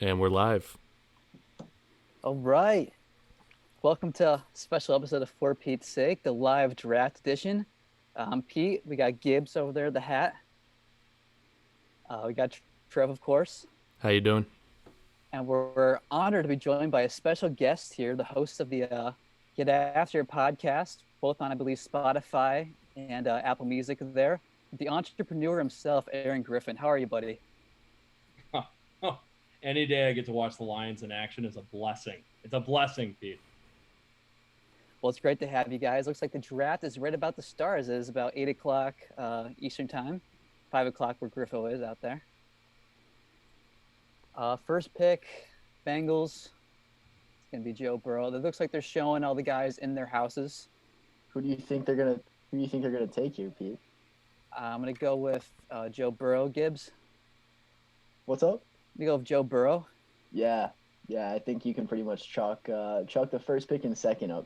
And we're live. All right. Welcome to a special episode of For Pete's Sake, the live draft edition. I'm Pete. We got Gibbs over there, the hat. We got Trev, of course. How you doing? And we're honored to be joined by a special guest here, the host of the Get After podcast, both on, I believe, Spotify and Apple Music there. The entrepreneur himself, Aaron Griffin. How are you, buddy? Any day I get to watch the Lions in action is a blessing. It's a blessing, Pete. Well, it's great to have you guys. Looks like the draft is right about to start. It is about 8 o'clock Eastern time, 5 o'clock where Griffo is out there. First pick, Bengals. It's going to be Joe Burrow. It looks like they're showing all the guys in their houses. Who do you think they're gonna take here, Pete? I'm going to go with Joe Burrow, Gibbs. What's up? You go with Joe Burrow. Yeah. I think you can pretty much chalk the first pick and second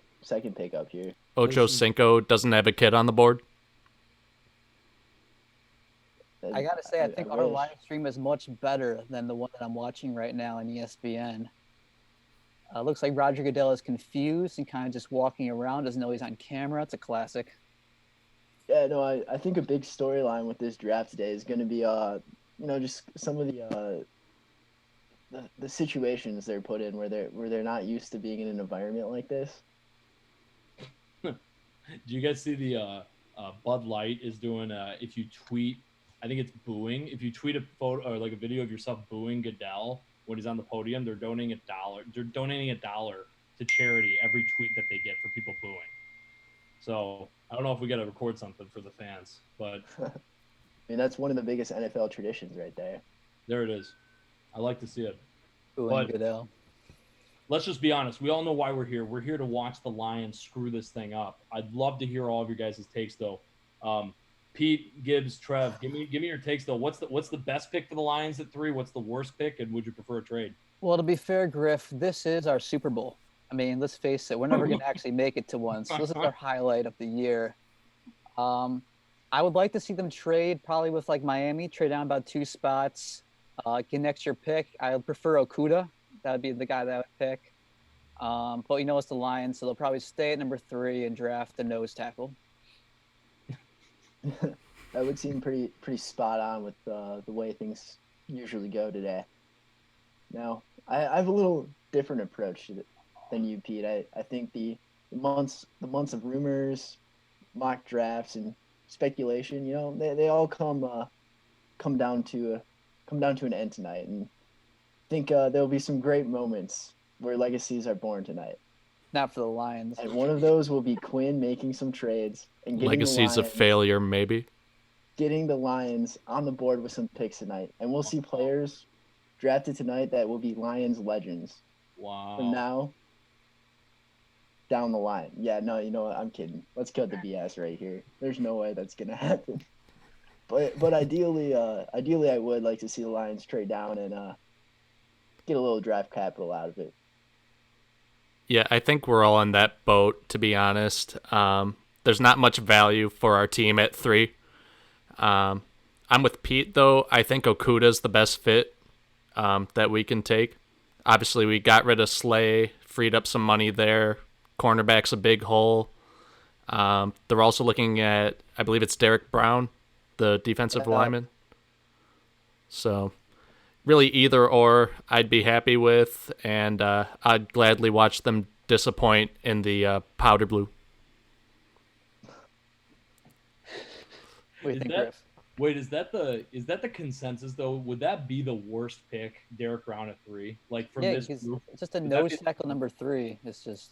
pick up here. Ocho Cinco doesn't have a kid on the board. I got to say, I think our wish. live stream is much better than the one that I'm watching right now on ESPN. Looks like Roger Goodell is confused and kind of just walking around, doesn't know he's on camera. It's a classic. Yeah, no, I think a big storyline with this draft today is going to be just some of the situations they're put in where they're not used to being in an environment like this. Do you guys see the Bud Light is doing if you tweet, I think it's booing. If you tweet a photo or like a video of yourself booing Goodell when he's on the podium, they're donating $1. They're donating $1 to charity every tweet that they get for people booing. So I don't know if we got to record something for the fans, but I mean, that's one of the biggest NFL traditions right there. there it is. I like to see it. Booing Goodell. Let's just be honest. We all know why we're here. We're here to watch the Lions screw this thing up. I'd love to hear all of your guys' takes, though. Pete, Gibbs, Trev, give me your takes, though. What's the best pick for the Lions at 3? What's the worst pick, and would you prefer a trade? Well, to be fair, Griff, this is our Super Bowl. I mean, let's face it, we're never going to actually make it to one. So this is our highlight of the year. I would like to see them trade probably with like Miami, trade down about 2 spots, get an extra pick. I would prefer Okuda. That would be the guy that I would pick. But you know it's the Lions, so they'll probably stay at number 3 and draft the nose tackle. That would seem pretty spot on with the way things usually go today. Now, I have a little different approach to it than you, Pete. I think the months of rumors, mock drafts, and speculation, they all come down to an end tonight, and I think there'll be some great moments where legacies are born tonight. Not for the Lions. And one of those will be Quinn making some trades and getting Legacy's a failure, maybe. getting the Lions on the board with some picks tonight. And we'll see players drafted tonight that will be Lions legends. Wow. From now down the line. Yeah, no, you know what? I'm kidding. Let's cut the BS right here. There's no way that's gonna happen. But ideally I would like to see the Lions trade down and get a little draft capital out of it. Yeah, I think we're all on that boat, to be honest. There's not much value for our team at 3. I'm with Pete, though. I think Okuda's the best fit that we can take. Obviously, we got rid of Slay, freed up some money there. Cornerback's a big hole. They're also looking at, I believe it's Derek Brown, the defensive lineman. So really either or I'd be happy with, and I'd gladly watch them disappoint in the powder blue. What do you think, Griff? Wait, is that the consensus though? Would that be the worst pick, Derek Brown at 3? Like from this group? It's just a nose tackle number 3. It's just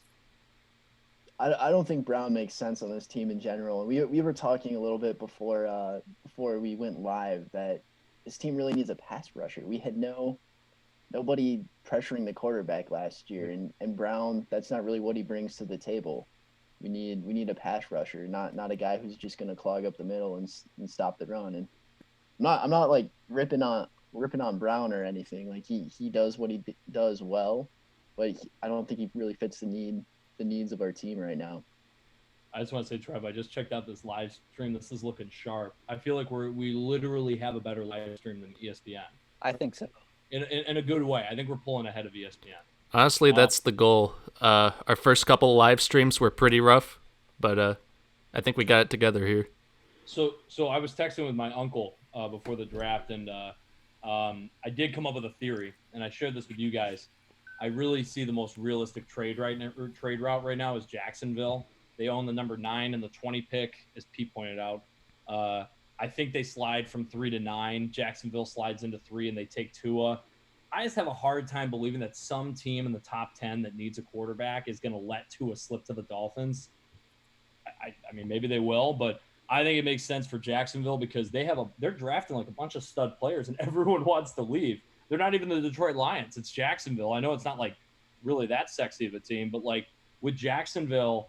I don't think Brown makes sense on this team in general. We were talking a little bit before we went live that this team really needs a pass rusher. We had nobody pressuring the quarterback last year, and Brown, that's not really what he brings to the table. We need a pass rusher, not a guy who's just going to clog up the middle and stop the run. And I'm not like ripping on Brown or anything. Like he does what he does well, but I don't think he really fits the needs of our team right now. I just want to say, Trev, I just checked out this live stream. This is looking sharp. I feel like we literally have a better live stream than ESPN. I think so. in a good way. I think we're pulling ahead of ESPN. Honestly, that's the goal. Our first couple of live streams were pretty rough, but I think we got it together here. So I was texting with my uncle before the draft, and I did come up with a theory, and I shared this with you guys. I really see the most realistic trade route right now is Jacksonville. They own the number 9 and the 20 pick, as Pete pointed out. I think they slide from 3 to 9. Jacksonville slides into 3, and they take Tua. I just have a hard time believing that some team in the top 10 that needs a quarterback is going to let Tua slip to the Dolphins. I mean, maybe they will, but I think it makes sense for Jacksonville because they're drafting like a bunch of stud players, and everyone wants to leave. They're not even the Detroit Lions. It's Jacksonville. I know it's not like really that sexy of a team, but like with Jacksonville,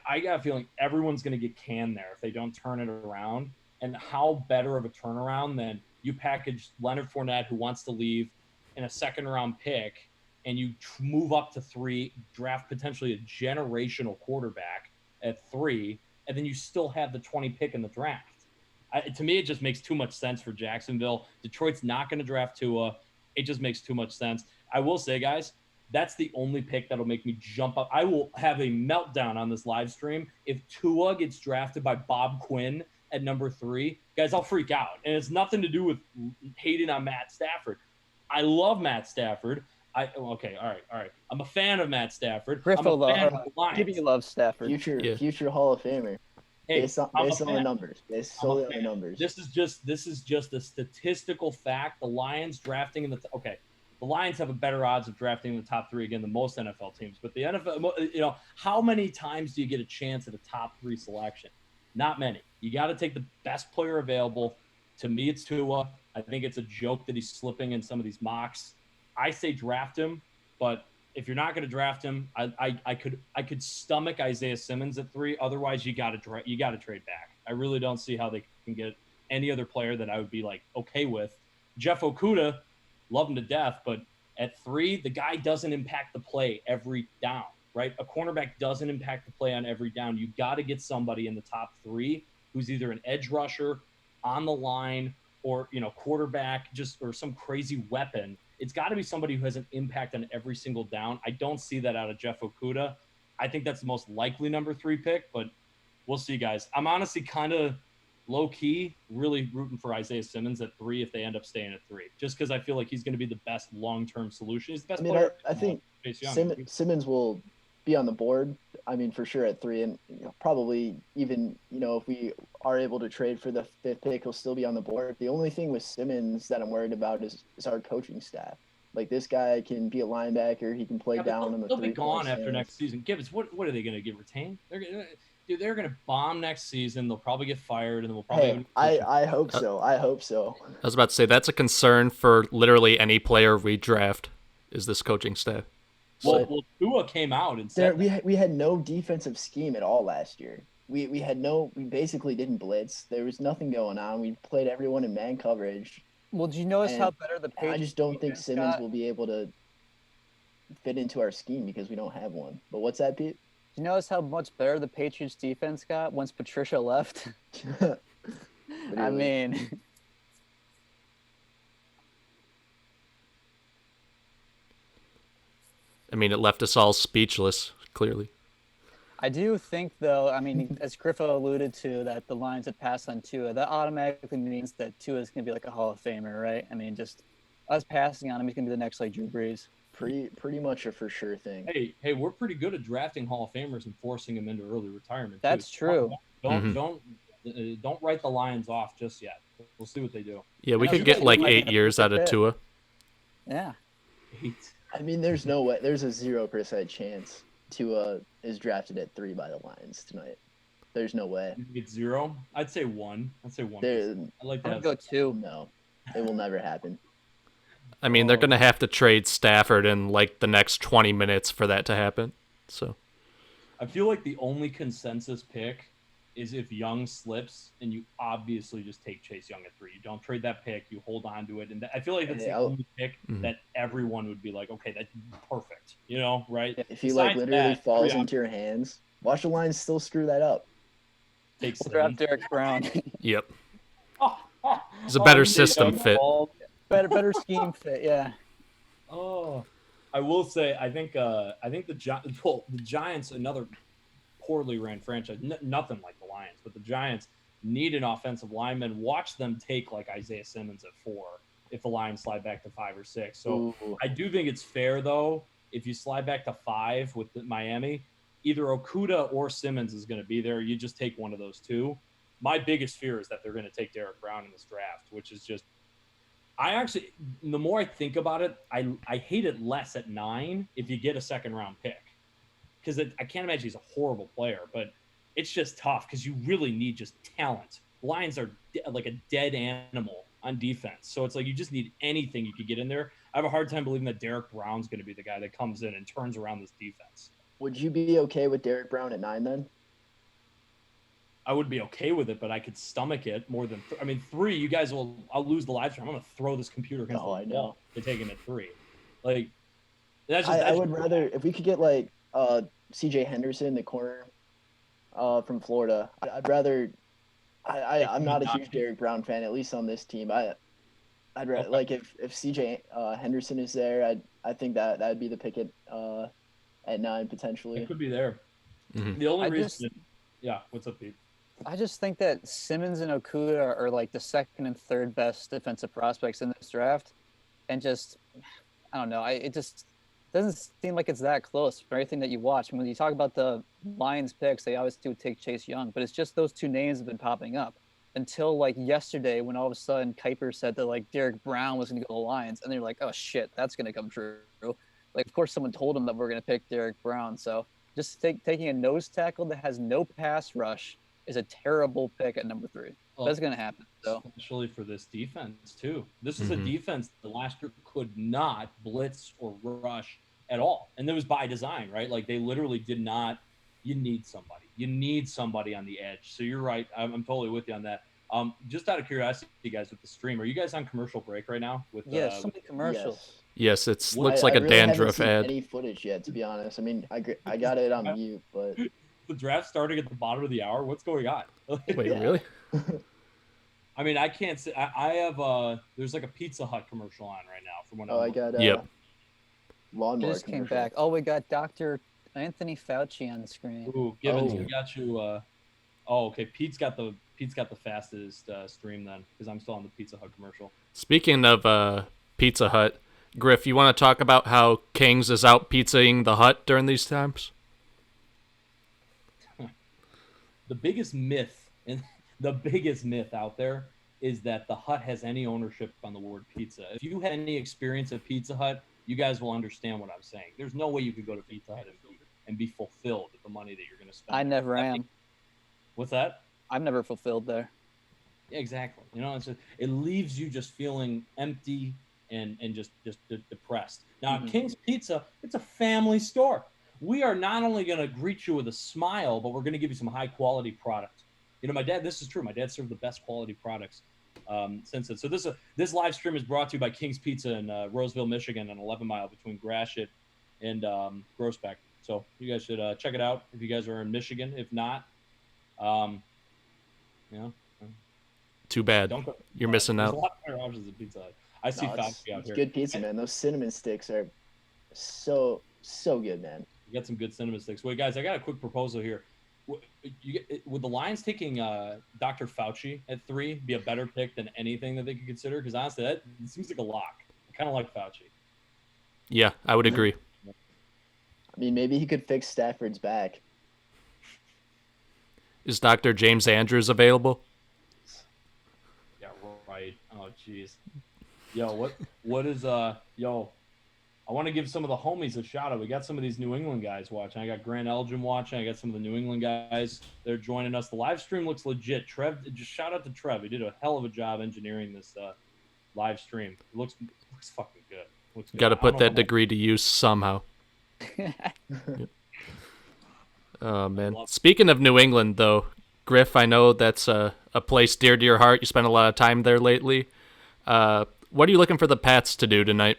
I got a feeling everyone's going to get canned there if they don't turn it around. And how better of a turnaround than you package Leonard Fournette, who wants to leave, in a second-round pick, and you move up to 3, draft potentially a generational quarterback at 3, and then you still have the 20 pick in the draft. To me, it just makes too much sense for Jacksonville. Detroit's not going to draft Tua. It just makes too much sense. I will say, guys, that's the only pick that'll make me jump up. I will have a meltdown on this live stream if Tua gets drafted by Bob Quinn at number 3. Guys, I'll freak out. And it's nothing to do with hating on Matt Stafford. I love Matt Stafford. Okay, all right. I'm a fan of Matt Stafford. Griffo love. Gibby loves Stafford. Future Hall of Famer. Hey, based on the numbers. Based solely on the numbers. This is just a statistical fact. The Lions drafting in the the Lions have a better odds of drafting in the top 3 again than most NFL teams. But the NFL, how many times do you get a chance at a top 3 selection? Not many. You got to take the best player available. To me, it's Tua. I think it's a joke that he's slipping in some of these mocks. I say draft him, but if you're not going to draft him, I could stomach Isaiah Simmons at 3. Otherwise, you got to trade back. I really don't see how they can get any other player that I would be like okay with. Jeff Okudah, love him to death, but at 3, the guy doesn't impact the play every down, right? A cornerback doesn't impact the play on every down. You got to get somebody in the top 3 who's either an edge rusher, on the line, or quarterback, or some crazy weapon. It's got to be somebody who has an impact on every single down. I don't see that out of Jeff Okudah. I think that's the most likely number 3 pick, but we'll see, guys. I'm honestly kind of low-key really rooting for Isaiah Simmons at 3 if they end up staying at 3, just because I feel like he's going to be the best long-term solution. He's the best player. I think Simmons will be on the board. I mean, for sure at 3, and probably even if we are able to trade for the 5th pick, he'll still be on the board. The only thing with Simmons that I'm worried about is our coaching staff. Like, this guy can be a linebacker. He can play down on the 3. They'll be gone after next season. Gibbons, what are they going to get retained? They're going to bomb next season. They'll probably get fired, and then we'll probably. Hey, I hope so. I hope so. I was about to say that's a concern for literally any player we draft. Is this coaching staff? Well, Tua came out and said we had no defensive scheme at all last year. We basically didn't blitz. There was nothing going on. We played everyone in man coverage. Well, did you notice how better the Patriots? I just don't think Simmons will be able to fit into our scheme because we don't have one. But what's that, Pete? Did you notice how much better the Patriots defense got once Patricia left? I mean. It left us all speechless, clearly. I do think, though, as Griffo alluded to, that the Lions had passed on Tua, that automatically means that Tua is going to be like a Hall of Famer, right? Just us passing on him, he's going to be the next, Drew Brees. Pretty much a for sure thing. Hey, we're pretty good at drafting Hall of Famers and forcing them into early retirement. That's true. Don't write the Lions off just yet. We'll see what they do. Yeah, we could get 8 years out of Tua. Yeah. 8. There's no way. There's a 0% chance Tua is drafted at 3 by the Lions tonight. There's no way. It's 0. I'd say 1. I like that. I'd go 2. No, it will never happen. They're going to have to trade Stafford in the next 20 minutes for that to happen. So, I feel like the only consensus pick is if Young slips, and you obviously just take Chase Young at 3. You don't trade that pick. You hold on to it, and I feel like that's the only pick that everyone would be like, okay, that's perfect. Right? If he literally falls into your hands, watch the Lions still screw that up. Draft Derek Brown. Yep. It's a better system fit. better scheme fit. Yeah. Oh, I will say, I think the Giants, another poorly ran franchise, nothing like the Lions, but the Giants need an offensive lineman. Watch them take like Isaiah Simmons at 4 if the Lions slide back to 5 or 6. So Ooh. I do think it's fair though if you slide back to 5 with Miami, either Okuda or Simmons is going to be there. You just take one of those two. My biggest fear is that they're going to take Derek Brown in this draft, which is just. I actually, the more I think about it, I hate it less at 9 if you get a second round pick, because I can't imagine he's a horrible player, but it's just tough because you really need just talent. Lions are like a dead animal on defense, so it's like you just need anything you could get in there. I have a hard time believing that Derek Brown's going to be the guy that comes in and turns around this defense. Would you be okay with Derek Brown at 9 then? I would be okay with it, but I could stomach it more than. I mean, 3. You guys will. I'll lose the live stream. I'm going to throw this computer against the wall to take him at 3. Like that's just. I would rather if we could get like C.J. Henderson, the corner from Florida. I'd rather. I'm not a huge Derek Brown fan, at least on this team. I'd rather like if C.J. Henderson is there, I think that'd be the pick at 9 potentially. It could be there. Mhm. The only reason. Yeah. What's up, Pete? I just think that Simmons and Okuda are like the second and third best defensive prospects in this draft, and just I don't know. It just doesn't seem like it's that close for everything that you watch. When you talk about the Lions picks, they always do take Chase Young, but it's just those two names have been popping up until like yesterday when all of a sudden Kuiper said that like Derek Brown was going to go to the Lions, and they're like, oh shit, that's going to come true. Like of course someone told them that we're going to pick Derek Brown, so just taking a nose tackle that has no pass rush is a terrible pick at number 3. Well, that's going to happen. So especially for this defense too. This is a defense the last year could not blitz or rush at all, and that was by design, right? Like they literally did not. You need somebody. You need somebody on the edge. So you're right. I'm totally with you on that. Just out of curiosity, guys, with the stream, are you guys on commercial break right now? With so many commercials. Yes, it looks like a really dandruff haven't seen ad. Any footage yet, to be honest. I mean, I got it on mute, but the draft starting at the bottom of the hour. What's going on? Wait, really? I mean, I can't say. I have. There's like a Pizza Hut commercial on right now from when I got Yep. lawnmower. It just came commercial. back. Oh, we got Dr. Anthony Fauci on the screen. Ooh, Gibbons, we got you. Okay. Pete's got the fastest stream then, because I'm still on the Pizza Hut commercial. Speaking of Pizza Hut, Griff, you want to talk about how Kings is out pizzaing the Hut during these times? The biggest myth out there is that the Hut has any ownership on the word pizza. If you had any experience at Pizza Hut, you guys will understand what I'm saying. There's no way you could go to Pizza Hut and be fulfilled with the money that you're going to spend. I never am. What's that? I'm never fulfilled there. Yeah, exactly. You know, it leaves you just feeling empty and just depressed. Now, at King's Pizza, it's a family store. We are not only going to greet you with a smile, but we're going to give you some high quality product. You know, my dad. This is true. My dad served the best quality products since then. So this live stream is brought to you by King's Pizza in Roseville, Michigan, an 11 mile between Gratiot and Groesbeck. So you guys should check it out if you guys are in Michigan. If not, you know. Too bad. You're missing There's out. a lot better options at Pizza Hut. I see Fauci out it's here. good pizza, man. Those cinnamon sticks are so good, man. You got some good cinnamon sticks. Wait, guys, I got a quick proposal here. Would the Lions taking Dr. Fauci at 3 be a better pick than anything that they could consider? Because honestly, that seems like a lock. I kind of like Fauci. Yeah, I would agree. I mean, maybe he could fix Stafford's back. Is Dr. James Andrews available? Yeah, right. Oh, jeez. Yo, what is yo? I want to give some of the homies a shout out. We got some of these New England guys watching. I got Grant Elgin watching. I got some of the New England guys. They're joining us. The live stream looks legit. Trev, just shout out to Trev. He did a hell of a job engineering this live stream. It looks fucking good. Got to put that degree to use somehow. Oh, man. Speaking of New England, though, Griff, I know that's a place dear to your heart. You spent a lot of time there lately. What are you looking for the Pats to do tonight?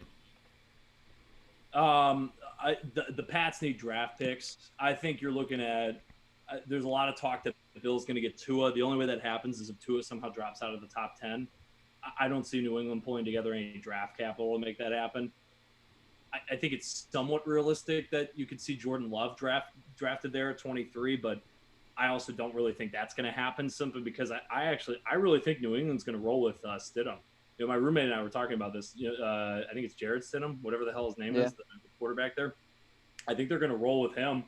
The Pats need draft picks. I think you're looking at. There's a lot of talk that Bill's going to get Tua. The only way that happens is if Tua somehow drops out of the top 10. I don't see New England pulling together any draft capital to make that happen. I think it's somewhat realistic that you could see Jordan Love drafted there at 23, but I also don't really think that's going to happen simply because I really think New England's going to roll with Stidham. My roommate and I were talking about this. I think it's Jared Stidham, whatever the hell his name is, the quarterback there. I think they're going to roll with him,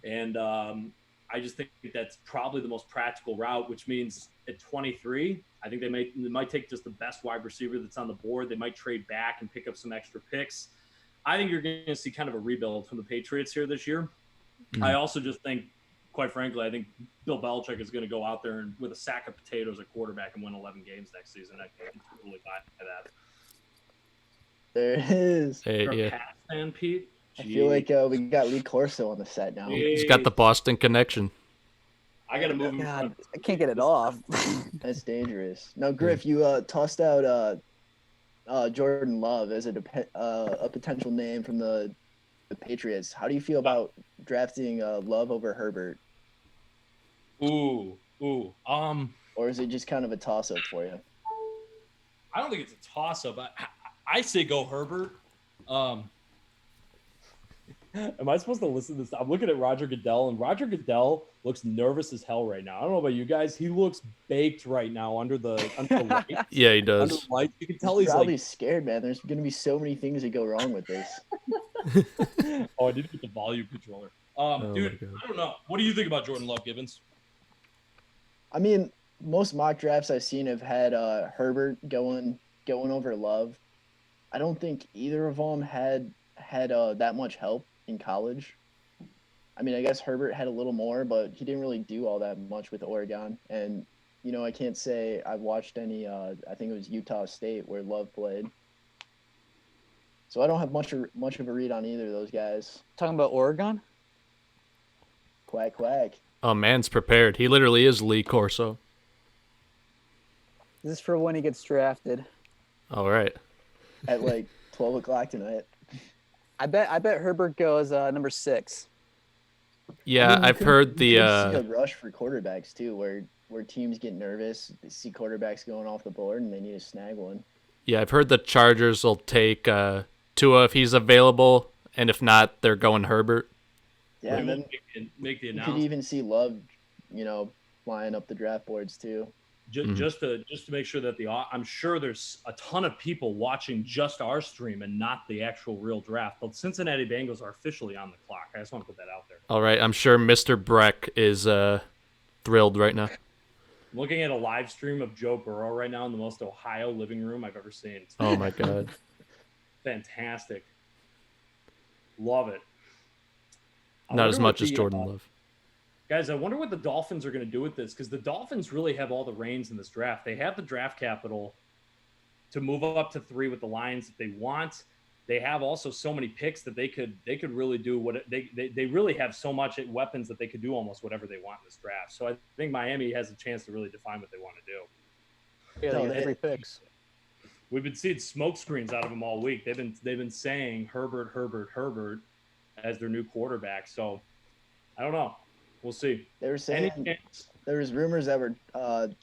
and I just think that's probably the most practical route. Which means at 23, I think they might take just the best wide receiver that's on the board. They might trade back and pick up some extra picks. I think you're going to see kind of a rebuild from the Patriots here this year. I also just think, quite frankly, I think Bill Belichick is going to go out there and with a sack of potatoes at quarterback and win 11 games next season. I can totally buy that. There it is. You're yeah. a Pats fan, Pete? I feel like we got Lee Corso on the set now. He's got the Boston connection. I got to move him. God, I can't get it off. That's dangerous. Now, Griff, you tossed out Jordan Love as a potential name from the Patriots. How do you feel about drafting Love over Herbert? Ooh. Or is it just kind of a toss-up for you? I don't think it's a toss-up. I say go Herbert. Am I supposed to listen to this? I'm looking at Roger Goodell, and Roger Goodell looks nervous as hell right now. I don't know about you guys. He looks baked right now under the lights. Yeah, he Under does. the lights. You can tell he's probably like, scared, man. There's going to be so many things that go wrong with this. oh, I did get the volume controller. Dude, I don't know. What do you think about Jordan Love, Gibbons? I mean, most mock drafts I've seen have had Herbert going over Love. I don't think either of them had that much help in college. I mean, I guess Herbert had a little more, but he didn't really do all that much with Oregon. And, I can't say I've watched any, I think it was Utah State where Love played. So I don't have much of a read on either of those guys. Talking about Oregon? Quack, quack. Oh, man's prepared. He literally is Lee Corso. This is for when he gets drafted. All right. At like 12 o'clock tonight. I bet Herbert goes number 6. Yeah, I mean, I've heard you the could see a rush for quarterbacks too, where teams get nervous, they see quarterbacks going off the board, and they need to snag one. yeah, I've heard the Chargers will take Tua if he's available, and if not, they're going Herbert. Yeah, and then make the you could announcement. even see Love, flying up the draft boards too. Just to make sure that I'm sure there's a ton of people watching just our stream and not the actual real draft. But Cincinnati Bengals are officially on the clock. I just want to put that out there. All right, I'm sure Mr. Breck is thrilled right now. I'm looking at a live stream of Joe Burrow right now in the most Ohio living room I've ever seen. It's Oh my God. fantastic. Love it. I Not wonder as what much as the, Jordan Love. Guys, I wonder what the Dolphins are going to do with this, because the Dolphins really have all the reins in this draft. They have the draft capital to move up to 3 with the Lions if they want. They have also so many picks that they could really do what they really have so much weapons that they could do almost whatever they want in this draft. So I think Miami has a chance to really define what they want to do. Yeah, No, they get they- 3 picks. We've been seeing smoke screens out of them all week. They've been saying Herbert as their new quarterback. So I don't know. We'll see. They were saying there was rumors that were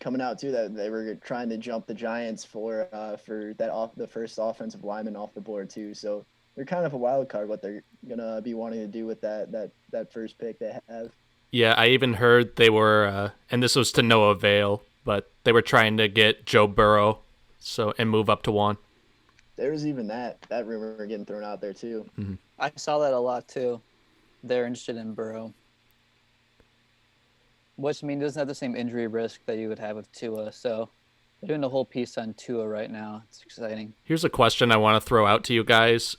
coming out too that they were trying to jump the Giants for the first offensive lineman off the board too. So they're kind of a wild card what they're gonna be wanting to do with that first pick they have. Yeah, I even heard they were, and this was to no avail, but they were trying to get Joe Burrow, and move up to 1. There was even that rumor getting thrown out there too. I saw that a lot too. They're interested in Burrow. Which doesn't have the same injury risk that you would have with Tua. So they're doing a whole piece on Tua right now. It's exciting. Here's a question I want to throw out to you guys.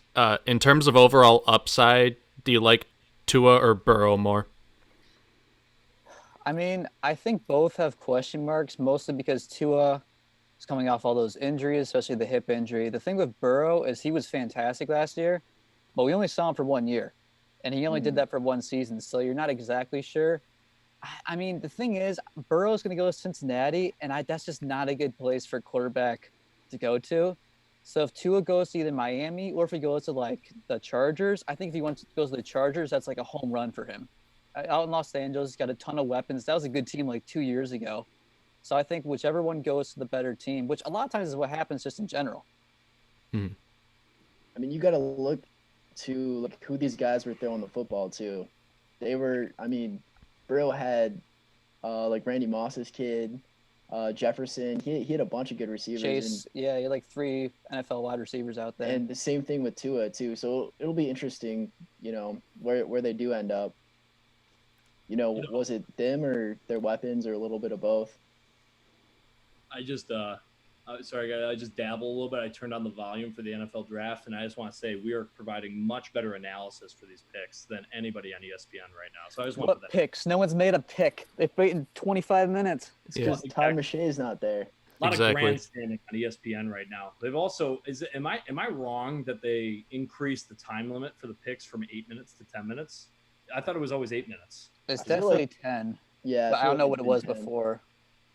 In terms of overall upside, do you like Tua or Burrow more? I think both have question marks, mostly because Tua is coming off all those injuries, especially the hip injury. The thing with Burrow is he was fantastic last year, but we only saw him for 1 year, and he only did that for 1 season. So you're not exactly sure. The thing is, Burrow's going to go to Cincinnati, and that's just not a good place for a quarterback to go to. So if Tua goes to either Miami or if he goes to the Chargers, I think if he goes to the Chargers, that's like a home run for him. Out in Los Angeles, he's got a ton of weapons. That was a good team 2 years ago. So I think whichever one goes to the better team, which a lot of times is what happens just in general. I mean, you got to look to like who these guys were throwing the football to. They were, I mean, Burrow had like Randy Moss's kid, Jefferson. He had a bunch of good receivers. Chase, yeah, he had like 3 NFL wide receivers out there. And the same thing with Tua too. So it'll be interesting, where they do end up. Was it them or their weapons or a little bit of both? I just sorry guys, I just dabble a little bit. I turned on the volume for the NFL draft, and I just want to say we are providing much better analysis for these picks than anybody on ESPN right now. So I just want What that. picks? No one's made a pick. They've waited 25 minutes. It's because Todd McShay's not there. A lot Exactly. of grandstanding on ESPN right now. They've also am I wrong that they increased the time limit for the picks from 8 minutes to 10 minutes? I thought it was always 8 minutes. It's I feel definitely like- 10. Yeah, But I don't know what it's it was been 10. before.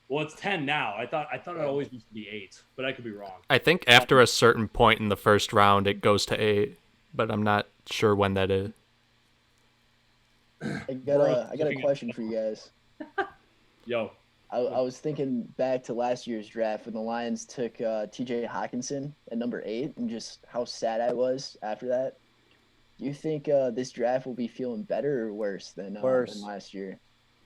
Well, it's 10 now. I thought it always used to be 8, but I could be wrong. I think after a certain point in the first round, it goes to 8, but I'm not sure when that is. I got a question for you guys. Yo, I was thinking back to last year's draft when the Lions took T.J. Hawkinson at number 8, and just how sad I was after that. Do you think this draft will be feeling better or worse than last year?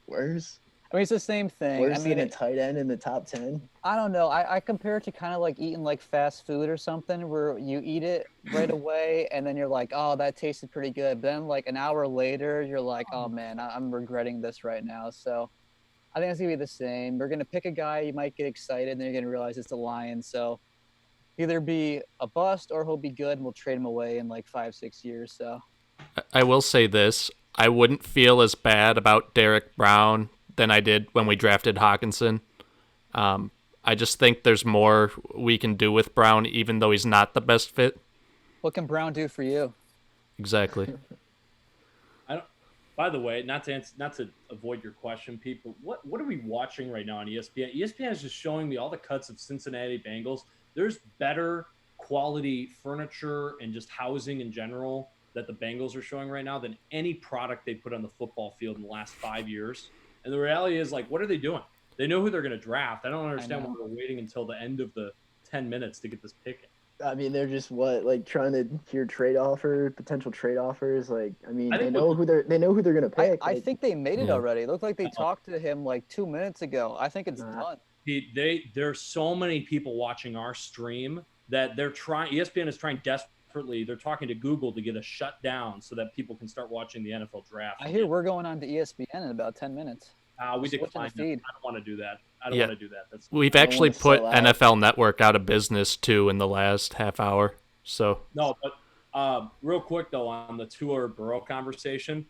Worse? I mean, it's the same thing. Worse I mean, than a tight end in the top 10? I don't know. I compare it to kind of like eating like fast food or something where you eat it right away and then you're like, oh, that tasted pretty good. But then like an hour later, you're like, oh man, I'm regretting this right now. So I think it's going to be the same. We're going to pick a guy, you might get excited, and then you're going to realize it's the Lions. So either be a bust or he'll be good and we'll trade him away in like 5-6 years. So I will say this. I wouldn't feel as bad about Derek Brown than I did when we drafted Hawkinson. I just think there's more we can do with Brown, even though he's not the best fit. what can Brown do for you? Exactly. by the way, not to avoid your question, Pete, but what are we watching right now on ESPN? ESPN is just showing me all the cuts of Cincinnati Bengals. There's better quality furniture and just housing in general that the Bengals are showing right now than any product they put on the football field in the last 5 years. And the reality is, like, what are they doing? They know who they're going to draft. I don't understand why they're waiting until the end of the 10 minutes to get this pick in. I mean, they're just trying to hear potential trade offers. Like, I mean, I they think know who they're going to pick. I Like, think they made it Yeah. already. It looked like they talked to him like 2 minutes ago. I think it's done. Pete, there's so many people watching our stream that they're trying. ESPN is trying desperately. They're talking to Google to get us shut down so that people can start watching the NFL draft. I hear we're going on to ESPN in about 10 minutes. We Switching the declined. feed. I don't want to do that. I don't Yeah. want to do that. That's We've don't actually wanna put sell out. NFL Network out of business, too, in the last half hour. So, No, but real quick though on the Tua or Burrow conversation,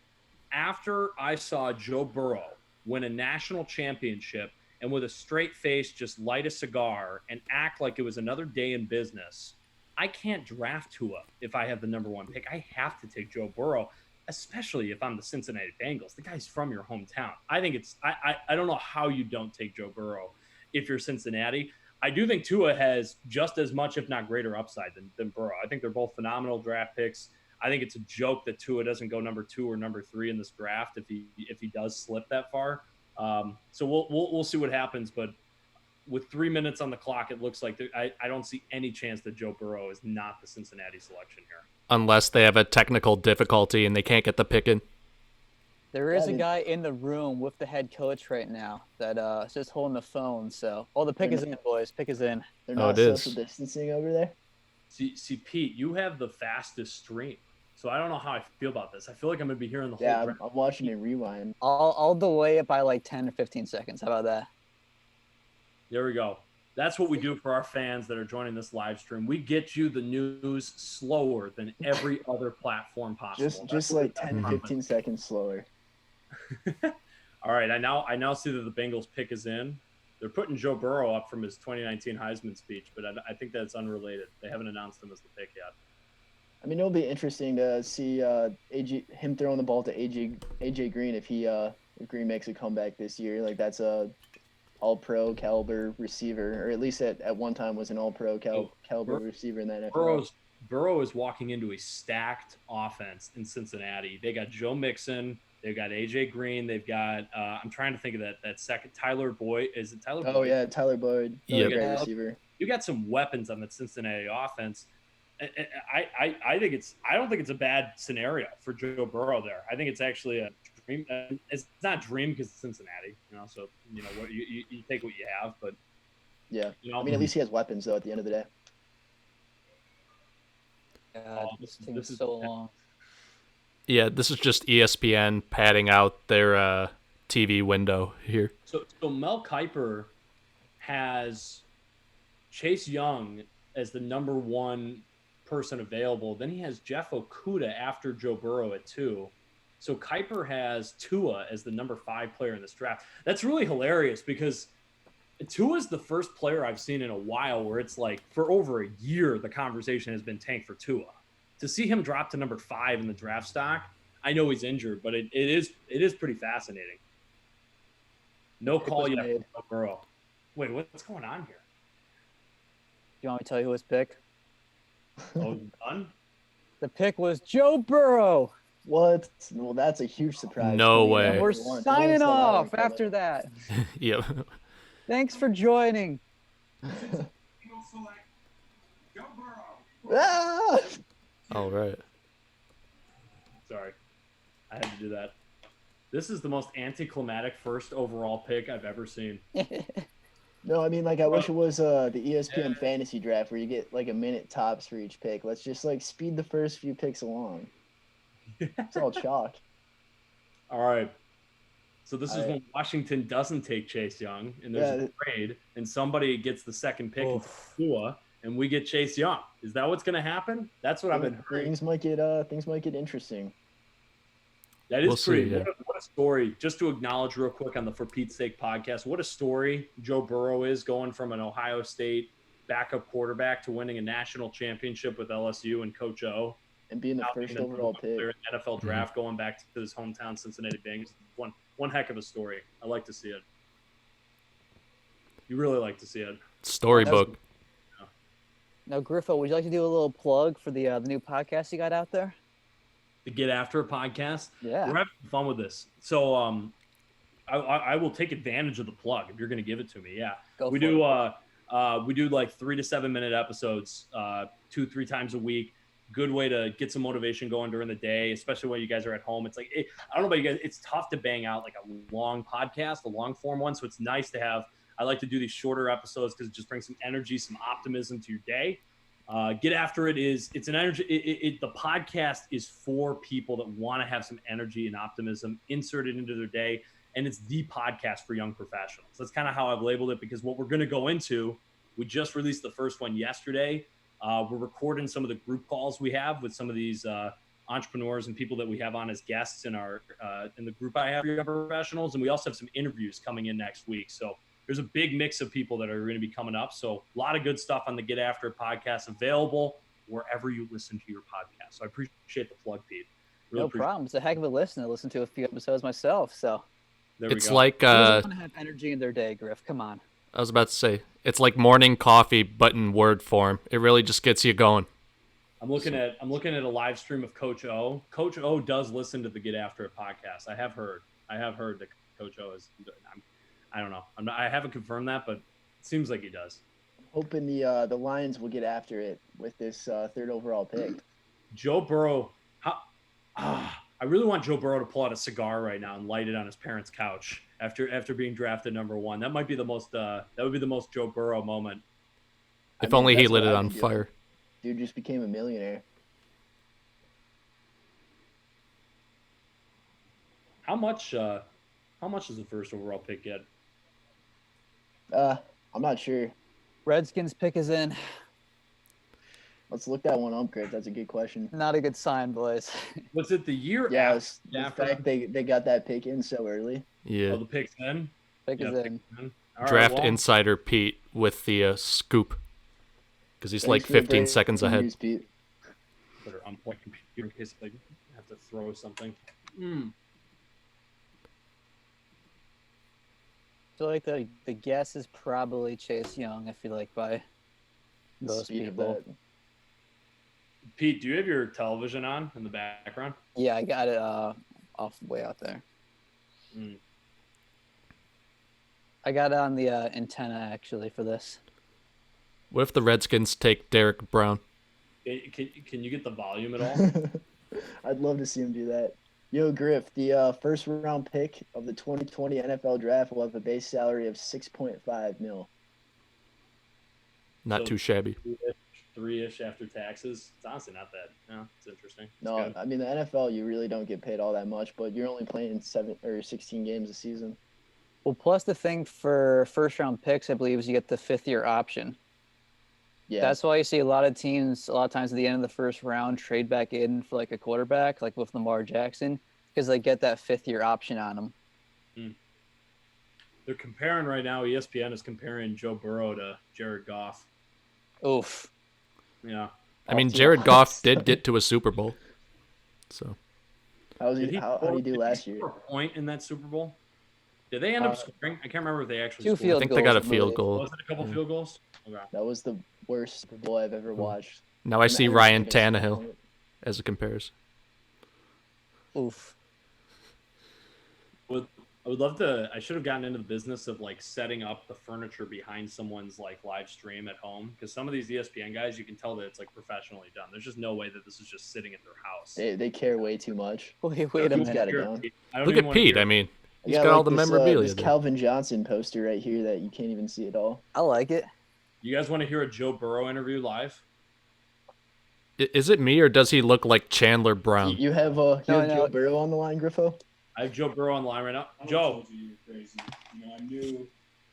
after I saw Joe Burrow win a national championship and with a straight face just light a cigar and act like it was another day in business, I can't draft Tua if I have the number 1 pick. I have to take Joe Burrow, especially if I'm the Cincinnati Bengals. The guy's from your hometown. I think it's I don't know how you don't take Joe Burrow if you're Cincinnati. I do think Tua has just as much, if not greater, upside than Burrow. I think they're both phenomenal draft picks. I think it's a joke that Tua doesn't go number 2 or number 3 in this draft if he does slip that far. So we'll see what happens. But with 3 minutes on the clock, it looks like I don't see any chance that Joe Burrow is not the Cincinnati selection here. unless they have a technical difficulty and they can't get the pick in. There is Yeah, a guy in the room with the head coach right now that is just holding the phone. So, the pick is in, boys. Pick is in. they're Oh, not it is. social distancing over there. See, Pete, you have the fastest stream, so I don't know how I feel about this. I feel like I'm gonna be hearing the whole. Yeah, draft. I'm watching it rewind. I'll delay it by like 10 or 15 seconds. How about that? There we go. That's what we do for our fans that are joining this live stream. We get you the news slower than every other platform possible. Just like 10 to 15 seconds slower. All right, I now see that the Bengals pick is in. They're putting Joe Burrow up from his 2019 Heisman speech, but I think that's unrelated. They haven't announced him as the pick yet. I mean, it'll be interesting to see him throwing the ball to AJ Green if Green makes a comeback this year. Like, that's a all-pro caliber receiver, or at least at one time was an all-pro caliber receiver in the NFL. Burrow is walking into a stacked offense in Cincinnati. They got Joe Mixon, they've got AJ Green, they've got I'm trying to think of that second Tyler Boyd. Is it Tyler Boyd? Oh yeah, Tyler Boyd, Yeah. another great Yeah. receiver. You got some weapons on the Cincinnati offense. I think I don't think it's a bad scenario for Joe Burrow there. I think it's actually a dream. It's not a dream because it's Cincinnati, so what you take what you have, but Yeah, I mean, at least he has weapons though. At the end of the day, God, this this thing's is- so long. Yeah, this is just ESPN padding out their TV window here. So Mel Kiper has Chase Young as the number one person available. Then he has Jeff Okuda after Joe Burrow at 2. So Kiper has Tua as the number 5 player in this draft. That's really hilarious because Tua is the first player I've seen in a while where it's like for over a year the conversation has been tanked for Tua. To see him drop to number 5 in the draft stock, I know he's injured, but it is pretty fascinating. No Pick call was yet made. for Joe Burrow. Wait, what's going on here? You want me to tell you who was picked? Oh, done? The pick was Joe Burrow. what? Well, that's a huge surprise. No to me. way. And Hey. we're Number one. signing That's off not after that. Yep. Thanks for joining. Ah! All right. Sorry, I had to do that. This is the most anticlimactic first overall pick I've ever seen. No, I mean, like, I wish it was the ESPN fantasy draft where you get like a minute tops for each pick. Let's just like speed the first few picks along. It's all chalk. All right. So this is All right. when Washington doesn't take Chase Young, and there's Yeah. a trade, and somebody gets the second pick in Oof. Tua, and we get Chase Young. Is that what's going to happen? That's what I've been hearing. Things might get interesting. That is We'll see, pretty. yeah. What a story! Just to acknowledge real quick on the For Pete's Sake podcast, what a story Joe Burrow is going from an Ohio State backup quarterback to winning a national championship with LSU and Coach O. And being the Now first being the overall number one player pick. in the NFL draft, going back to his hometown Cincinnati Bengals. One heck of a story. I like to see it. You really like to see it. Storybook. Now, Griffo, would you like to do a little plug for the new podcast you got out there? The Get After It podcast. Yeah. We're having fun with this. So I will take advantage of the plug if you're going to give it to me. Yeah. Go we for do it. we do like 3 to 7 minute episodes 2-3 times a week. Good way to get some motivation going during the day, especially when you guys are at home. It's like I don't know about you guys, it's tough to bang out like a long podcast, a long form one, so it's nice to have. I like to do these shorter episodes because it just brings some energy, some optimism to your day. Get After It it's an energy. The podcast is for people that want to have some energy and optimism inserted into their day, and it's the podcast for young professionals. That's kind of how I've labeled it, because what we're going to go into, we just released the first one yesterday. We're recording some of the group calls we have with some of these entrepreneurs and people that we have on as guests in our in the group I have for young professionals, and we also have some interviews coming in next week. So there's a big mix of people that are going to be coming up. So a lot of good stuff on the Get After It podcast available wherever you listen to your podcast. So I appreciate the plug, Pete. Really No appreciate problem. It's a heck of a listen. I listened to a few episodes myself. So There we It's go. like who doesn't want to have energy in their day, Griff? Come on. I was about to say, it's like morning coffee, but in word form. It really just gets you going. I'm looking at a live stream of Coach O. Coach O does listen to the Get After It podcast. I have heard that Coach O is. I don't know. I haven't confirmed that, but it seems like he does. Hoping the Lions will get after it with this third overall pick. Joe Burrow. I really want Joe Burrow to pull out a cigar right now and light it on his parents' couch after being drafted number 1. That might be the most. That would be the most Joe Burrow moment. If I mean, only he that's lit what it I'd on be doing. fire. Dude just became a millionaire. How much does the first overall pick get? I'm not sure. Redskins pick is in. Let's look that one up, Chris. That's a good question. Not a good sign, boys. Was it the year Yeah, after? it's the after- fact they got that pick in so early. Yeah. Oh, the pick's in. Pick Yeah, is pick's in. in. All right, Draft well, insider Pete with the scoop. Because he's like Thanks for the 15 great seconds ahead. news, Pete. better unplug my computer in case I have to throw something. I feel like the guess is probably Chase Young. I feel like by The most speed of people. that. Pete, do you have your television on in the background? Yeah, I got it off way out there. Mm. I got it on the antenna actually for this. What if the Redskins take Derek Brown? Can you get the volume at all? I'd love to see him do that. Yo, Griff, the first round pick of the 2020 NFL draft will have a base salary of 6.5 mil. Not So- too shabby. Three-ish after taxes. It's honestly not bad. Yeah, it's interesting. It's No, good. I mean the NFL, you really don't get paid all that much, but you're only playing 7 or 16 games a season. Well, plus the thing for first round picks, I believe, is you get the 5th-year option. Yeah, That's why you see a lot of teams, a lot of times at the end of the first round, trade back in for like a quarterback, like with Lamar Jackson, because they get that 5th-year option on them. They're comparing right now. ESPN is comparing Joe Burrow to Jared Goff. Oof. Yeah. I mean, Off to Jared the Goff highs. did get to a Super Bowl. So how did he do last score year? a point in that Super Bowl? Did they end up scoring? I can't remember if they actually Two scored. I field think they got a goals, I field believe. goal. Was it a couple field goals? Okay. That was the worst Super Bowl I've ever watched. Now I And see the Ryan Redskins Tannehill won it. as a comparison. Oof. I would love to. I should have gotten into the business of like setting up the furniture behind someone's like live stream at home, because some of these ESPN guys, you can tell that it's like professionally done. There's just no way that this is just sitting at their house. They care way too much. Wait a He's minute. got it down. I don't Look even at wanna Pete. hear I it. mean, I he's got got all like the this, memorabilia this there. Calvin Johnson poster right here that you can't even see at all. I like it. You guys want to hear a Joe Burrow interview live? Is it me or does he look like Chandler Brown? You have No, Joe Burrow on the line, Griffo? I have Joe Burrow on the line right now. I Joe, told you were crazy. You know, I knew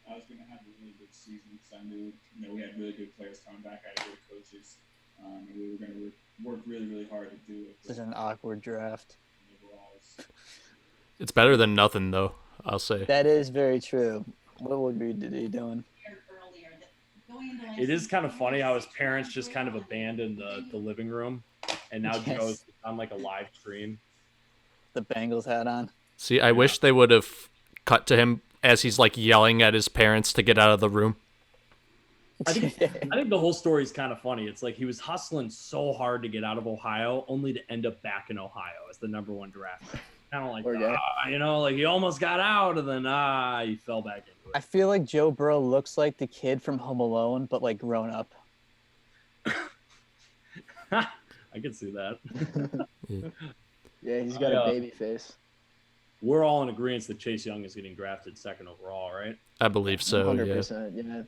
I was going to have a really good season because I knew, we had really good players coming back. I had good coaches, and we were going to work really, really hard to do it. This is an awkward draft. Overall, It's better than nothing, though, I'll say. That is very true. What would we be doing? it is kind of funny how his parents just kind of abandoned the living room, and now Yes. Joe's on like a live stream. The Bengals hat on. See, I wish they would have cut to him as he's like yelling at his parents to get out of the room. I think the whole story is kind of funny. It's like he was hustling so hard to get out of Ohio, only to end up back in Ohio as the #1 draft pick. Kind of like, Poor guy. like he almost got out, and then he fell back into I it. feel like Joe Burrow looks like the kid from Home Alone, but like grown up. I can see that. Yeah, he's got I, a baby face. We're all in agreement that Chase Young is getting drafted 2nd overall, right? I believe so, yeah. 100%. Yeah.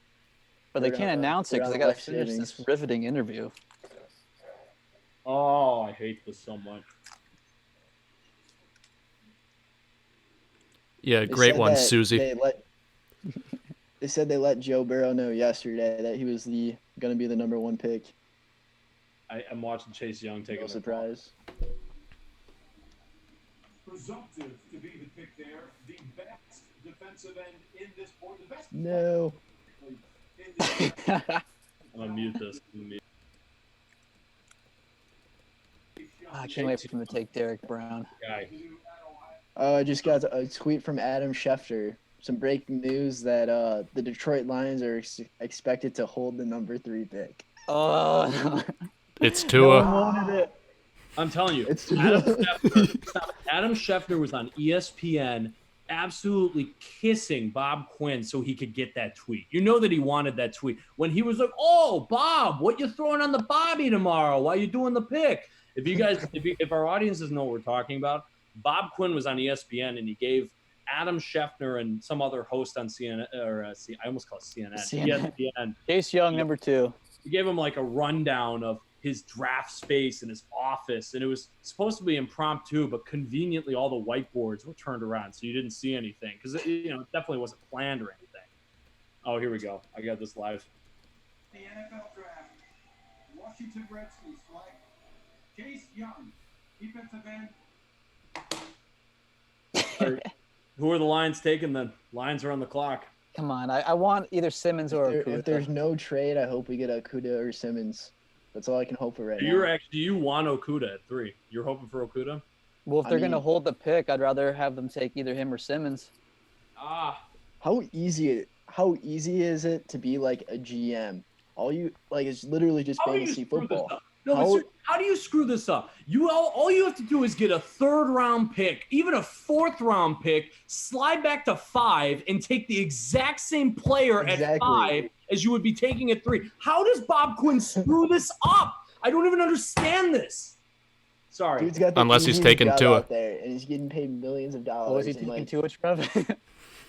But they They're can't on- announce it they're because on they got to life finish this savings. riveting interview. Oh, I hate this so much. Yeah, They great said one, that Susie. They said they let Joe Burrow know yesterday that he was going to be the #1 pick. I'm watching Chase Young take No a surprise. presumptive to be the pick there. The best defensive end in this sport. The best No. in this I'm gonna mute this. I can't wait for them to take Derek Brown. Guy. Oh, I just got a tweet from Adam Schefter. Some breaking news that the Detroit Lions are expected to hold the #3 pick. Oh, It's No Tua. one wanted it. I'm telling you, It's Adam Schefter was on ESPN absolutely kissing Bob Quinn so he could get that tweet. You know that he wanted that tweet. When he was like, "Oh, Bob, what you throwing on the Bobby tomorrow? Why you doing the pick?" If you guys, if our audiences know what we're talking about, Bob Quinn was on ESPN and he gave Adam Schefter and some other host on CNN, or I almost call it CNN, CNN. ESPN. Chase Young, #2. He gave him like a rundown of his draft space in his office, and it was supposed to be impromptu, but conveniently all the whiteboards were turned around, so you didn't see anything because it definitely wasn't planned or anything. Oh, here we go. I got this live. The NFL draft. Washington Redskins select Chase Young, defensive end. Who are the Lions taking then? Lions are on the clock. Come on, I want either Simmons or If there's Okuda. no trade, I hope we get Okuda or Simmons. That's all I can hope for right You're now. actually you want Okuda at 3. You're hoping for Okuda? Well, if I they're going to mean- hold the pick, I'd rather have them take either him or Simmons. How easy is it to be like a GM? All you like is literally just How do you fantasy screw this football. up? No, How- but seriously, how do you screw this up? All you have to do is get a 3rd round pick, even a 4th round pick, slide back to 5, and take the exact same player at Exactly. 5 as you would be taking at 3. How does Bob Quinn screw this up? I don't even understand this. Sorry. Dude's got the Unless he's easiest taking job Tua. out there, and he's getting paid millions of dollars. What was he and, taking like, to it, Trev?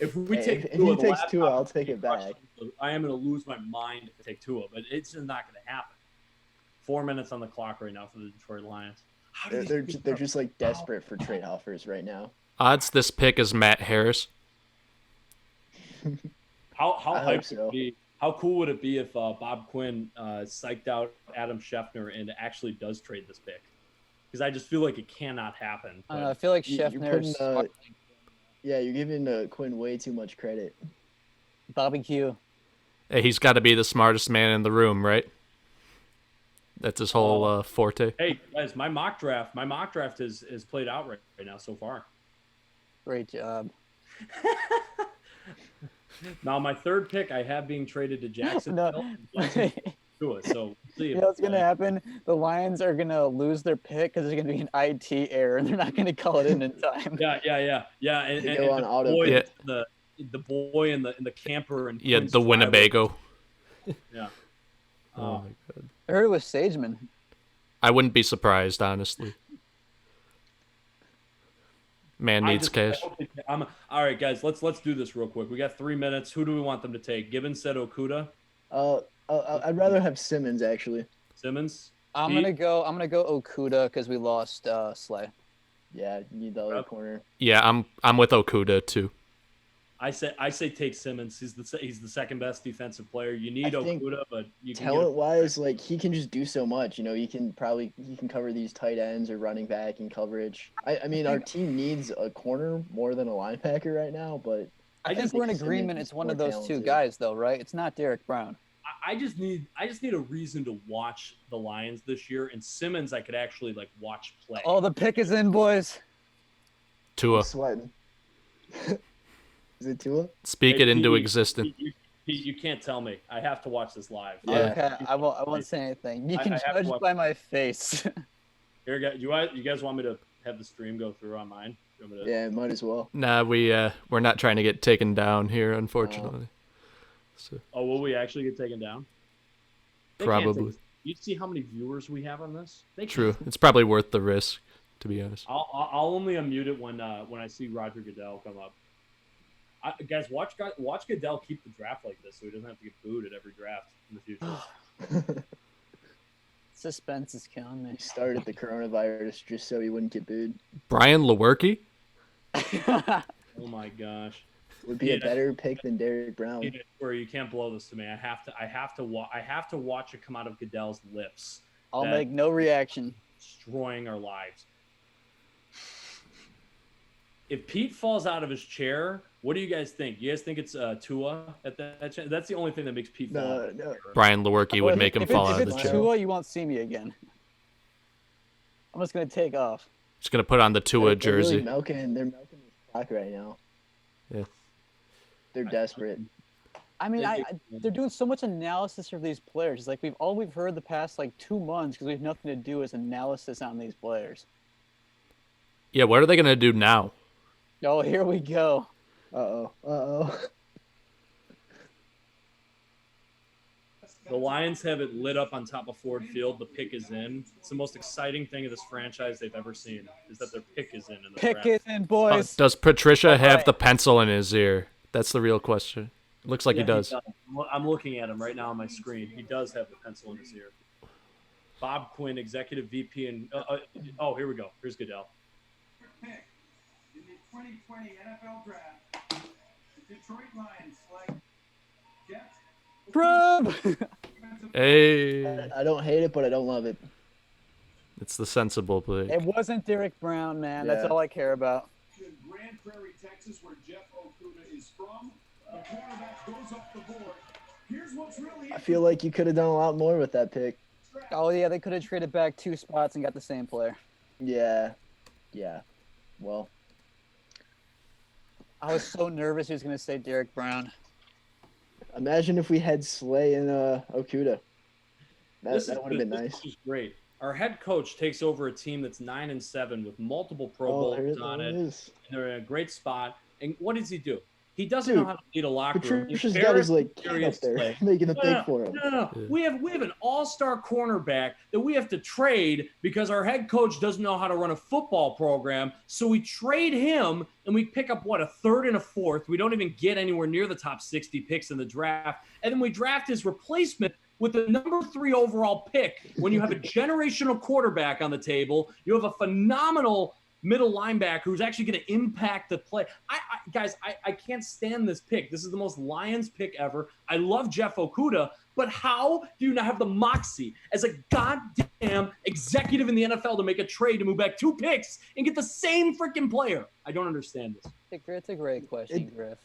If we Hey, take if Tua, he the takes laptop Tua, I'll is take gonna it be crushed. back. I am going to lose my mind to take Tua, but it's just not going to happen. 4 minutes on the clock right now for the Detroit Lions. How do They're these they're, screw ju- they're this up? just like desperate for trade offers right now. Odds this pick is Matt Harris. How I hope hyped so. would it be? How cool would it be if Bob Quinn psyched out Adam Schefter and actually does trade this pick? Because I just feel like it cannot happen. I don't know. I But feel like You're Scheffner's putting, yeah, you're giving Quinn way too much credit. Bobby Q. Hey, he's got to be the smartest man in the room, right? That's his whole forte. hey guys, my mock draft is played out right now so far. Great job. Now my 3rd pick I have being traded to Jacksonville. No. Tua, so see You know what's gonna happen? The Lions are gonna lose their pick because there's gonna be an IT error, and they're not gonna call it in time. Yeah. And, They and, go and on the auto boy, pick. the boy in the camper and Yeah, Quinn's the driver. Winnebago. Yeah. Oh my god. I heard it was Sageman. I wouldn't be surprised, honestly. Man needs cash. All right, guys. Let's do this real quick. We got 3 minutes. Who do we want them to take? Gibbons said Okuda. I'd rather have Simmons actually. Simmons. I'm Pete? gonna go Okuda because we lost Slay. Yeah, you need the other Yep. corner. Yeah, I'm with Okuda too. I say take Simmons. He's the second best defensive player. You need I think Okuda, but you can Talent wise, like he can just do so much. You know, he can cover these tight ends or running back in coverage. I mean, our team needs a corner more than a linebacker right now, but I think just we're in think agreement. Simmons It's one is of more those two talented. guys, though, right? It's not Derek Brown. I just need a reason to watch the Lions this year, and Simmons I could actually like watch play. Oh, the pick is in, boys. Tua. I'm sweating. Is it Tua? Speak Hey, it into Pete, existence. You can't tell me. I have to watch this live. Yeah. Okay, I won't say anything. You can I have to judge watch- by my face. Here, guys, you guys want me to have the stream go through on mine? You want me to- Yeah, might as well. Nah, we're not trying to get taken down here, unfortunately. So Oh, will we actually get taken down? They can't take probably us- You see how many viewers we have on this? They can't true. take- It's probably worth the risk, to be honest. I'll only unmute it when I see Roger Goodell come up. Guys, watch Goodell keep the draft like this, so he doesn't have to get booed at every draft in the future. Suspense is killing me. He started the coronavirus just so he wouldn't get booed. Brian Lewerke? Oh my gosh. Would be Yeah. a better pick than Derek Brown. Where you can't blow this to me. I have to watch it come out of Goodell's lips, I'll That- make no reaction. destroying our lives. If Pete falls out of his chair, what do you guys think? You guys think it's Tua at that? That's the only thing that makes Pete fall. out of his No. chair. Brian Lewerke would make him if fall it's, out if of the it's chair. Tua, you won't see me again. I'm just gonna take off. Just gonna put on the Tua They're really jersey. they're milking this clock right now. Yeah. They're desperate. I mean, They- they're doing so much analysis for these players. It's like all we've heard the past like 2 months because we have nothing to do is analysis on these players. Yeah, what are they gonna do now? Oh, here we go. Uh-oh. The Lions have it lit up on top of Ford Field. The pick is in. It's the most exciting thing of this franchise they've ever seen. Is that their pick is in the Pick draft. it in, boys. Does Patricia have right. the pencil in his ear? That's the real question. Looks like Yeah, he does. I'm looking at him right now on my screen. He does have the pencil in his ear. Bob Quinn, Executive VP, and oh, here we go. Here's Goodell. Pick in the 2020 NFL Draft, the Detroit Lions select Jeff Prob. Hey, I don't hate it, but I don't love it. it's the sensible play. It wasn't Derek Brown, man. That's Yeah. all I care about. in Grand Prairie, Texas, where Jeff Okuda is from. The quarterback goes up the board. Here's what's really I feel like you could have done a lot more with that pick. Oh yeah, they could have traded back 2 spots and got the same player. Yeah. Well, I was so nervous he was gonna say Derek Brown. imagine if we had Slay and Okuda. This That would have been nice. This is great. Our head coach takes over a team that's 9-7 with multiple Pro Oh, Bowls on there it. it is. And they're in a great spot. And what does he do? He doesn't know Dude, how to lead a locker room. He Patricia's got his embarrassed kid Darius up there Slay. making the No, pick no, for him. no. Yeah. We have an all-star cornerback that we have to trade because our head coach doesn't know how to run a football program. So we trade him and we pick up a third and a fourth. We don't even get anywhere near the top 60 picks in the draft. And then we draft his replacement with the number 3 overall pick. When you have a generational quarterback on the table, you have a phenomenal middle linebacker who's actually going to impact the play. Guys, I can't stand this pick. This is the most Lions pick ever. I love Jeff Okudah, but how do you not have the moxie as a goddamn executive in the NFL to make a trade to move back 2 picks and get the same freaking player? I don't understand this. It's a great question, Griff.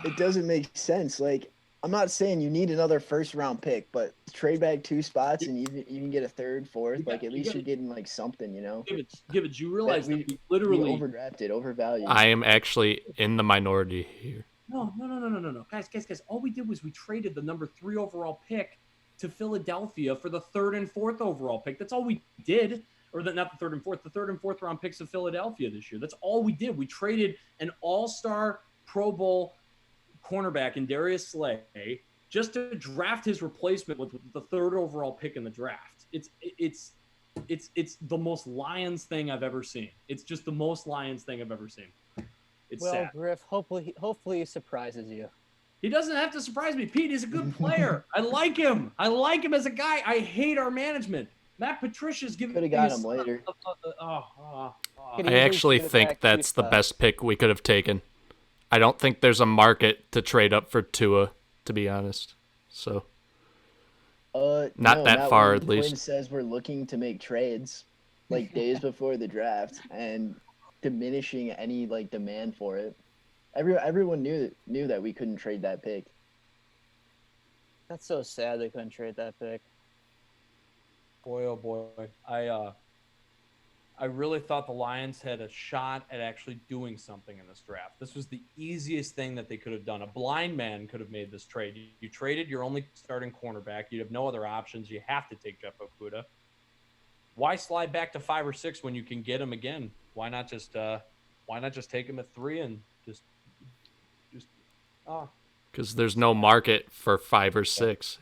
It doesn't make sense. Like, I'm not saying you need another first round pick, but trade back 2 spots and you can get a third, fourth. Like, at least you're getting like something, you know. Give it. You realize that we We literally overdrafted, overvalued. I am actually in the minority here. No. Guys. All we did was we traded the number 3 overall pick to Philadelphia for the 3rd and 4th overall pick. That's all we did. Or not the 3rd and 4th, the 3rd and 4th round picks of Philadelphia this year. That's all we did. We traded an all-star Pro Bowl cornerback in Darius Slay just to draft his replacement with the 3rd overall pick in the draft. It's the most Lions thing I've ever seen. It's just the most Lions thing I've ever seen. It's Well, sad. Griff, hopefully he surprises you. He doesn't have to surprise me. Pete is a good player. I like him. I like him as a guy. I hate our management. Matt Patricia's giving Could have got him later. Could I easily actually trade it think back that's the 2 best pick we could have taken. I don't think there's a market to trade up for Tua, to be honest. So Not that far, when at least. Quinn says we're looking to make trades like days before the draft and diminishing any like demand for it. Everyone knew that we couldn't trade that pick. That's so sad they couldn't trade that pick. Boy, oh boy. I really thought the Lions had a shot at actually doing something in this draft. This was the easiest thing that they could have done. A blind man could have made this trade. You traded your only starting cornerback. You'd have no other options. You have to take Jeff Okudah. Why slide back to 5 or 6 when you can get him again? Why not just take him at 3 and just because there's no market for 5 or 6.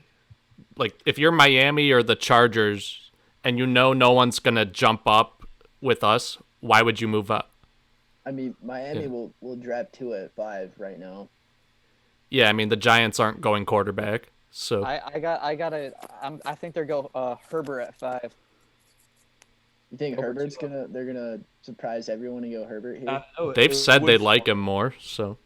Like, if you're Miami or the Chargers and you know no one's going to jump up with us, why would you move up? I mean, Miami Yeah. will draft Tua at 5 right now. Yeah, I mean, the Giants aren't going quarterback. So I think they're go Herbert at 5. You think Over Tua. they're gonna surprise everyone and go Herbert here? they've said they like him more, so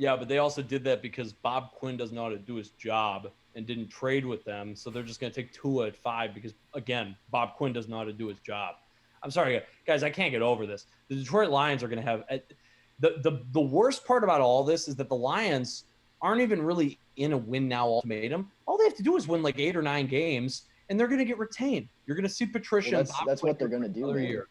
Yeah, but they also did that because Bob Quinn doesn't know how to do his job and didn't trade with them. So they're just going to take Tua at 5 because, again, Bob Quinn doesn't know how to do his job. I'm sorry, guys, I can't get over this. The Detroit Lions are going to have the worst part about all this is that the Lions aren't even really in a win now ultimatum. All they have to do is win like 8 or 9 games, and they're going to get retained. You're going to see Patricia. Well, and Bob that's Quinn what they're gonna do, another man. year.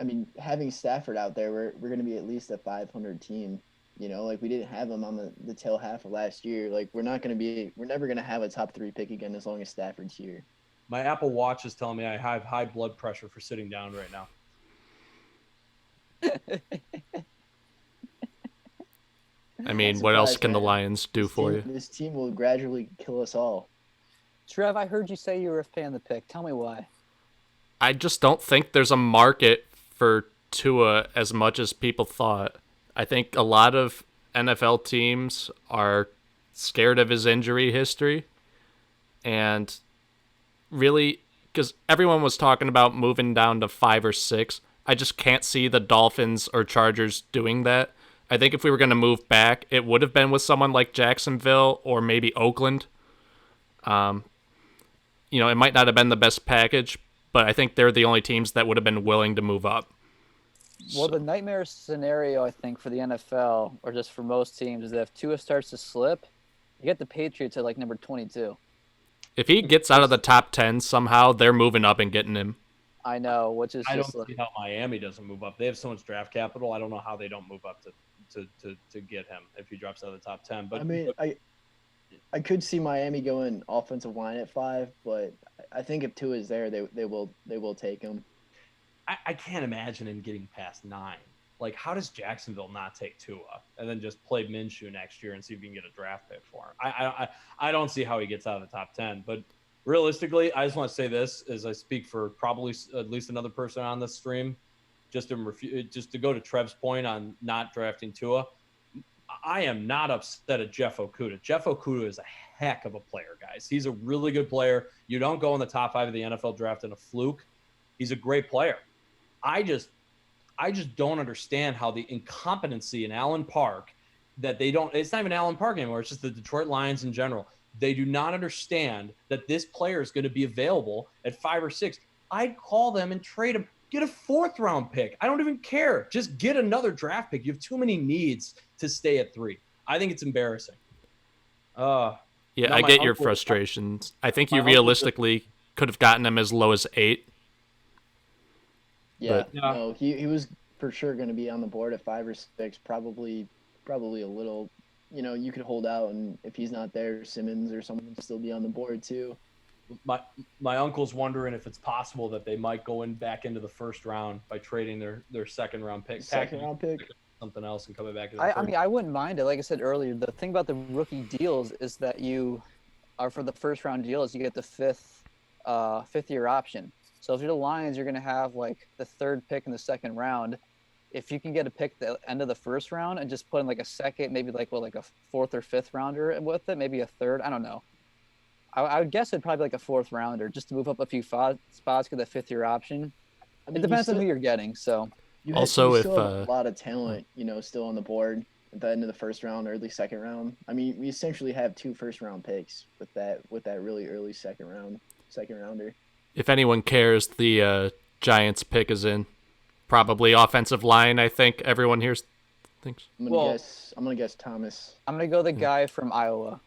I mean, having Stafford out there, we're going to be at least a 500 team. You know, like we didn't have him on the tail half of last year. Like we're never going to have a top 3 pick again as long as Stafford's here. My Apple Watch is telling me I have high blood pressure for sitting down right now. I mean, Not what else surprised, can the man. Lions do for you? This team will gradually kill us all. Trev, I heard you say you were a fan of the pick. Tell me why. I just don't think there's a market for Tua as much as people thought. I think a lot of NFL teams are scared of his injury history. And really, because everyone was talking about moving down to 5 or 6, I just can't see the Dolphins or Chargers doing that. I think if we were going to move back, it would have been with someone like Jacksonville or maybe Oakland. It might not have been the best package, but I think they're the only teams that would have been willing to move up. Well, the nightmare scenario, I think, for the NFL, or just for most teams, is that if Tua starts to slip, you get the Patriots at like number 22. If he gets out of the top 10 somehow, they're moving up and getting him. I know, which is I just don't see how Miami doesn't move up. They have so much draft capital. I don't know how they don't move up to get him if he drops out of the top 10. But I mean, I could see Miami going offensive line at 5, but I think if Tua is there, they will take him. I can't imagine him getting past 9. Like, how does Jacksonville not take Tua and then just play Minshew next year and see if you can get a draft pick for him? I don't see how he gets out of the top 10. But realistically, I just want to say this as I speak for probably at least another person on this stream, just to go to Trev's point on not drafting Tua. I am not upset at Jeff Okudah. Jeff Okudah is a heck of a player, guys. He's a really good player. You don't go in the top 5 of the NFL draft in a fluke. He's a great player. I just don't understand how the incompetency in Allen Park that they don't – it's not even Allen Park anymore. It's just the Detroit Lions in general. They do not understand that this player is going to be available at 5 or 6. I'd call them and trade him. Get a 4th-round pick. I don't even care. Just get another draft pick. You have too many needs to stay at 3. I think it's embarrassing. Yeah, I get your frustrations. I think you realistically could have gotten him as low as 8. Yeah, no, he was for sure going to be on the board at 5 or 6. Probably a little. You could hold out, and if he's not there, Simmons or someone would still be on the board too. My uncle's wondering if it's possible that they might go back into the 1st round by trading their 2nd-round pick. Second-round pick. Something else and coming back. I mean, I wouldn't mind it. Like I said earlier, the thing about the rookie deals is that you are for the 1st-round deals, you get the 5th-year option. So if you're the Lions, you're going to have like the 3rd pick in the 2nd round. If you can get a pick at the end of the 1st round and just put in like a 2nd, maybe like a 4th or 5th rounder with it, maybe a 3rd, I don't know. I would guess it'd probably be like a 4th rounder just to move up a few spots, get the 5th-year option. I mean, it depends on who you're getting. So you also, still have a lot of talent, still on the board at the end of the 1st round, early 2nd round. I mean, we essentially have 2 1st-round picks with that really early 2nd rounder. If anyone cares, the Giants pick is in. Probably offensive line, I think everyone here thinks. I'm gonna guess Thomas. I'm gonna go the guy from Iowa.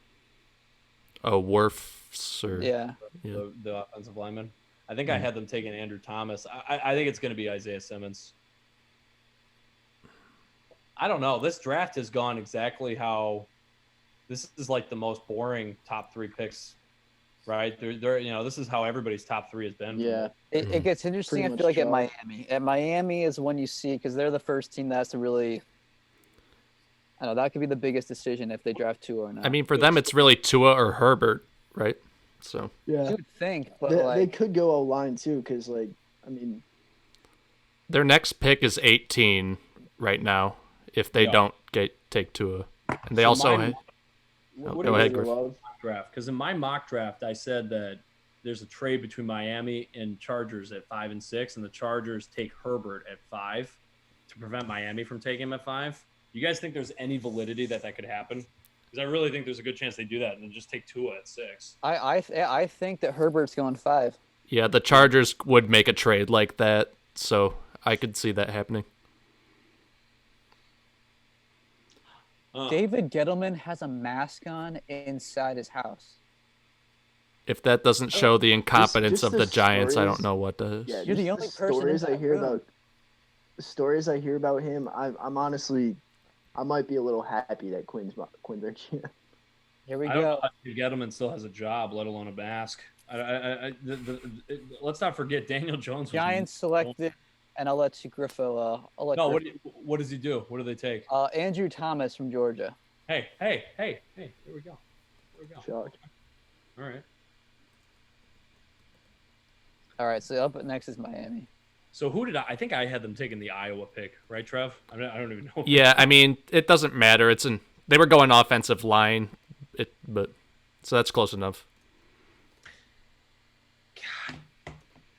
Oh, Wirfs or the offensive lineman. I think I had them taking Andrew Thomas. I think it's going to be Isaiah Simmons. I don't know. This draft has gone exactly how this is like the most boring top 3 picks, right? This is how everybody's top 3 has been. Yeah. It gets interesting, I feel like, at Miami. At Miami is when you see, because they're the first team that has to really – I know that could be the biggest decision if they draft Tua or not. I mean, for them, it's really Tua or Herbert, right? So yeah, you would think, but they could go O-line too, because their next pick is 18 right now if they don't take Tua, and they also go ahead, Griff. Draft, because in my mock draft, I said that there's a trade between Miami and Chargers at 5 and 6, and the Chargers take Herbert at 5 to prevent Miami from taking him at 5. You guys think there's any validity that could happen? Because I really think there's a good chance they do that and then just take Tua at 6. I think that Herbert's going 5. Yeah, the Chargers would make a trade like that, so I could see that happening. David Gettleman has a mask on inside his house. If that doesn't show the incompetence of the Giants, I don't know what does. Yeah, you're the only person. Stories I hear about him, I'm honestly. I might be a little happy that Quinn's here. Here we go. I don't know if Gettleman still has a job, let alone a mask. Let's not forget Daniel Jones. Giants selected, and I'll let you, Griffo. What does he do? What do they take? Andrew Thomas from Georgia. Hey! Here we go. Shock. All right. So up next is Miami. So who did I think I had them taking the Iowa pick, right, Trev? I don't even know. Yeah, I mean, it doesn't matter. They were going offensive line, so that's close enough. God,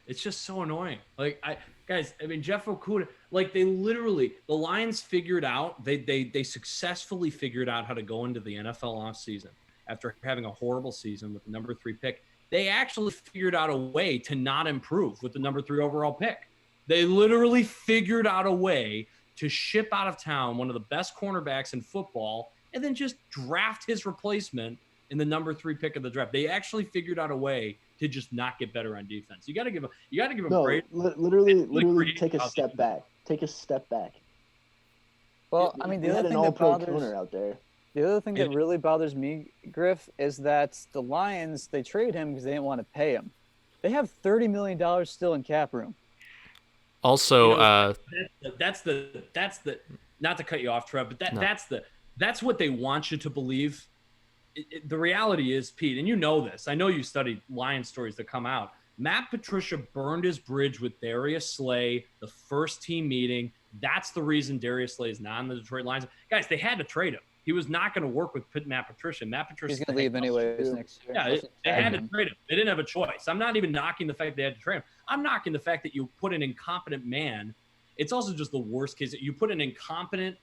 it's just so annoying. Like Jeff Okudah, the Lions figured out they successfully figured out how to go into the NFL offseason after having a horrible season with the number 3 pick. They actually figured out a way to not improve with the number 3 overall pick. They literally figured out a way to ship out of town one of the best cornerbacks in football and then just draft his replacement in the number 3 pick of the draft. They actually figured out a way to just not get better on defense. You got to give him credit. Literally take a step back. Take a step back. Well, I mean, the other thing that bothers corner out there. The other thing that really bothers me, Griff, is that the Lions, they trade him because they didn't want to pay him. They have $30 million still in cap room. Also, You know, that's the not to cut you off, Trev, but that's what they want you to believe. The reality is, Pete, and you know this. I know you studied Lion stories that come out. Matt Patricia burned his bridge with Darius Slay, the first team meeting. That's the reason Darius Slay is not in the Detroit Lions. Guys, they had to trade him. He was not going to work with Matt Patricia. Matt Patricia. He's going to leave anyways next year. Yeah, they had to trade him. They didn't have a choice. I'm not even knocking the fact they had to trade him. I'm knocking the fact that you put an incompetent man. It's also just the worst case that you put an incompetent,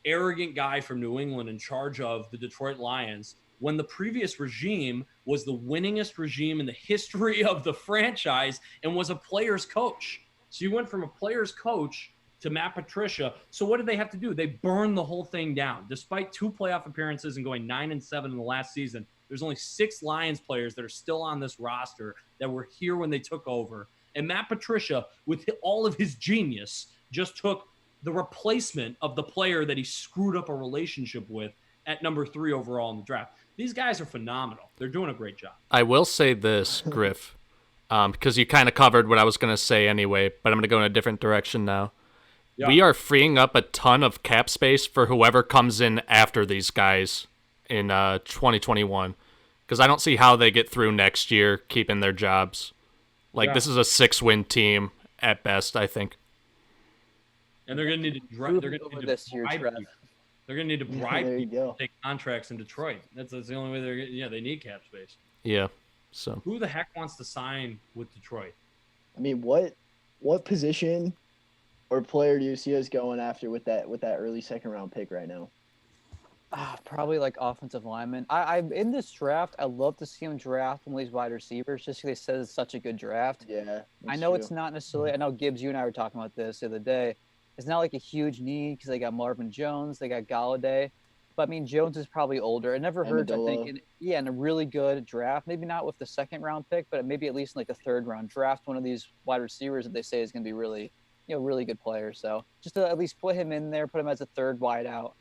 arrogant guy from New England in charge of the Detroit Lions when the previous regime was the winningest regime in the history of the franchise and was a player's coach. So you went from a player's coach to Matt Patricia. So what did they have to do? They burned the whole thing down. Despite 2 playoff appearances and going 9-7 in the last season, there's only 6 Lions players that are still on this roster that were here when they took over. And Matt Patricia, with all of his genius, just took the replacement of the player that he screwed up a relationship with at number 3 overall in the draft. These guys are phenomenal. They're doing a great job. I will say this, Griff, because you kind of covered what I was going to say anyway, but I'm going to go in a different direction now. Yeah. We are freeing up a ton of cap space for whoever comes in after these guys in 2021, because I don't see how they get through next year keeping their jobs. This is a 6-win team at best, I think. And they're going to need to drive. They're going to need this year, they're going to need to bribe people to take contracts in Detroit. That's the only way they're. Yeah, they need cap space. Yeah. So who the heck wants to sign with Detroit? I mean, what position or player do you see us going after with that early second round pick right now? Probably like offensive lineman. I'm in this draft. I'd love to see him draft one of these wide receivers just because they said it's such a good draft. Yeah. I know it's not necessarily. I know Gibbs, you and I were talking about this the other day. It's not like a huge need because they got Marvin Jones, they got Galladay. But, I mean, Jones is probably older. It never hurts, I think, in a really good draft. Maybe not with the second-round pick, but maybe at least in like a third-round draft, one of these wide receivers that they say is going to be really, really good player. So just to at least put him in there, put him as a third wide out.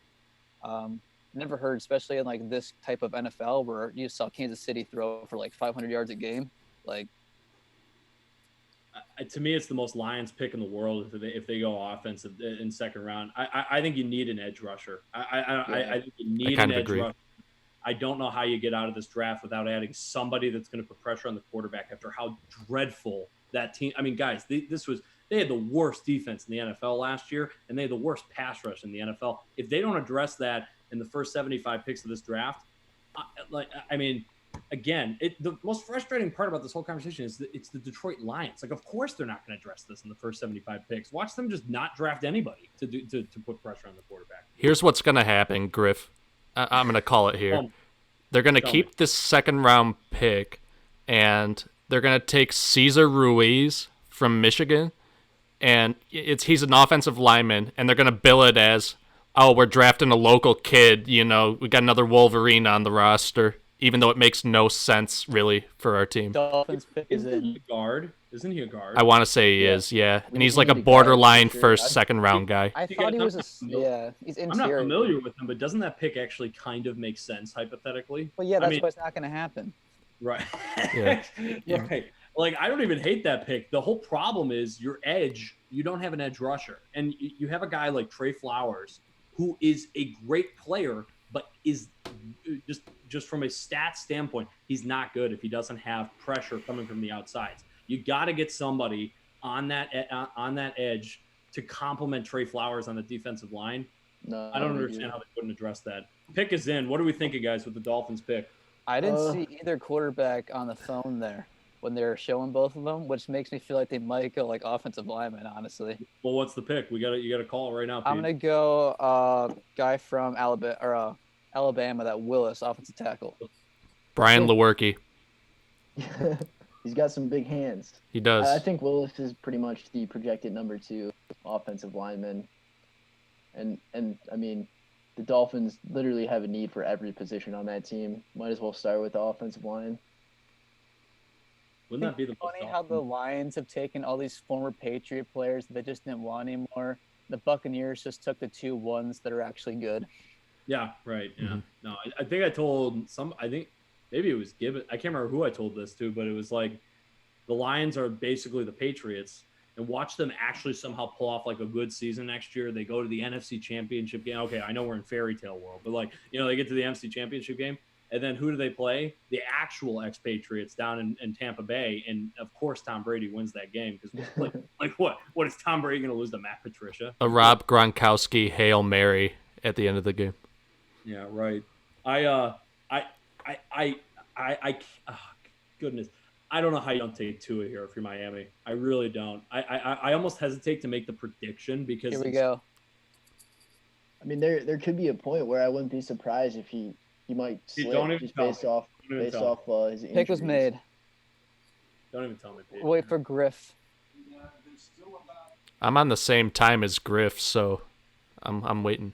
Never heard, especially in like this type of NFL where you saw Kansas City throw for like 500 yards a game. To me, it's the most Lions pick in the world if they go offensive in second round. I think you need an edge rusher. I think you need an edge rusher. I don't know how you get out of this draft without adding somebody that's going to put pressure on the quarterback after how dreadful that team. I mean, guys, they had the worst defense in the NFL last year, and they had the worst pass rush in the NFL. If they don't address that in the first 75 picks of this draft, again, the most frustrating part about this whole conversation is that it's the Detroit Lions. Like, of course they're not going to address this in the first 75 picks. Watch them just not draft anybody to put pressure on the quarterback. Here's what's going to happen, Griff. I'm going to call it here. They're going to keep this second-round pick, and they're going to take Cesar Ruiz from Michigan, and he's an offensive lineman, and they're going to bill it as, oh, we're drafting a local kid. We got another Wolverine on the roster. Even though it makes no sense, really, for our team. Dolphins pick Isn't he a guard? Isn't he a guard? I want to say he is, yeah. And he's like a borderline first, second-round guy. I thought he was he's interior. I'm not familiar with him, but doesn't that pick actually kind of make sense, hypothetically? Well, yeah, that's what's not going to happen. Right. Yeah. Right. Like, I don't even hate that pick. The whole problem is your edge, you don't have an edge rusher. And you have a guy like Trey Flowers, who is a great player, but is just from a stats standpoint, he's not good if he doesn't have pressure coming from the outsides. You got to get somebody on that edge to complement Trey Flowers on the defensive line. No, I don't understand how they wouldn't address that. Pick is in. What are we thinking, guys, with the Dolphins pick? I didn't see either quarterback on the phone there when they were showing both of them, which makes me feel like they might go like offensive lineman, honestly. Well, what's the pick? You got to call it right now, Pete. I'm gonna go guy from Alabama, that Willis, offensive tackle. Brian Lewerke. He's got some big hands. He does. I think Willis is pretty much the projected number 2 offensive lineman. And I mean, the Dolphins literally have a need for every position on that team. Might as well start with the offensive line. Wouldn't that be the most funny how the Lions have taken all these former Patriot players that they just didn't want anymore? The Buccaneers just took the 2 ones that are actually good. Yeah, right. Yeah. Mhm. No, I think I told some. I think maybe it was Gibbon. I can't remember who I told this to, but it was like the Lions are basically the Patriots, and watch them actually somehow pull off like a good season next year. They go to the NFC Championship game. Okay, I know we're in fairy tale world, but like they get to the NFC Championship game, and then who do they play? The actual ex-Patriots down in Tampa Bay, and of course Tom Brady wins that game because like what? What is Tom Brady going to lose to Matt Patricia? A Rob Gronkowski Hail Mary at the end of the game. Yeah, right. I oh, goodness. I don't know how you don't take Tua here if you're Miami. I really don't. I almost hesitate to make the prediction because Here we go. I mean, there could be a point where I wouldn't be surprised if he might slip don't even just tell based me. off Don't even tell his injuries. Pick was made. Don't even tell me. Pete. Wait for Griff. There's still about I'm on the same time as Griff, so I'm waiting.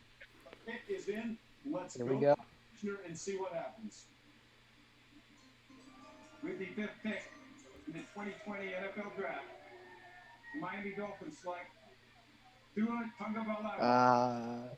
pick is in. Let's Here we go. Commissioner, and see what happens. With the 5th pick in the 2020 NFL Draft, the Miami Dolphins select Tua Tagovailoa,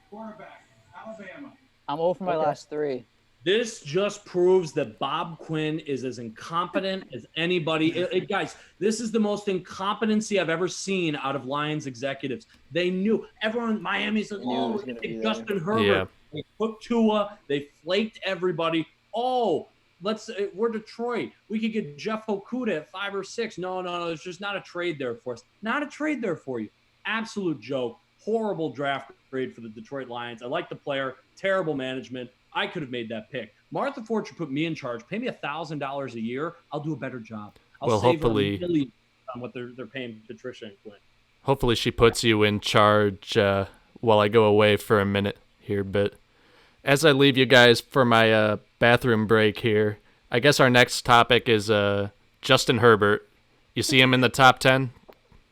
quarterback, Alabama. I'm over my Okay. last 3. This just proves that Bob Quinn is as incompetent as anybody. Guys, this is the most incompetency I've ever seen out of Lions executives. They knew everyone. Miami's like, They knew it oh, was we gonna can be take there. Justin Herbert. Yeah. They took Tua. They flaked everybody. Oh, we're Detroit. We could get Jeff Okuda at 5 or 6. No. There's just not a trade there for us. Not a trade there for you. Absolute joke. Horrible draft grade for the Detroit Lions. I like the player. Terrible management. I could have made that pick. Martha Ford should put me in charge. Pay me $1,000 a year. I'll do a better job. I'll Well, save her hopefully- millions on what they're paying Patricia and Quinn. Hopefully she puts you in charge while I go away for a minute here. But as I leave you guys for my bathroom break here, I guess our next topic is Justin Herbert. You see him in the top 10?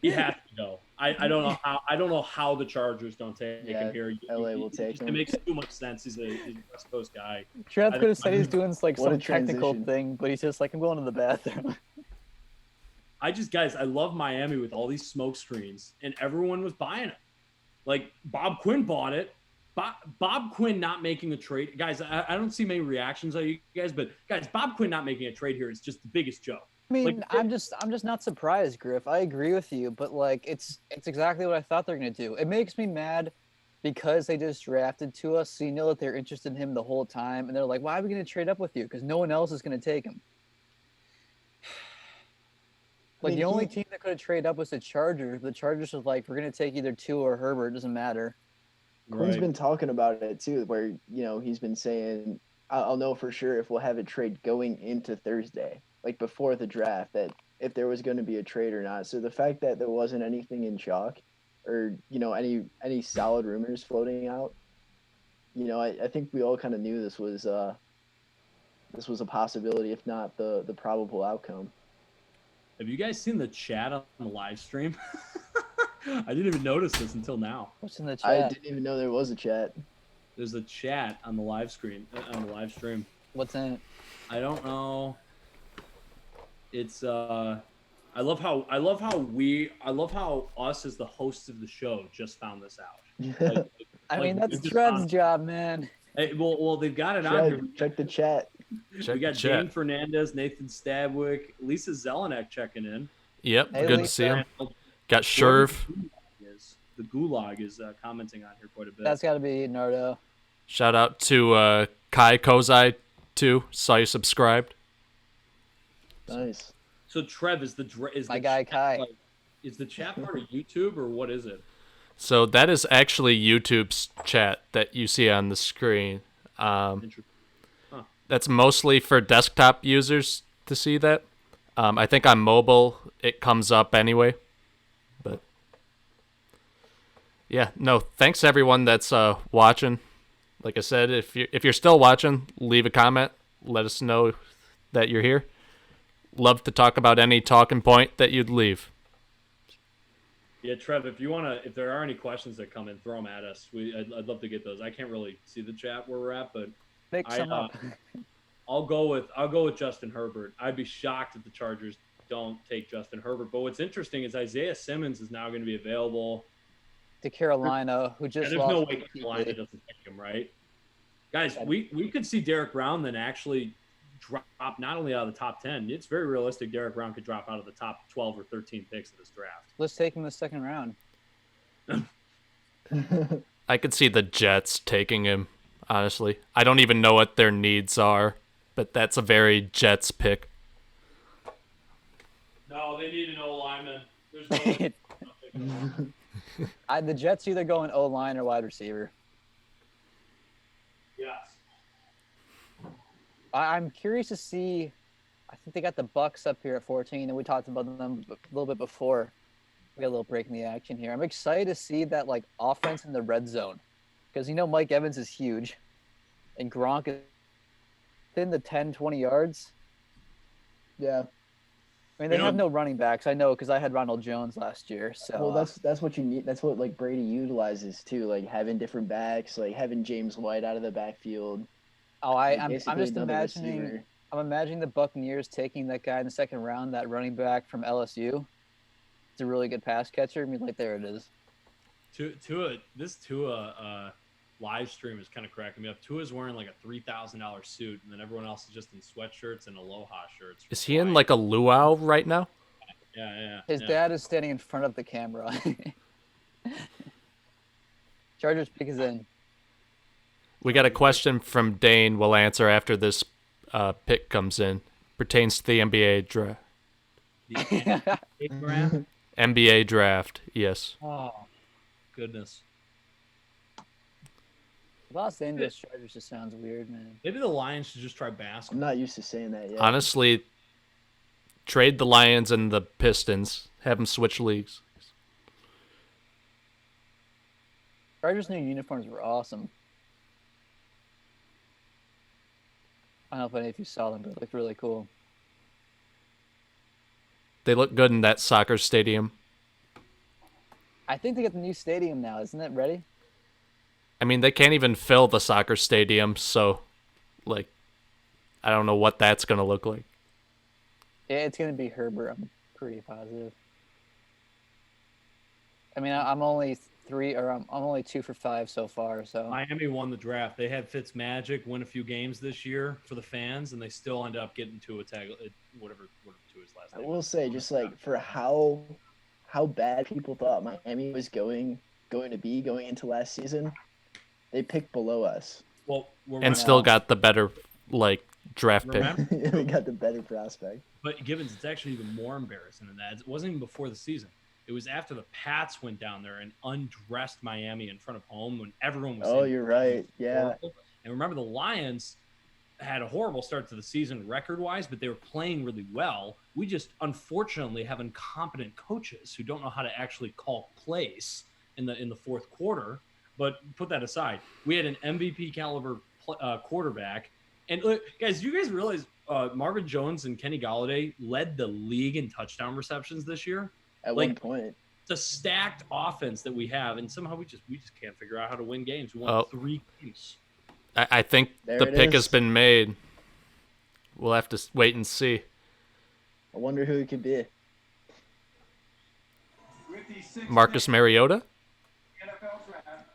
He has to go. I don't know how the Chargers don't take Yeah, him here. LA will take him. It makes too much sense. He's a West Coast guy. Trev I could have think said he's doing like What a some technical transition. thing, but he's just like, I'm going to the bathroom. Guys, I love Miami with all these smoke screens, and everyone was buying it. Like Bob Quinn bought it. Bob Quinn not making a trade, guys. I don't see many reactions on you guys, but guys, Bob Quinn not making a trade here is just the biggest joke. I mean, Like- I'm just not surprised, Griff. I agree with you, but like it's exactly what I thought they're gonna do. It makes me mad because they just drafted to us, so you know that they're interested in him the whole time, and they're like, "Why are we gonna trade up with you? Because no one else is gonna take him." Like mean, the only he- team that could have traded up was the Chargers. The Chargers was like, "We're gonna take either Tua or Herbert. It doesn't matter." Quinn's Right. been talking about it too, where he's been saying, "I'll know for sure if we'll have a trade going into Thursday, like before the draft, that if there was going to be a trade or not." So the fact that there wasn't anything in chalk, or any solid rumors floating out, I think we all kind of knew this was a possibility, if not the probable outcome. Have you guys seen the chat on the live stream? I didn't even notice this until now. What's in the I chat? didn't even know there was a chat. There's a chat on the live screen on the live stream. What's in it? I don't know. It's I love how us as the hosts of the show just found this out. Like, I mean, like, that's we just Trev's found- job, man. Hey, well, they've got it on here. Check the chat. Check We got the chat. Dane Fernandez, Nathan Stabwick, Lisa Zelenak checking in. Yep, Hey, good to Lisa. see him. Got Sherv. The Gulag is commenting on here quite a bit. That's got to be Nardo. Shout out to Kai Kozai too. Saw you subscribed. Nice. So Trev is My guy chat, Kai. like, is the chat part of YouTube or what is it? So that is actually YouTube's chat that you see on the screen. Interesting. That's mostly for desktop users to see that. I think on mobile it comes up anyway. But yeah, no, thanks everyone that's watching. Like I said, if you're still watching, leave a comment. Let us know that you're here. Love to talk about any talking point that you'd leave. Yeah, Trev, if there are any questions that come in, throw them at us. I'd love to get those. I can't really see the chat where we're at, but Make some up. I'll go with Justin Herbert. I'd be shocked if the Chargers don't take Justin Herbert. But what's interesting is Isaiah Simmons is now going to be available. to Carolina, who just there's lost. no way Carolina doesn't pick him, right? Guys, we could see Derek Brown then actually drop not only out of the top 10. It's very realistic Derek Brown could drop out of the top 12 or 13 picks of this draft. Let's take him in the second round. I could see the Jets taking him, honestly. I don't even know what their needs are, but that's a very Jets pick. No, they need an O-lineman. There's no The Jets either go in O-line or wide receiver. Yes. I'm curious to see. I think they got the Bucks up here at 14, and we talked about them a little bit before. We got a little break in the action here. I'm excited to see that like offense in the red zone, because Mike Evans is huge, and Gronk is within the 10, 20 yards. Yeah. I mean, they have no running backs. I know because I had Ronald Jones last year. So well, that's what you need. That's what like Brady utilizes too, like having different backs, like having James White out of the backfield. I'm just imagining. Receiver. I'm imagining the Buccaneers taking that guy in the second round, that running back from LSU. It's a really good pass catcher. I mean, like there it is. This Tua live stream is kind of cracking me up. Tua's wearing like a $3,000 suit, and then everyone else is just in sweatshirts and Aloha shirts. Is he in like a luau right now? Yeah. His dad is standing in front of the camera. Chargers pick is in. We got a question from Dane. We'll answer after this pick comes in. Pertains to the NBA draft. The NBA draft? NBA draft, yes. Oh, goodness. Los Angeles Chargers just sounds weird, man. Maybe the Lions should just try I'm basketball. not used to saying that yet. Honestly, trade the Lions and the Pistons. Have them switch leagues. Chargers' new uniforms were awesome. I don't know if any of you saw them, but it looked really cool. They look good in that soccer stadium. I think they got the new stadium now. Isn't it ready? I mean, they can't even fill the soccer stadium, so, like, I don't know what that's going to look like. Yeah, it's going to be Herbert. I'm pretty positive. I mean, I'm only 2 for 5 so far. So Miami won the draft. They had Fitzmagic win a few games this year for the fans, and they still end up getting to whatever Tua's last name. I will say, just like for how bad people thought Miami was going to be going into last season, they picked below us. Well, and still got the better draft pick. We got the better prospect. But Gibbons, it's actually even more embarrassing than that. It wasn't even before the season. It was after the Pats went down there and undressed Miami in front of home when everyone was. Oh, you're right. Yeah. And remember, the Lions had a horrible start to the season record-wise, but they were playing really well. We just unfortunately have incompetent coaches who don't know how to actually call plays in the fourth quarter. But put that aside, we had an MVP caliber quarterback. And look, guys, do you guys realize Marvin Jones and Kenny Golladay led the league in touchdown receptions this year? At one point. It's a stacked offense that we have, and somehow we just can't figure out how to win games. We won 3 games. I think the pick has been made. We'll have to wait and see. I wonder who it could be. Marcus Mariota? NFL draft.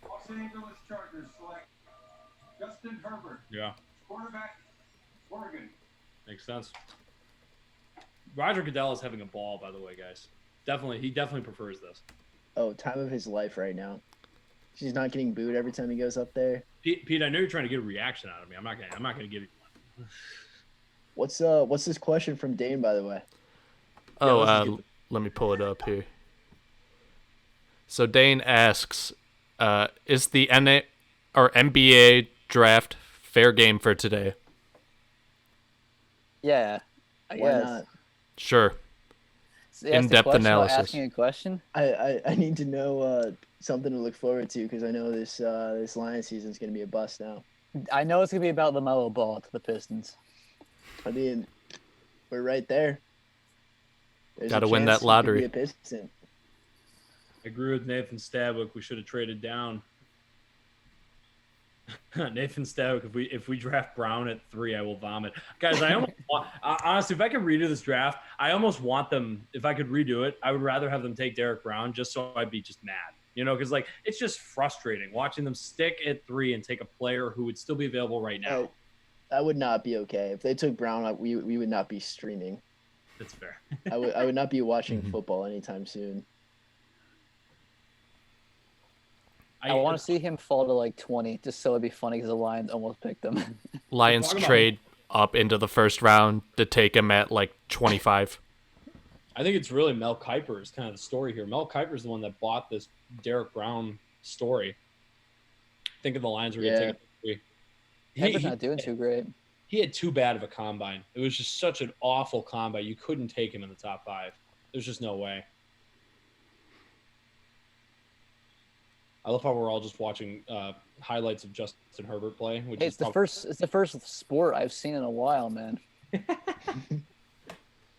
Los Angeles Chargers select Justin Herbert. Yeah. Quarterback, Oregon. Makes sense. Roger Goodell is having a ball, by the way, guys. He definitely prefers this. Oh, time of his life right now. He's not getting booed every time he goes up there. Pete, I know you're trying to get a reaction out of me. I'm not gonna give you one. What's this question from Dane, by the way? Let me pull it up here. So Dane asks, is the NBA draft fair game for today? Yeah, I Why guess. not? Sure. So in-depth analysis. Asking a question. I need to know something to look forward to because I know this Lions season is going to be a bust now. I know it's gonna be about LaMelo Ball to the Pistons. I mean, we're right there. Got to win that lottery. Be a Piston. I agree with Nathan Stabwick. We should have traded down. Nathan Stabwick, if we draft Brown at 3, I will vomit. Guys, I almost honestly, if I could redo this draft, I almost want them. If I could redo it, I would rather have them take Derek Brown just so I'd be just mad. Because like it's just frustrating watching them stick at 3 and take a player who would still be available right now. That would not be okay. If they took Brown, we would not be streaming. That's fair. I would not be watching football anytime soon. I want to see him fall to like 20, just so it'd be funny because the Lions almost picked him. Lions trade up into the first round to take him at like 25. I think it's really Mel Kiper is kind of the story here. Mel Kiper is the one that bought this Derek Brown story. Thinking the Lions were going to take it. Kiper's not doing too great. He had too bad of a combine. It was just such an awful combine. You couldn't take him in the top 5. There's just no way. I love how we're all just watching highlights of Justin Herbert play. Which It's the first sport I've seen in a while, man.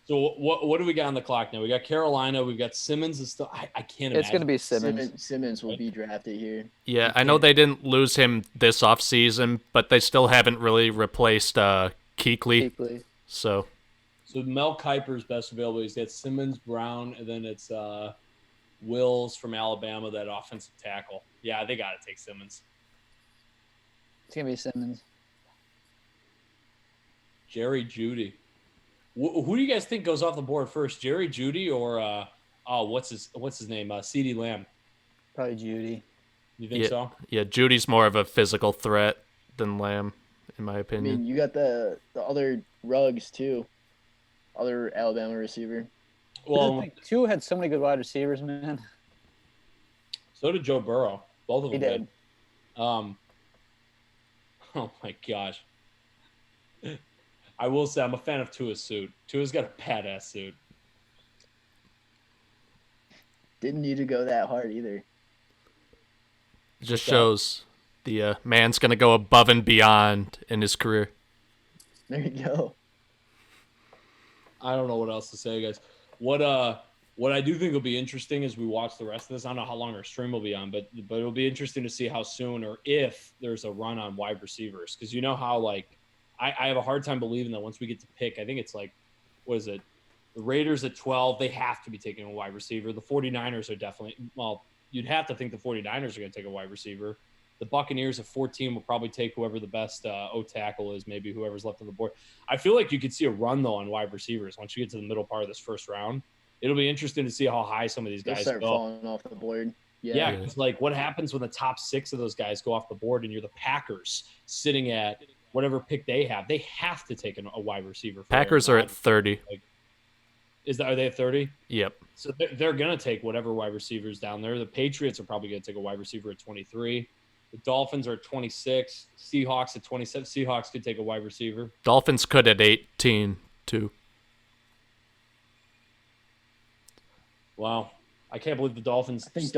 So what do we got on the clock now? We got Carolina. We've got Simmons. Is still I can't imagine. It's going to be Simmons. Simmons will be drafted here. Yeah, I know they didn't lose him this offseason, but they still haven't really replaced Kuechly. So Mel Kiper's best available. He's got Simmons, Brown, and then it's Wills from Alabama, that offensive tackle. Yeah, they got to take Simmons. It's going to be Simmons. Jerry Jeudy. Who do you guys think goes off the board first, Jerry Jeudy or what's his name? CeeDee Lamb. Probably Jeudy. You think so? Yeah, Judy's more of a physical threat than Lamb, in my I opinion. mean, you got the other Ruggs too, other Alabama receiver. Well, Tua had so many good wide receivers, man. So did Joe Burrow. Both of them He did. Oh my gosh. I will say I'm a fan of Tua's suit. Tua's got a badass suit. Didn't need to go that hard either. It just shows the man's going to go above and beyond in his career. There you go. I don't know what else to say, guys. What I do think will be interesting as we watch the rest of this. I don't know how long our stream will be on, but it'll be interesting to see how soon or if there's a run on wide receivers. Because you know how like I have a hard time believing that once we get to pick, I think it's like, what is it? The Raiders at 12, they have to be taking a wide receiver. The 49ers are definitely, well, you'd have to think the 49ers are going to take a wide receiver. The Buccaneers at 14 will probably take whoever the best O-tackle is, maybe whoever's left on the board. I feel like you could see a run, though, on wide receivers once you get to the middle part of this first round. It'll be interesting to see how high some of these guys start go. falling off the board. Yeah, it's like what happens when the top 6 of those guys go off the board and you're the Packers sitting at whatever pick they have. They have to take a wide receiver. Packers are at 30. Are they at 30? Yep. So they're going to take whatever wide receivers down there. The Patriots are probably going to take a wide receiver at 23. The Dolphins are at 26. Seahawks at 27. Seahawks could take a wide receiver. Dolphins could at 18, too. Wow. I can't believe the Dolphins. I think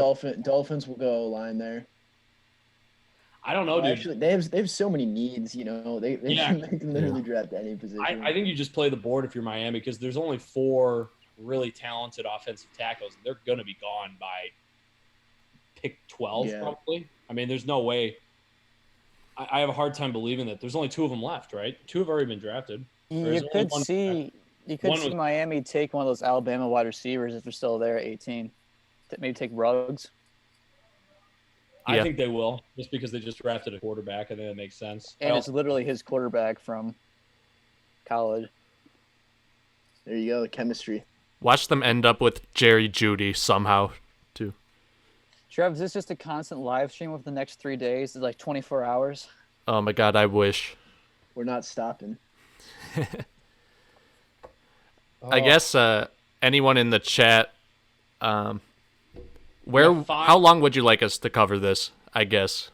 Dolphins will go line there. I don't know, dude. Actually, they have so many needs. They can literally draft any position. I think you just play the board if you're Miami because there's only 4 really talented offensive tackles. And they're going to be gone by pick 12 probably. I mean, there's no way. I have a hard time believing that. There's only 2 of them left, right? 2 have already been drafted. You could see Miami take one of those Alabama wide receivers if they're still there at 18. Maybe take Ruggs. I think they will, just because they just drafted a quarterback. I think that makes sense. And it's literally his quarterback from college. There you go, the chemistry. Watch them end up with Jerry Jeudy somehow, too. Trev, is this just a constant live stream of the next 3 days? It's like 24 hours? Oh, my God, I wish. We're not stopping. I guess anyone in the chat, how long would you like us to cover this? I guess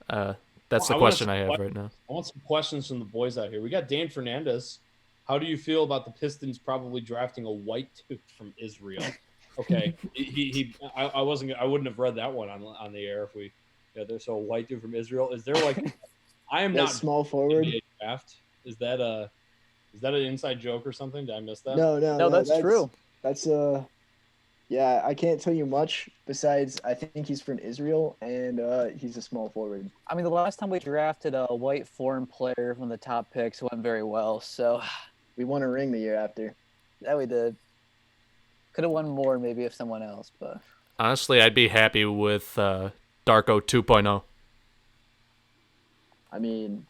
that's the question I have right now. I want some questions from the boys out here. We got Dane Fernandez. How do you feel about the Pistons probably drafting a white tooth from Israel? Okay, I wouldn't have read that one on the air if we. Yeah, there's a white dude from Israel. Is there like? I am not small forward draft. Is that an inside joke or something? Did I miss that? No, that's true. That's yeah, I can't tell you much besides I think he's from Israel and he's a small forward. I mean, the last time we drafted a white foreign player from the top picks went very well, so we won a ring the year after. Yeah, we did. Could have won more maybe if someone else, but Honestly, I'd be happy with Darko 2.0. I mean,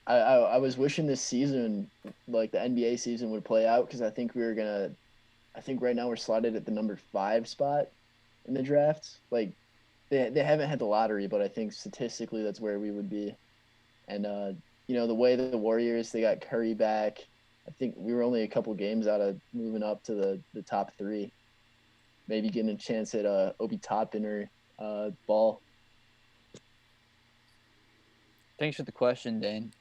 I was wishing this season, like the NBA season, would play out because I think I think right now we're slotted at the number 5 spot in the draft. Like they haven't had the lottery, but I think statistically that's where we would be. And the way that the Warriors, they got Curry back. I think we were only a couple games out of moving up to the top 3. Maybe getting a chance at Obi Toppin or Ball. Thanks for the question, Dane.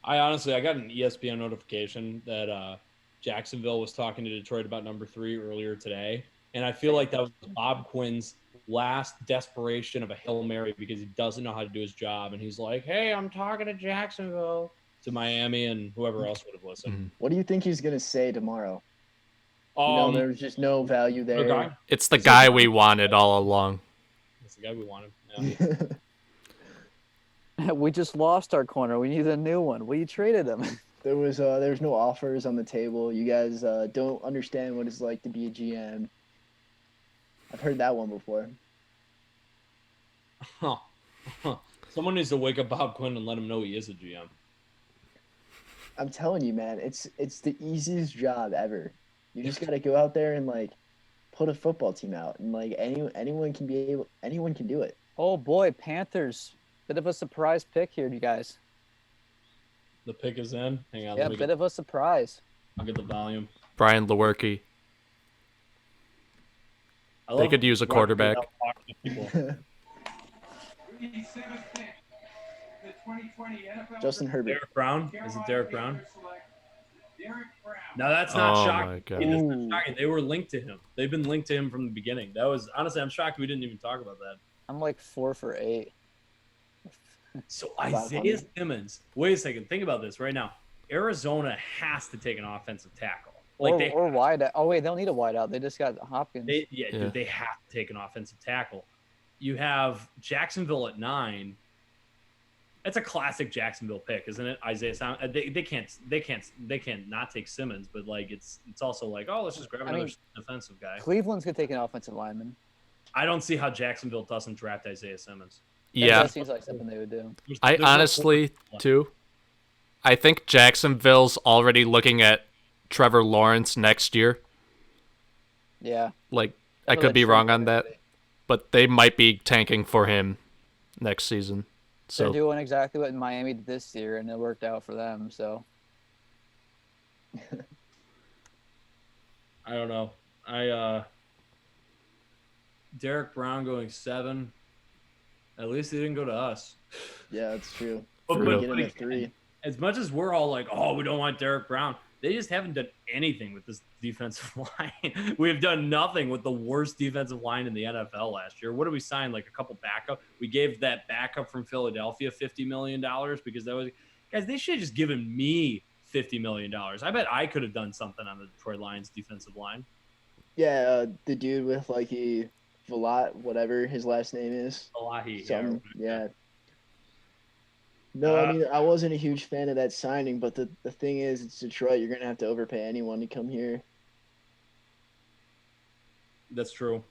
I got an ESPN notification that Jacksonville was talking to Detroit about number 3 earlier today. And I feel like that was Bob Quinn's last desperation of a Hail Mary because he doesn't know how to do his job. And he's like, hey, I'm talking to Jacksonville, to Miami, and whoever else would have listened. Mm-hmm. What do you think he's going to say tomorrow? There's just no value The there. guy? It's the guy we wanted all along. It's the guy we wanted. Yeah. We just lost our corner. We need a new one. We traded him. There was no offers on the table. You guys don't understand what it's like to be a GM. I've heard that one before. Someone needs to wake up Bob Quinn and let him know he is a GM. I'm telling you, man, it's the easiest job ever. You just got to go out there and like put a football team out, and like anyone can do it. Oh boy, Panthers. Bit of a surprise pick here, you guys. The pick is in. Hang on. Yeah, bit of a surprise. I'll get the volume. Brian Lewerke. They could use a quarterback. Justin Herbert. Derek Brown? Is it Derek Brown? No, that's not shocking. That's not shocking. They were linked to him. They've been linked to him from the beginning. That was honestly, I'm shocked we didn't even talk about that. I'm like 4 for 8. So Isaiah Simmons. Wait a second. Think about this right now. Arizona has to take an offensive tackle. Like or wide out. Oh wait, they don't need a wide out. They just got Hopkins. Dude, they have to take an offensive tackle. You have Jacksonville at 9. That's a classic Jacksonville pick, isn't it? Isaiah Simmons. They can't not take Simmons, but like it's also like, oh, let's just grab another defensive guy. Cleveland's gonna take an offensive lineman. I don't see how Jacksonville doesn't draft Isaiah Simmons. Yeah, that seems like something they would do. I honestly too. I think Jacksonville's already looking at Trevor Lawrence next year. Yeah. Like I could be wrong on that, but they might be tanking for him next season. So they're doing exactly what Miami did this year, and it worked out for them. So I don't know. Derek Brown going 7. At least he didn't go to us. Yeah, that's true. But get him at 3. As much as we're all like, oh, we don't want Derek Brown, they just haven't done anything with this defensive line. We have done nothing with the worst defensive line in the NFL last year. What did we sign? Like a couple backup? We gave that backup from Philadelphia $50 million because that was – guys, they should have just given me $50 million. I bet I could have done something on the Detroit Lions defensive line. Yeah, the dude with like a Vlad, whatever his last name is. Valahi. Yeah. No, I mean, I wasn't a huge fan of that signing, but the thing is, it's Detroit. You're going to have to overpay anyone to come here. That's true.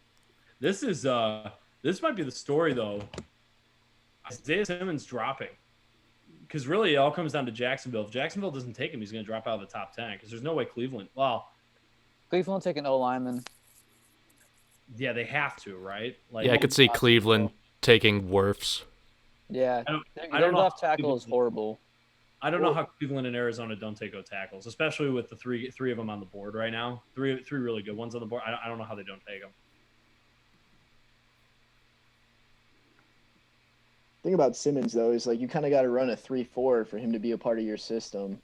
This might be the story, though. Isaiah Simmons dropping. Because really, it all comes down to Jacksonville. If Jacksonville doesn't take him, he's going to drop out of the top 10 because there's no way Cleveland – well – Cleveland take an O-lineman. Yeah, they have to, right? Like, yeah, I could see Cleveland taking Wirfs. Yeah, I don't their left tackle is horrible. I don't know how Cleveland and Arizona don't take tackles, especially with the three of them on the board right now. Three really good ones on the board. I don't know how they don't take them. Thing about Simmons though is like you kind of got to run a 3-4 for him to be a part of your system.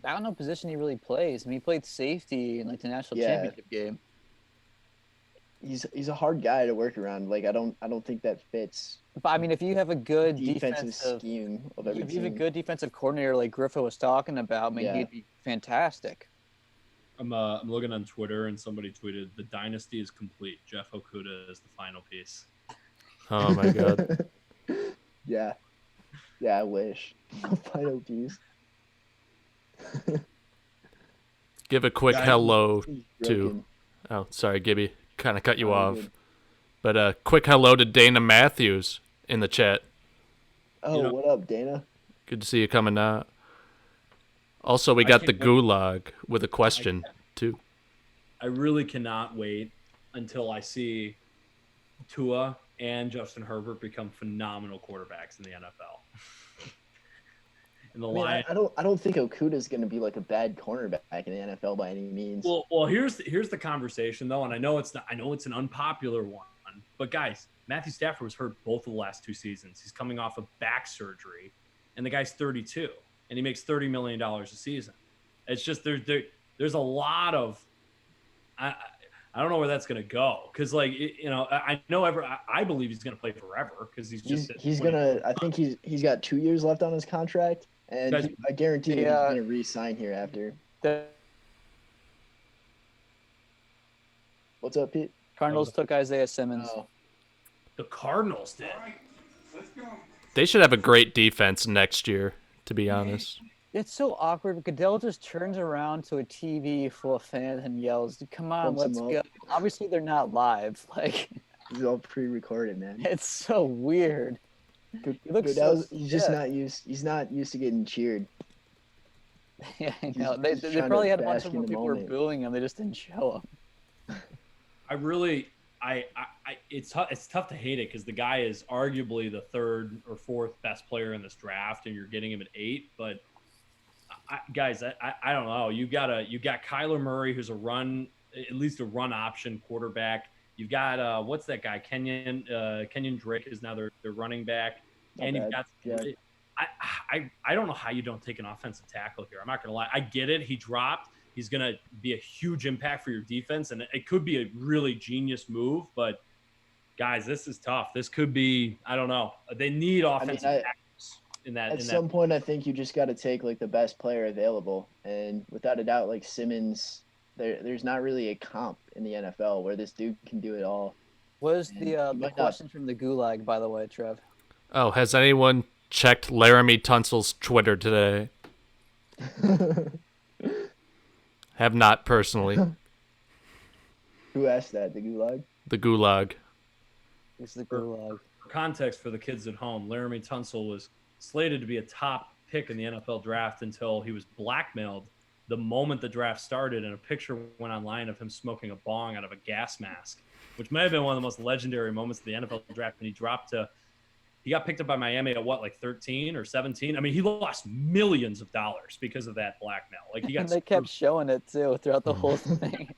I don't know what position he really plays. I mean, he played safety in like the national championship game. He's a hard guy to work around. Like I don't think that fits. But I mean, if you have a good defensive scheme of every if you have a team. good defensive coordinator like Griffith was talking about, I mean, he'd be fantastic. I'm looking on Twitter and somebody tweeted the dynasty is complete. Jeff Okudah is the final piece. Oh my god. Yeah, I wish. Final piece. give a quick Guys, hello He's to. broken. Oh, sorry, Gibby. Kind of cut you Oh, off. good. But a quick hello to Dana Matthews in the chat. Oh, You know- what up, Dana? Good to see you coming out. Also, we I got the can't wait. Gulag with a question, too. I really cannot wait until I see Tua and Justin Herbert become phenomenal quarterbacks in the NFL. And the I mean, Lions. I don't think Okuda's going to be like a bad cornerback in the NFL by any means. Well, here's the conversation though, and I know it's an unpopular one, but guys, Matthew Stafford was hurt both of the last 2 seasons. He's coming off of back surgery, and the guy's 32, and he makes $30 million a season. It's just there's a lot of I don't know where that's going to go because I believe he's going to play forever because he's gonna. I think he's got 2 years left on his contract, and Guys, I guarantee you Yeah. he's gonna re-sign here after. The What's up, Pete? Cardinals took Isaiah Simmons. Oh, the Cardinals did. All right, let's go. They should have a great defense next year, to be honest. It's so awkward. Goodell just turns around to a TV full of fans and yells, "Come on, Pumps let's him go!" up. Obviously, they're not live. Like, he's all pre-recorded, man. it's so weird. He looks so He's just yeah. not used. He's not used to getting cheered. Yeah, I know. They he's trying to probably had a bunch bask of in the people were moment. booing him. They just didn't show him. It's tough to hate it because the guy is arguably the 3rd or 4th best player in this draft, and you're getting him at 8. But guys, I don't know. You got Kyler Murray, who's at least a run option quarterback. You've got what's that guy? Kenyon Drake is now their running back, Not and you've bad. got. Yeah. I don't know how you don't take an offensive tackle here. I'm not gonna lie. I get it. He dropped. He's gonna be a huge impact for your defense, and it could be a really genius move. But guys, this is tough. This could be. I don't know. They need offensive tackles in that. At some point, I think you just got to take like the best player available, and without a doubt, like Simmons, there's not really a comp in the NFL where this dude can do it all. What is And the he might not- question from the Gulag, by the way, Trev? Oh, has anyone checked Laramie Tunsil's Twitter today? Have not personally. Who asked that? The Gulag? The Gulag. It's the Gulag. For context for the kids at home, Laramie Tunsil was slated to be a top pick in the NFL draft until he was blackmailed the moment the draft started, and a picture went online of him smoking a bong out of a gas mask, which may have been one of the most legendary moments of the NFL draft. And he got picked up by Miami at what, like 13 or 17? I mean, he lost millions of dollars because of that blackmail. Like he got And they kept showing it too throughout the whole thing.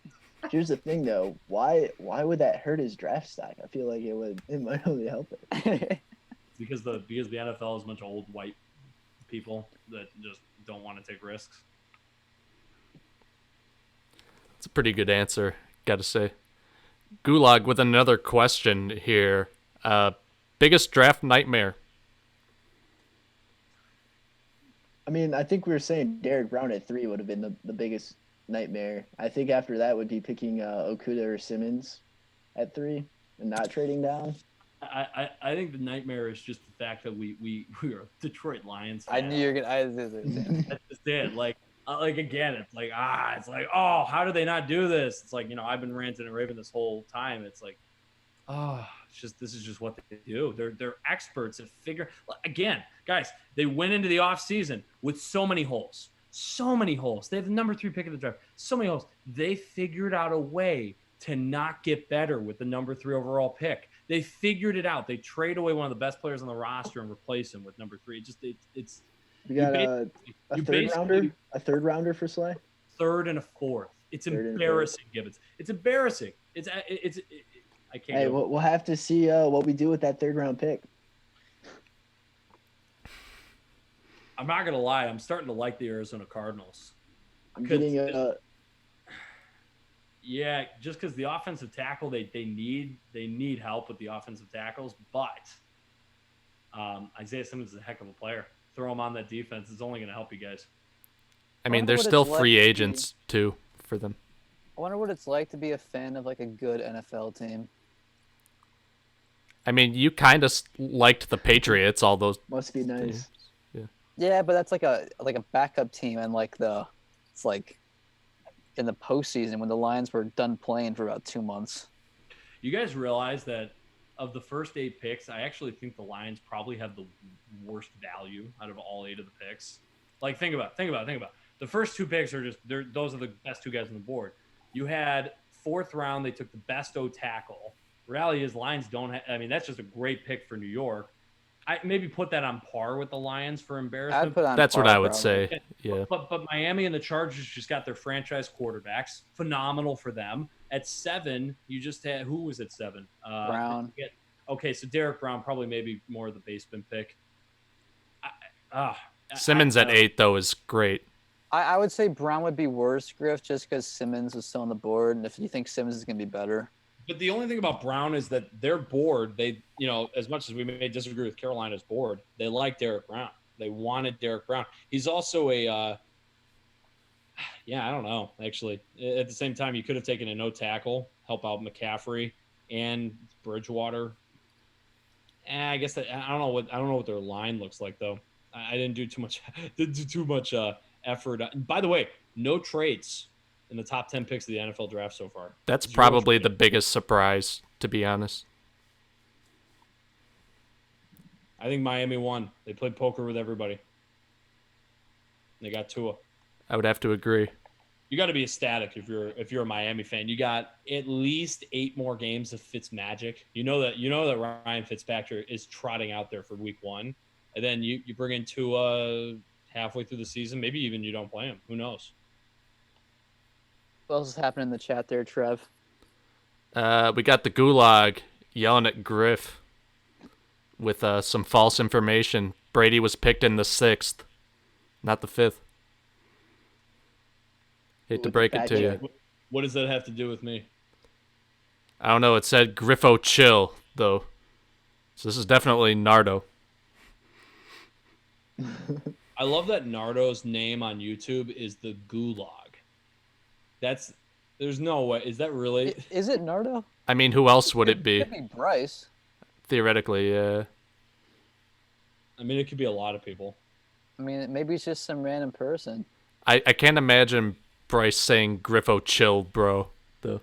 Here's the thing, though. Why would that hurt his draft stock? I feel like it might only help it. because the NFL is a bunch of old white people that just don't want to take risks. It's a pretty good answer, gotta say. Gulag with another question here. Biggest draft nightmare? I mean, I think we were saying Derek Brown at 3 would have been the biggest nightmare. I think after that would be picking Okuda or Simmons at 3 and not trading down. I think the nightmare is just the fact that we are Detroit Lions I fans. knew you were gonna. That's just it. Like again, it's like oh, how do they not do this? It's like, I've been ranting and raving this whole time. It's like, this is just what they do. They're experts at figure. Again, guys, they went into the offseason with so many holes. They have the number 3 pick of the draft. So many holes. They figured out a way to not get better with the number 3 overall pick. They figured it out. They trade away one of the best players on the roster and replace him with number 3. It's We got you a third basically- rounder, a third rounder for Slay. 3rd and a 4th. It's Third and embarrassing, Gibbons. It's embarrassing. I can't. Hey, go. we'll have to see what we do with that 3rd round pick. I'm not gonna lie. I'm starting to like the Arizona Cardinals. I'm Because- getting Yeah, just because the offensive tackle they need help with the offensive tackles, but Isaiah Simmons is a heck of a player. Throw him on that defense. It's only going to help you guys. I mean, wonder they're what still it's like free to be- agents, too, for them. I wonder what it's like to be a fan of like a good NFL team. I mean, you kind of liked the Patriots, all those. must be nice. Yeah, but that's like a backup team, and it's like in the postseason when the Lions were done playing for about 2 months. You guys realize that of the first 8 picks, I actually think the Lions probably have the worst value out of all 8 of the picks. Like, think about it. The first 2 picks are those are the best 2 guys on the board. You had 4th round, they took the best O tackle. Reality is Lions don't have, I mean, that's just a great pick for New York. I maybe put that on par with the Lions for embarrassment. I'd put on That's what par, I would probably. say. Yeah. But Miami and the Chargers just got their franchise quarterbacks. Phenomenal for them. At 7, you just had, who was at 7? Brown. Okay, so Derek Brown probably maybe more of the basement pick. Simmons at 8 though is great. I would say Brown would be worse, Griff, just because Simmons is still on the board, and if you think Simmons is going to be better. But the only thing about Brown is that their board, they, as much as we may disagree with Carolina's board, they like Derek Brown. They wanted Derek Brown. He's also I don't know, actually. At the same time, you could have taken a no tackle, help out McCaffrey and Bridgewater. I guess I don't know what their line looks like though. I didn't do too much effort. By the way, no trades in the top 10 picks of the NFL draft so far. That's 0 probably trades. the biggest surprise, to be honest. I think Miami won. They played poker with everybody. They got Tua. I would have to agree. You got to be ecstatic if you're a Miami fan. You got at least 8 more games of Fitzmagic. You know that Ryan Fitzpatrick is trotting out there for week 1, and then you bring in Tua halfway through the season. Maybe even you don't play him. Who knows? What else is happening in the chat there, Trev? We got the Gulag yelling at Griff with some false information. Brady was picked in the 6th, not the 5th. Hate to break it to you. What does that have to do with me? I don't know. It said Griffo chill, though. So this is definitely Nardo. I love that Nardo's name on YouTube is the Gulag. There's no way. Is that really? Is it Nardo? I mean, who else would it be? It could be Bryce. Theoretically, yeah. I mean, it could be a lot of people. I mean, maybe it's just some random person. I can't imagine Bryce saying Griffo chill, bro. Though.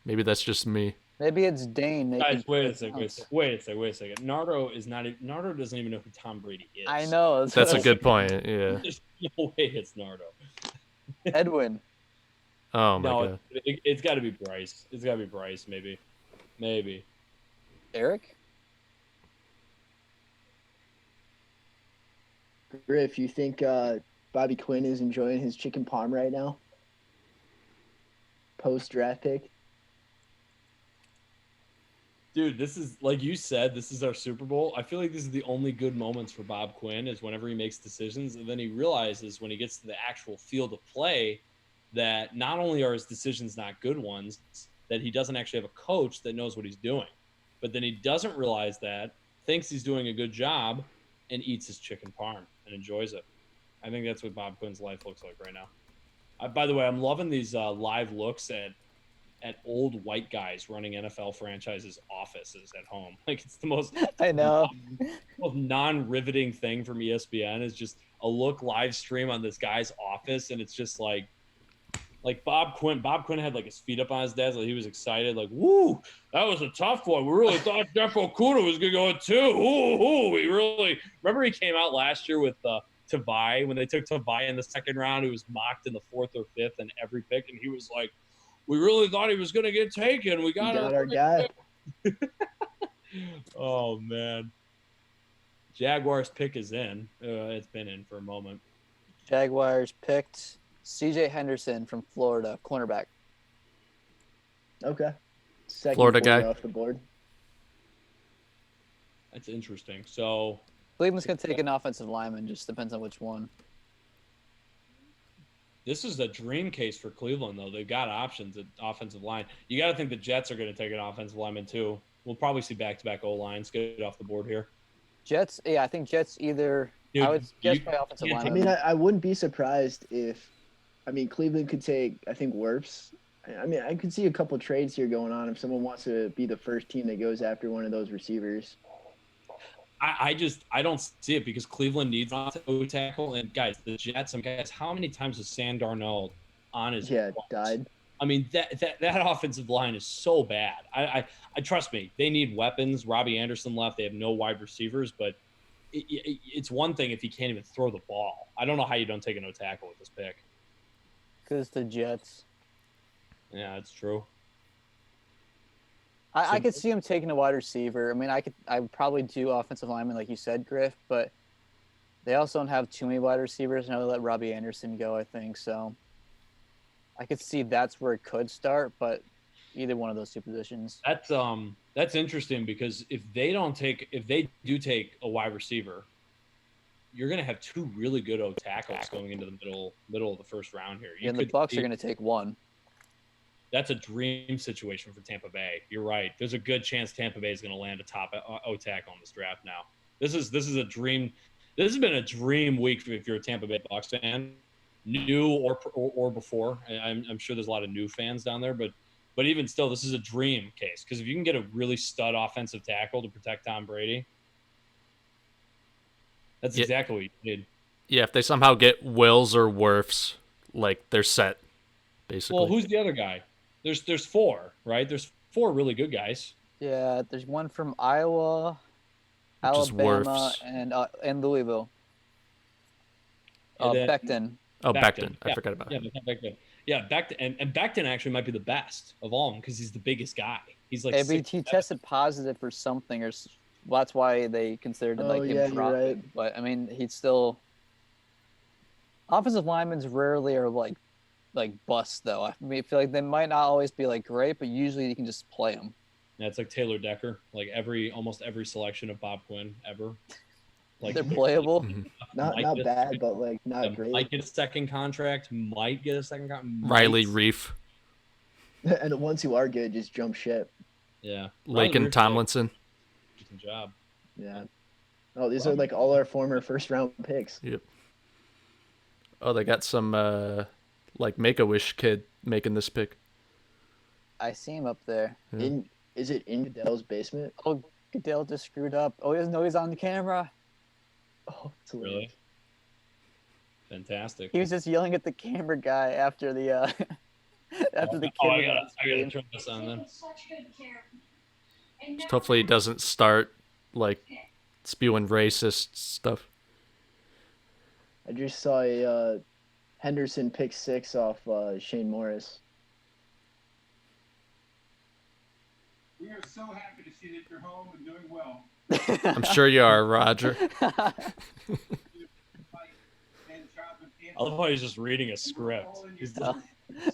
Maybe that's just me. Maybe it's Dane. Guys, wait a second. Nardo doesn't even know who Tom Brady is. I know. That's a good point, yeah. There's no way it's Nardo. Edwin. Oh, my God. It's got to be Bryce. It's got to be Bryce, maybe. Eric? Griff, you think Bobby Quinn is enjoying his chicken parm right now? Post-draft pick? Dude, this is, like you said, this is our Super Bowl. I feel like this is the only good moments for Bob Quinn is whenever he makes decisions, and then he realizes when he gets to the actual field of play that not only are his decisions not good ones, that he doesn't actually have a coach that knows what he's doing. But then he doesn't realize that, thinks he's doing a good job, and eats his chicken parm and enjoys it. I think that's what Bob Quinn's life looks like right now. By the way, I'm loving these live looks at old white guys running NFL franchises' offices at home. Like, it's the most I know. non-riveting thing from ESPN is just a look live stream on this guy's office, and it's just like Bob Quinn. Bob Quinn had like his feet up on his desk, like he was excited, like, "Woo, that was a tough one. We really thought Jeff Okudah was gonna go at 2. Ooh, we really remember he came out last year with Tavai when they took Tavai in the 2nd round. He was mocked in the 4th or 5th in every pick, and he was like, "We really thought he was gonna get taken. We got our guy." Oh man, Jaguars pick is in. It's been in for a moment. Jaguars picked C.J. Henderson from Florida, cornerback. Okay. Second Florida corner guy. off the board. That's interesting. So Cleveland's going to take an offensive lineman. Just depends on which one. this is a dream case for Cleveland, though. They've got options at offensive line. You got to think the Jets are going to take an offensive lineman, too. We'll probably see back-to-back O-lines get off the board here. Jets, yeah, I think Jets either. Dude, I would guess by offensive can't I lineman. mean, I wouldn't be surprised if, Cleveland could take, I think, Wirfs. I could see a couple trades here going on if someone wants to be the first team that goes after one of those receivers. I don't see it because Cleveland needs O tackle. And, guys, the Jets, how many times has Sam Darnold on his Yeah, butt. died. I mean, that offensive line is so bad. I trust me, they need weapons. Robbie Anderson left. They have no wide receivers, but it's one thing if he can't even throw the ball. I don't know how you don't take a no tackle with this pick. Because the Jets. Yeah, that's true. I could see him taking a wide receiver. I mean, I would probably do offensive lineman like you said, Griff, but they also don't have too many wide receivers. And I would let Robbie Anderson go, I think. So I could see that's where it could start, but either one of those two positions. That's interesting because if they do take a wide receiver, you're going to have two really good O tackles going into the middle of the first round here. And the Bucs are going to take one. That's a dream situation for Tampa Bay. You're right. There's a good chance Tampa Bay is going to land a top O tackle in this draft now. This is a dream. This has been a dream week if you're a Tampa Bay Bucs fan, new or before. I'm sure there's a lot of new fans down there, but even still, this is a dream case because if you can get a really stud offensive tackle to protect Tom Brady, that's exactly what you need. Yeah, if they somehow get Wills or Wirfs, like they're set, basically. Well, who's the other guy? There's four, right? There's four really good guys. Yeah, there's one from Iowa, Alabama, and Louisville. Becton. Oh, Becton. I forgot about him. Becton. Yeah, Becton. And Becton actually might be the best of all of them because he's the biggest guy. He's like he tested positive for something, or that's why they considered it him dropped. Right. But I mean, he's still. Offensive linemen rarely are like bust though. I mean, I feel like they might not always be like great, but usually you can just play them. Yeah, it's like Taylor Decker. Like almost every selection of Bob Quinn ever. Like they're playable. Not bad, but like not great. Might get a second contract. Riley Reef. And the ones who are good just jump ship. Yeah. Laken Tomlinson. Decent job. Yeah. Oh, these are like all our former first round picks. Yep. Oh, they got some like Make-A-Wish kid making this pick. I see him up there. Yeah. Is it in Goodell's basement? Oh, Goodell just screwed up. Oh, he doesn't know he's on the camera. Oh, it's hilarious. Really? Fantastic. He was just yelling at the camera guy after the after the I gotta turn this on then. Just hopefully he doesn't start like spewing racist stuff. I just saw a Henderson pick 6 off Shane Morris. We are so happy to see that you're home and doing well. I'm sure you are, Roger. I love how he's just reading a script. He's like,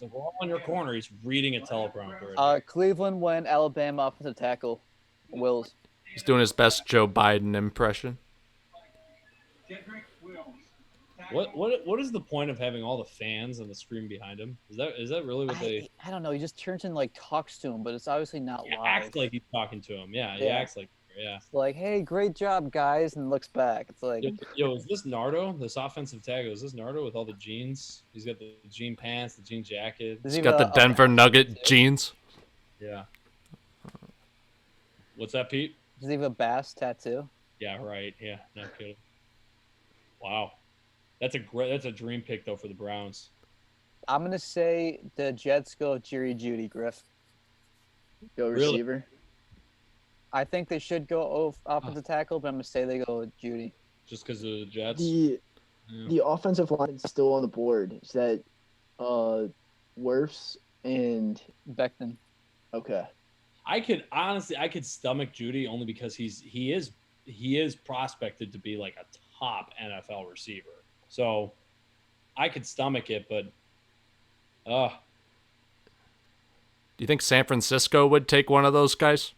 we're all in your corner. He's reading a teleprompter. Cleveland went Alabama offensive tackle. Wills. He's doing his best Joe Biden impression. What is the point of having all the fans on the screen behind him? Is that really what they? I don't know. He just turns and like talks to him, but it's obviously not live. Acts like he's talking to him. Yeah, he acts like. Yeah. It's like, hey, great job, guys, and looks back. It's like, yo, is this Nardo? This offensive tackle, is this Nardo with all the jeans? He's got the jean pants, the jean jacket. He's got the Denver Nugget jeans. Yeah. What's that, Pete? Does he have a bass tattoo? Yeah, right. Yeah, no kidding. Wow, that's a dream pick though for the Browns. I'm gonna say the Jets go Jerry Jeudy, Griff. Go receiver. Really? I think they should go offensive tackle, but I'm gonna say they go Jeudy. Just because of the Jets. The offensive line is still on the board. Is that Wirfs and Becton? Okay. I could stomach Jeudy only because he is prospected to be like a top NFL receiver. So I could stomach it, but do you think San Francisco would take one of those guys?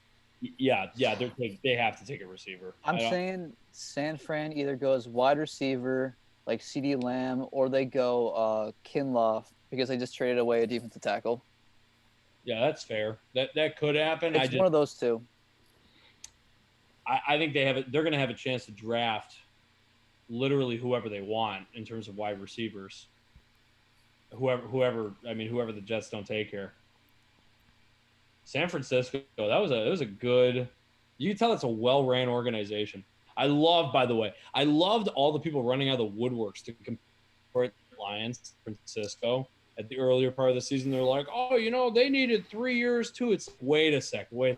Yeah, they have to take a receiver. I'm saying San Fran either goes wide receiver like CeeDee Lamb, or they go Kinlaw because they just traded away a defensive tackle. Yeah, that's fair. That could happen. It's one of those two. I think they're going to have a chance to draft literally whoever they want in terms of wide receivers. Whoever the Jets don't take here. San Francisco, that was a good. You can tell it's a well-ran organization. By the way, I loved all the people running out of the woodworks to compare the Lions, San Francisco. at the earlier part of the season, they're like, oh, they needed 3 years too. It's wait a second.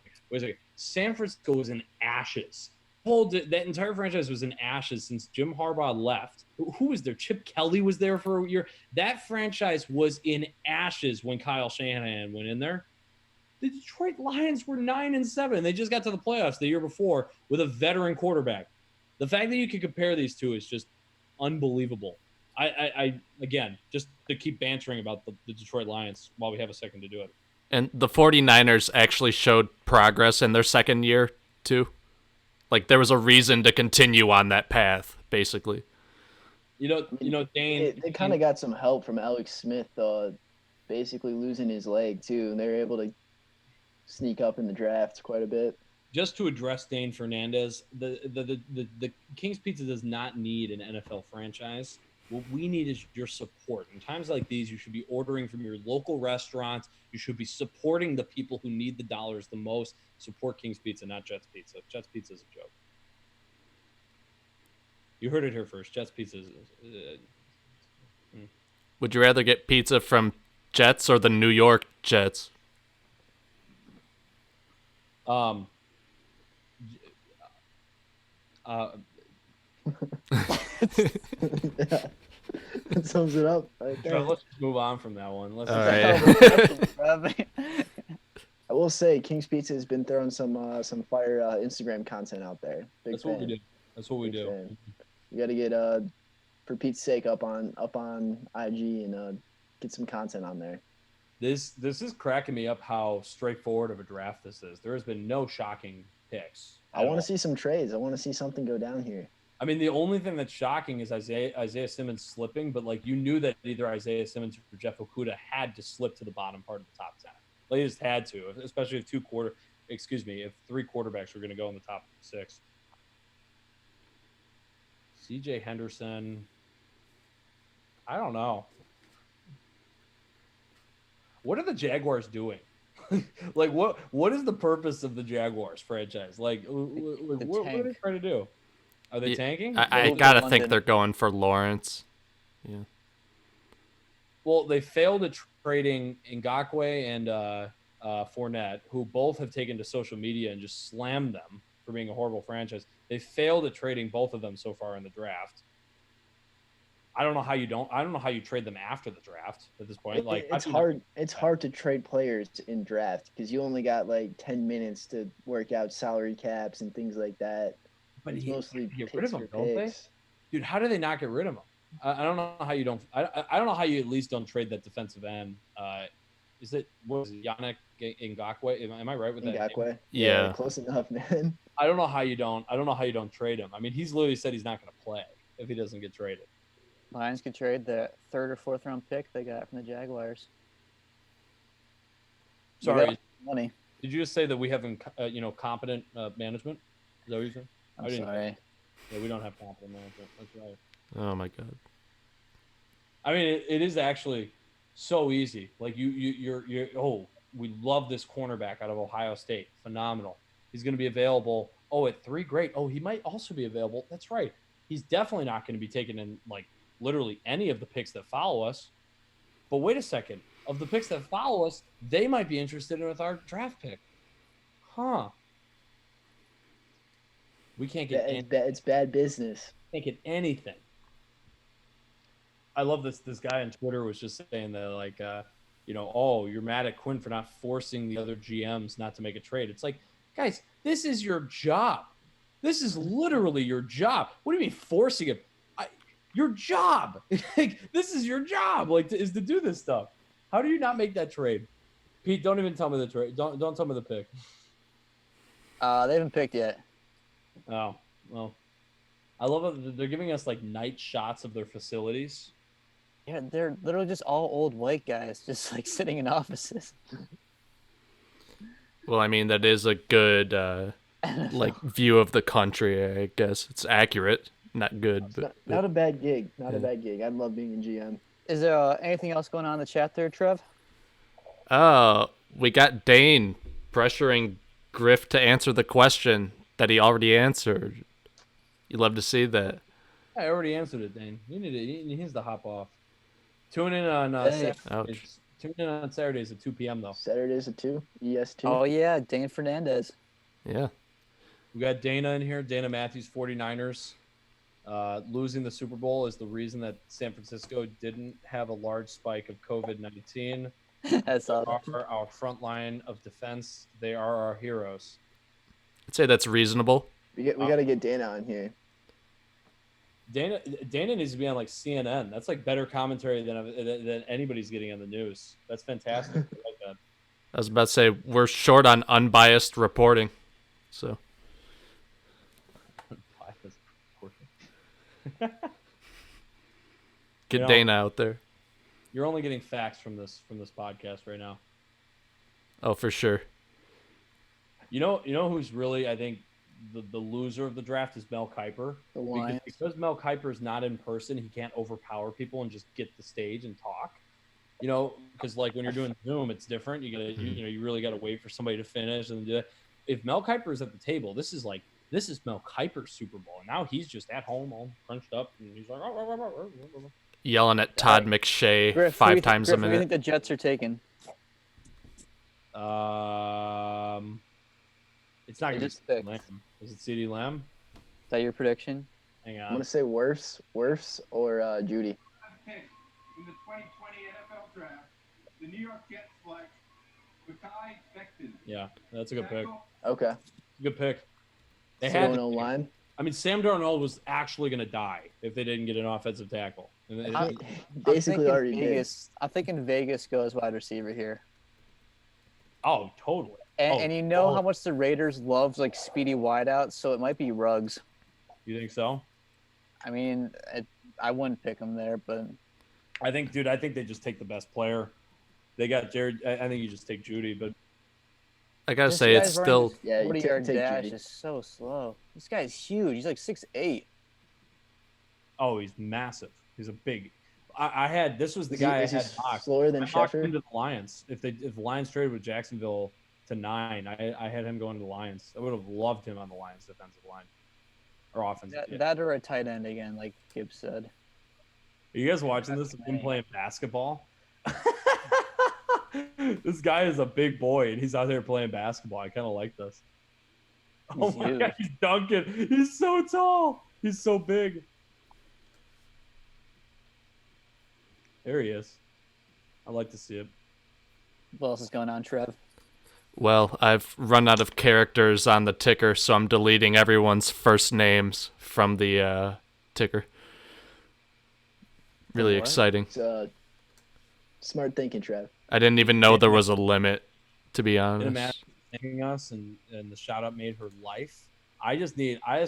San Francisco was in ashes. That entire franchise was in ashes since Jim Harbaugh left. Who was there? Chip Kelly was there for a year. That franchise was in ashes when Kyle Shanahan went in there. The Detroit Lions were 9-7. They just got to the playoffs the year before with a veteran quarterback. The fact that you can compare these two is just unbelievable. I again, just to keep bantering about the Detroit Lions while we have a second to do it. And the 49ers actually showed progress in their second year, too. Like, there was a reason to continue on that path, basically. Dane... They kind of got some help from Alex Smith, basically losing his leg, too, and they were able to sneak up in the draft quite a bit. Just to address Dane Fernandez, the King's Pizza does not need an NFL franchise. What we need is your support. In times like these, you should be ordering from your local restaurants. You should be supporting the people who need the dollars the most. Support King's Pizza, not Jets Pizza. Jets Pizza is a joke. You heard it here first. Jets Pizza is... Would you rather get pizza from Jets or the New York Jets? Yeah. That sums it up right there. Let's just move on from that one. All right. I will say King's Pizza has been throwing some fire Instagram content out there. That's what we do. That's what we do. Fan. You got to get for Pete's sake up on IG and get some content on there. This is cracking me up how straightforward of a draft this is. There has been no shocking picks. I want to see some trades. I want to see something go down here. I mean, the only thing that's shocking is Isaiah Simmons slipping, but like you knew that either Isaiah Simmons or Jeff Okudah had to slip to the bottom part of the top 10. They just had to, especially if if 3 quarterbacks were going to go in the top 6. CJ Henderson, I don't know. What are the Jaguars doing? Like, what is the purpose of the Jaguars franchise? Like, what are they trying to do? Are they tanking? I gotta think they're going for Lawrence. Yeah. Well, they failed at trading Ngakoue and Fournette, who both have taken to social media and just slammed them for being a horrible franchise. They failed at trading both of them so far in the draft. I don't know how you trade them after the draft at this point. Like, it's hard. It's hard to trade players in draft because you only got like 10 minutes to work out salary caps and things like that. But it's mostly get rid of them, don't they? Dude, how do they not get rid of them? I don't know how you don't. I don't know how you at least don't trade that defensive end. Is it Yannick Ngakoue? Am I right with that? Ngakoue? Yeah, close enough, man. I don't know how you don't trade him. I mean, he's literally said he's not going to play if he doesn't get traded. Lions could trade the 3rd or 4th round pick they got from the Jaguars. Sorry, money. Did you just say that we have competent management? Is that what you said? I'm sorry. Yeah, we don't have competent management. That's right. Oh my god. I mean, it is actually so easy. Like you're we love this cornerback out of Ohio State. Phenomenal. He's going to be available. Oh, at 3, great. Oh, he might also be available. That's right. He's definitely not going to be taken in like literally any of the picks that follow us. But wait a second. Of the picks that follow us, they might be interested in with our draft pick. Huh. We can't get it's bad business. Can't get anything. I love this. This guy on Twitter was just saying that, like, you're mad at Quinn for not forcing the other GMs not to make a trade. It's like, guys, this is your job. This is literally your job. What do you mean forcing it? Your job. This is your job. Like, is to do this stuff. How do you not make that trade? Pete, don't even tell me the trade. Don't tell me the pick. They haven't picked yet. Oh, well. I love it. They're giving us like night shots of their facilities. Yeah, they're literally just all old white guys, just like sitting in offices. Well, I mean, that is a good view of the country. I guess it's accurate, not good, but not a bad gig. Not a bad gig. I'd love being a GM. Is there anything else going on in the chat there, Trev? We got Dane pressuring Griff to answer the question that he already answered. You love to see that. I already answered it, Dane. He needs to hop off. Tune in on Hey. Saturdays. Tune in on Saturdays at 2 p.m. though. Saturdays at 2, ES2. Oh yeah, Dane Fernandez. Yeah. We got Dana in here. Dana Matthews, 49ers. Losing the Super Bowl is the reason that San Francisco didn't have a large spike of COVID-19. That's They all. are our front line of defense. They are our heroes. I'd say that's reasonable. We got to get Dana on here. Dana needs to be on like CNN. That's like better commentary than anybody's getting on the news. That's fantastic. I like that. I was about to say we're short on unbiased reporting, so get You know, Dana out there. You're only getting facts from this podcast right now. Oh, for sure. You know who's really, I think, the loser of the draft is Mel Kiper. The Lions. Because Mel Kiper is not in person, he can't overpower people and just get the stage and talk. You know, because like when you're doing Zoom, it's different. You gotta, you really gotta wait for somebody to finish and do that. If Mel Kiper is at the table, this is Mel Kiper's Super Bowl, and now he's just at home, all crunched up, and he's like, Yelling at Todd McShay Griff, five times a Griff, who do you minute. think the Jets are taking? It's not gonna be just picked. Lamb. Is it CeeDee Lamb? Is that your prediction? Hang I'm on. gonna say Wirfs or Judy. Pick in the 2020 NFL Draft, the New York Jets select Mekhi Becton. Yeah, that's a good pick. Okay. Good pick. They So had. no line. I mean, Sam Darnold was actually going to die if they didn't get an offensive tackle. And Basically already did. Vegas. I'm thinking Vegas goes wide receiver here. oh, totally. And you know how much the Raiders love like speedy wideouts, so it might be Ruggs. You think so? I mean, I wouldn't pick him there, but I think they just take the best player. They got Jared. I think you just take Judy, but I gotta this say, it's guy's running still this Yeah, you 40-yard take dash Judy. is so slow. This guy's huge. He's like 6'8". oh, he's massive. He's a big. I had this was the Is he- guy is he I had mocked. slower than I mocked Sheffer? him to the Lions. If the Lions traded with Jacksonville to 9, I had him going to the Lions. I would have loved him on the Lions defensive line or offensive. That or a tight end again, like Gibbs said. Are you guys watching this? Him playing basketball. This guy is a big boy, and he's out there playing basketball. I kind of like this. Oh He's my huge. god, he's dunking. He's so tall. He's so big. There he is. I like to see it. What else is going on, Trev? well, I've run out of characters on the ticker, so I'm deleting everyone's first names from the ticker. Really What? exciting. It's smart thinking, Trev. I didn't even know there was a limit, to be Dana honest. Matthews thanking us, and the shout out made her life. I just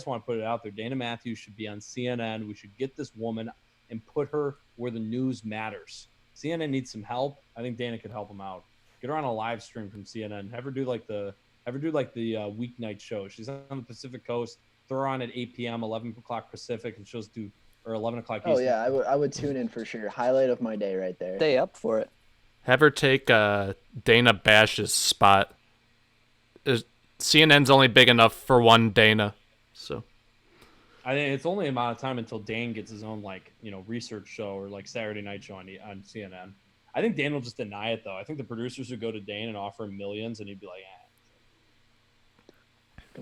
want to put it out there. Dana Matthews should be on CNN. We should get this woman and put her where the news matters. CNN needs some help. I think Dana could help them out. Get her on a live stream from CNN. Have her do like the weeknight show. She's on the Pacific Coast. Throw her on at 8 p.m., 11 o'clock Pacific, and she'll do or 11 o'clock Eastern. Oh yeah, I would tune in for sure. Highlight of my day right there. Stay up for it. Have her take Dana Bash's spot. CNN's only big enough for one Dana, so. I think it's only a amount of time until Dane gets his own research show or like Saturday night show on CNN. I think Dane will just deny it though. I think the producers would go to Dane and offer him millions, and he'd be like,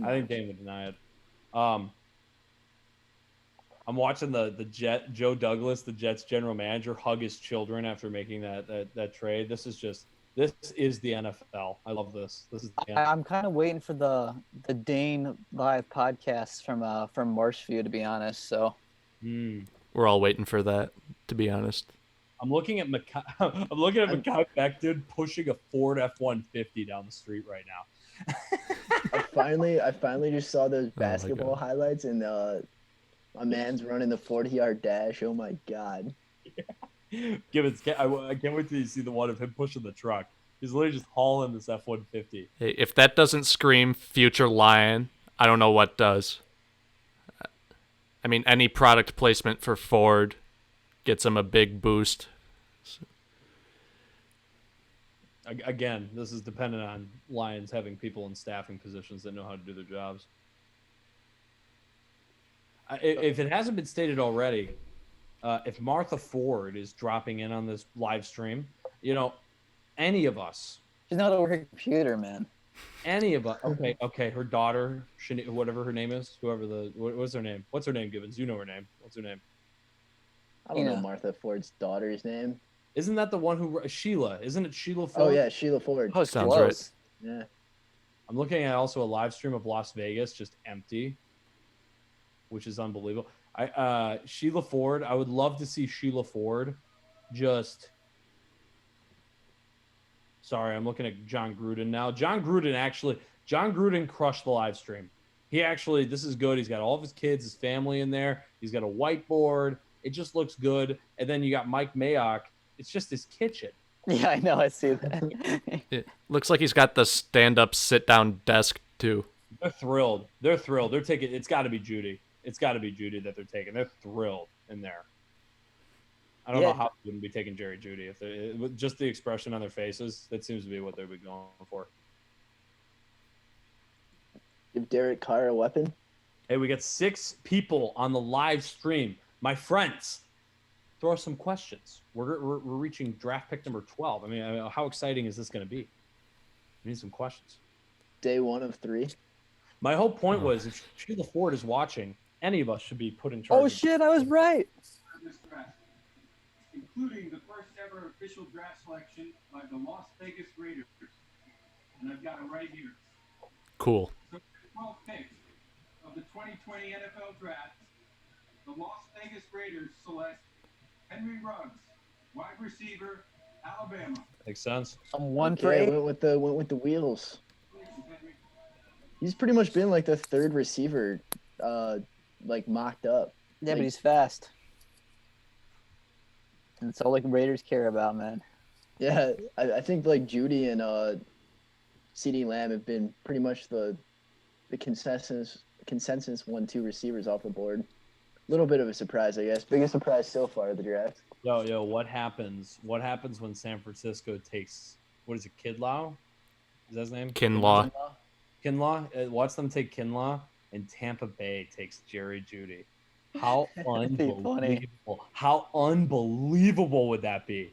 I think Dane would deny it. I'm watching the Joe Douglas, the Jets general manager, hug his children after making that trade. This is the NFL. I love this. This is the NFL. I'm kind of waiting for the Dane live podcast from Marshview, to be honest. So We're all waiting for that, to be honest. I'm looking at Mekhi Becton pushing a Ford F-150 down the street right now. I finally just saw those my basketball God. highlights, and my man's running the 40-yard dash. Oh my god. I can't wait till you see the one of him pushing the truck. He's literally just hauling this F-150. Hey, if that doesn't scream future Lion, I don't know what does. I mean, any product placement for Ford gets him a big boost. Again, this is dependent on Lions having people in staffing positions that know how to do their jobs. If it hasn't been stated already, if Martha Ford is dropping in on this live stream, any of us, She's not over her computer, man. okay, her daughter, whatever her name is, what's her name? What's her name, Gibbons? You know her name. What's her name? I don't know Martha Ford's daughter's name. Isn't that the one who Sheila? Isn't it Sheila Ford? Oh yeah, Sheila Ford. Oh, sounds right. Yeah. I'm looking at also a live stream of Las Vegas, just empty, which is unbelievable. Sheila Ford. I would love to see Sheila Ford. Sorry, I'm looking at John Gruden now. John Gruden crushed the live stream. This is good. He's got all of his kids, his family in there. He's got a whiteboard. It just looks good. And then you got Mike Mayock. It's just his kitchen. Yeah, I know. I see that. It looks like he's got the stand-up, sit-down desk too. They're thrilled. They're taking. It's got to be Judy. It's got to be Judy that they're taking. They're thrilled in there. I don't know how they wouldn't be taking Jerry Judy with just the expression on their faces. That seems to be what they'd be going for. Give Derek Carr a weapon. Hey, we got 6 people on the live stream. My friends, throw us some questions. We're reaching draft pick number 12. I mean, how exciting is this going to be? We need some questions. Day 1 of 3. My whole point was, if Sheila Ford is watching, any of us should be put in charge. Oh shit, I was right. This draft, including the first ever official draft selection by the Las Vegas Raiders. And I've got it right here. Cool. So the 12th pick of the 2020 NFL Draft, the Las Vegas Raiders select Henry Ruggs, wide receiver, Alabama. Makes sense. One for 8. Went with the wheels. He's pretty much been like the third receiver, like mocked up. Yeah, but he's fast. And it's all like Raiders care about, man. Yeah, I think like Judy and CeeDee Lamb have been pretty much the consensus 1-2 receivers off the board. A little bit of a surprise, I guess. Biggest surprise so far of the draft. Yo, what happens? What happens when San Francisco takes, what is it, Kidlaw? Is that his name? Kinlaw. Kinlaw? Watch them take Kinlaw, and Tampa Bay takes Jerry Judy. How unbelievable. How unbelievable would that be?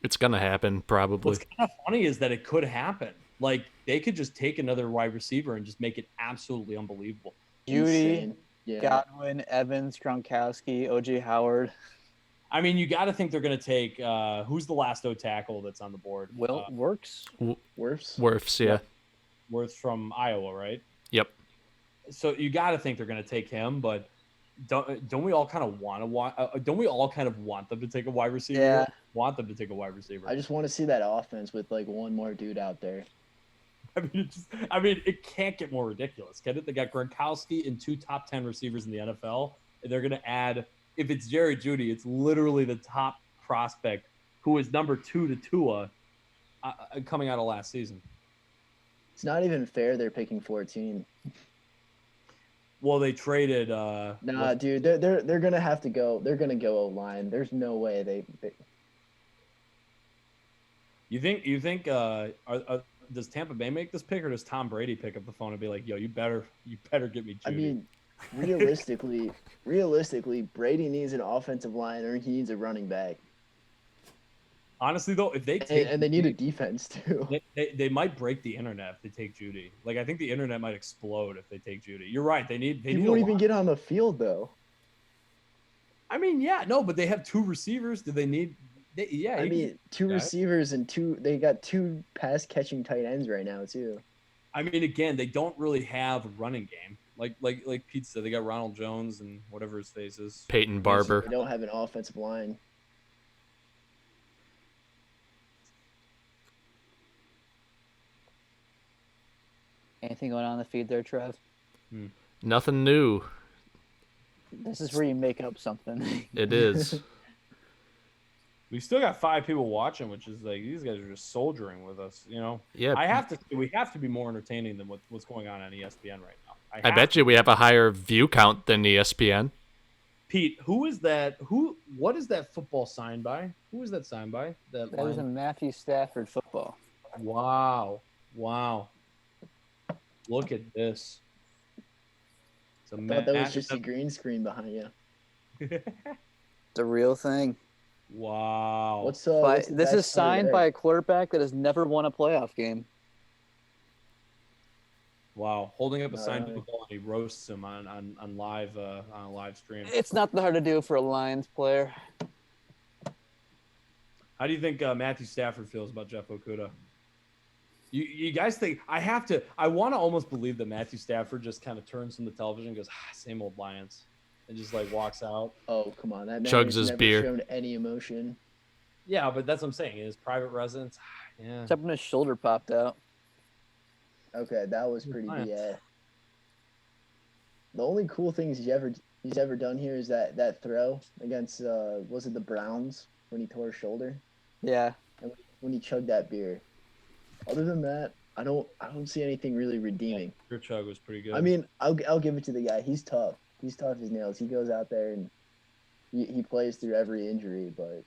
It's going to happen, probably. What's kind of funny is that it could happen. Like, they could just take another wide receiver and just make it absolutely unbelievable. Judy, yeah. Godwin, Evans, Gronkowski, O.J. Howard. I mean, you got to think they're going to take who's the last O tackle that's on the board? Works? Wirfs, yeah. Wirfs from Iowa, right? Yep. So you got to think they're going to take him, but don't we all kind of don't we all kind of want them to take a wide receiver? Yeah. Want them to take a wide receiver. I just want to see that offense with like one more dude out there. I mean, it can't get more ridiculous, can it? They got Gronkowski and 2 top 10 receivers in the NFL, and they're going to add. If it's Jerry Judy, it's literally the top prospect who was number 2 to Tua coming out of last season. It's not even fair they're picking 14. Well, they traded. Nah, dude, they're gonna have to go. They're gonna go O-line. There's no way they. You think? Does Tampa Bay make this pick, or does Tom Brady pick up the phone and be like, "Yo, you better get me Judy"? I mean, realistically, Brady needs an offensive line, or he needs a running back. Honestly, though, if they take and they need a defense too. They might break the internet if they take Judy. Like, I think the internet might explode if they take Judy. You're right. They won't even get on the field though. I mean, yeah, no, but they have 2 receivers. Do they need? I mean, 2 receivers and 2. They got 2 pass catching tight ends right now too. I mean, again, they don't really have a running game. Like Pete said, they got Ronald Jones and whatever his face is. Peyton Barber. They don't have an offensive line. Anything going on in the feed there, Trev? Nothing new. This is where you make up something. It is. We still got 5 people watching, which is like, these guys are just soldiering with us, you know? Yeah. We have to be more entertaining than what's going on ESPN right now. I bet you we have a higher view count than ESPN. Pete, what is that football signed by? Who is that signed by? That was a Matthew Stafford football. Wow. Look at this. I thought that was just a green screen behind you. The real thing. Wow. What's This the is best part signed there? by a quarterback that has never won a playoff game. Wow. Holding up a sign to Alright. the ball and he roasts him on live on a live stream. It's not that hard to do for a Lions player. How do you think Matthew Stafford feels about Jeff Okuda? You guys think I want to almost believe that Matthew Stafford just kind of turns from the television and goes, same old Lions, and just like walks out. Oh, come on. That man Chugs has his never beer. shown any emotion. Yeah, but that's what I'm saying. In his private residence, yeah. Except when his shoulder popped out. Okay, that was pretty Lions. BA. The only cool things he's ever done here is that throw against was it the Browns when he tore his shoulder Yeah. and when he chugged that beer. Other than that, I don't see anything really redeeming. Your chug was pretty good. I mean, I'll give it to the guy. He's tough. He's tough as nails. He goes out there and he plays through every injury. But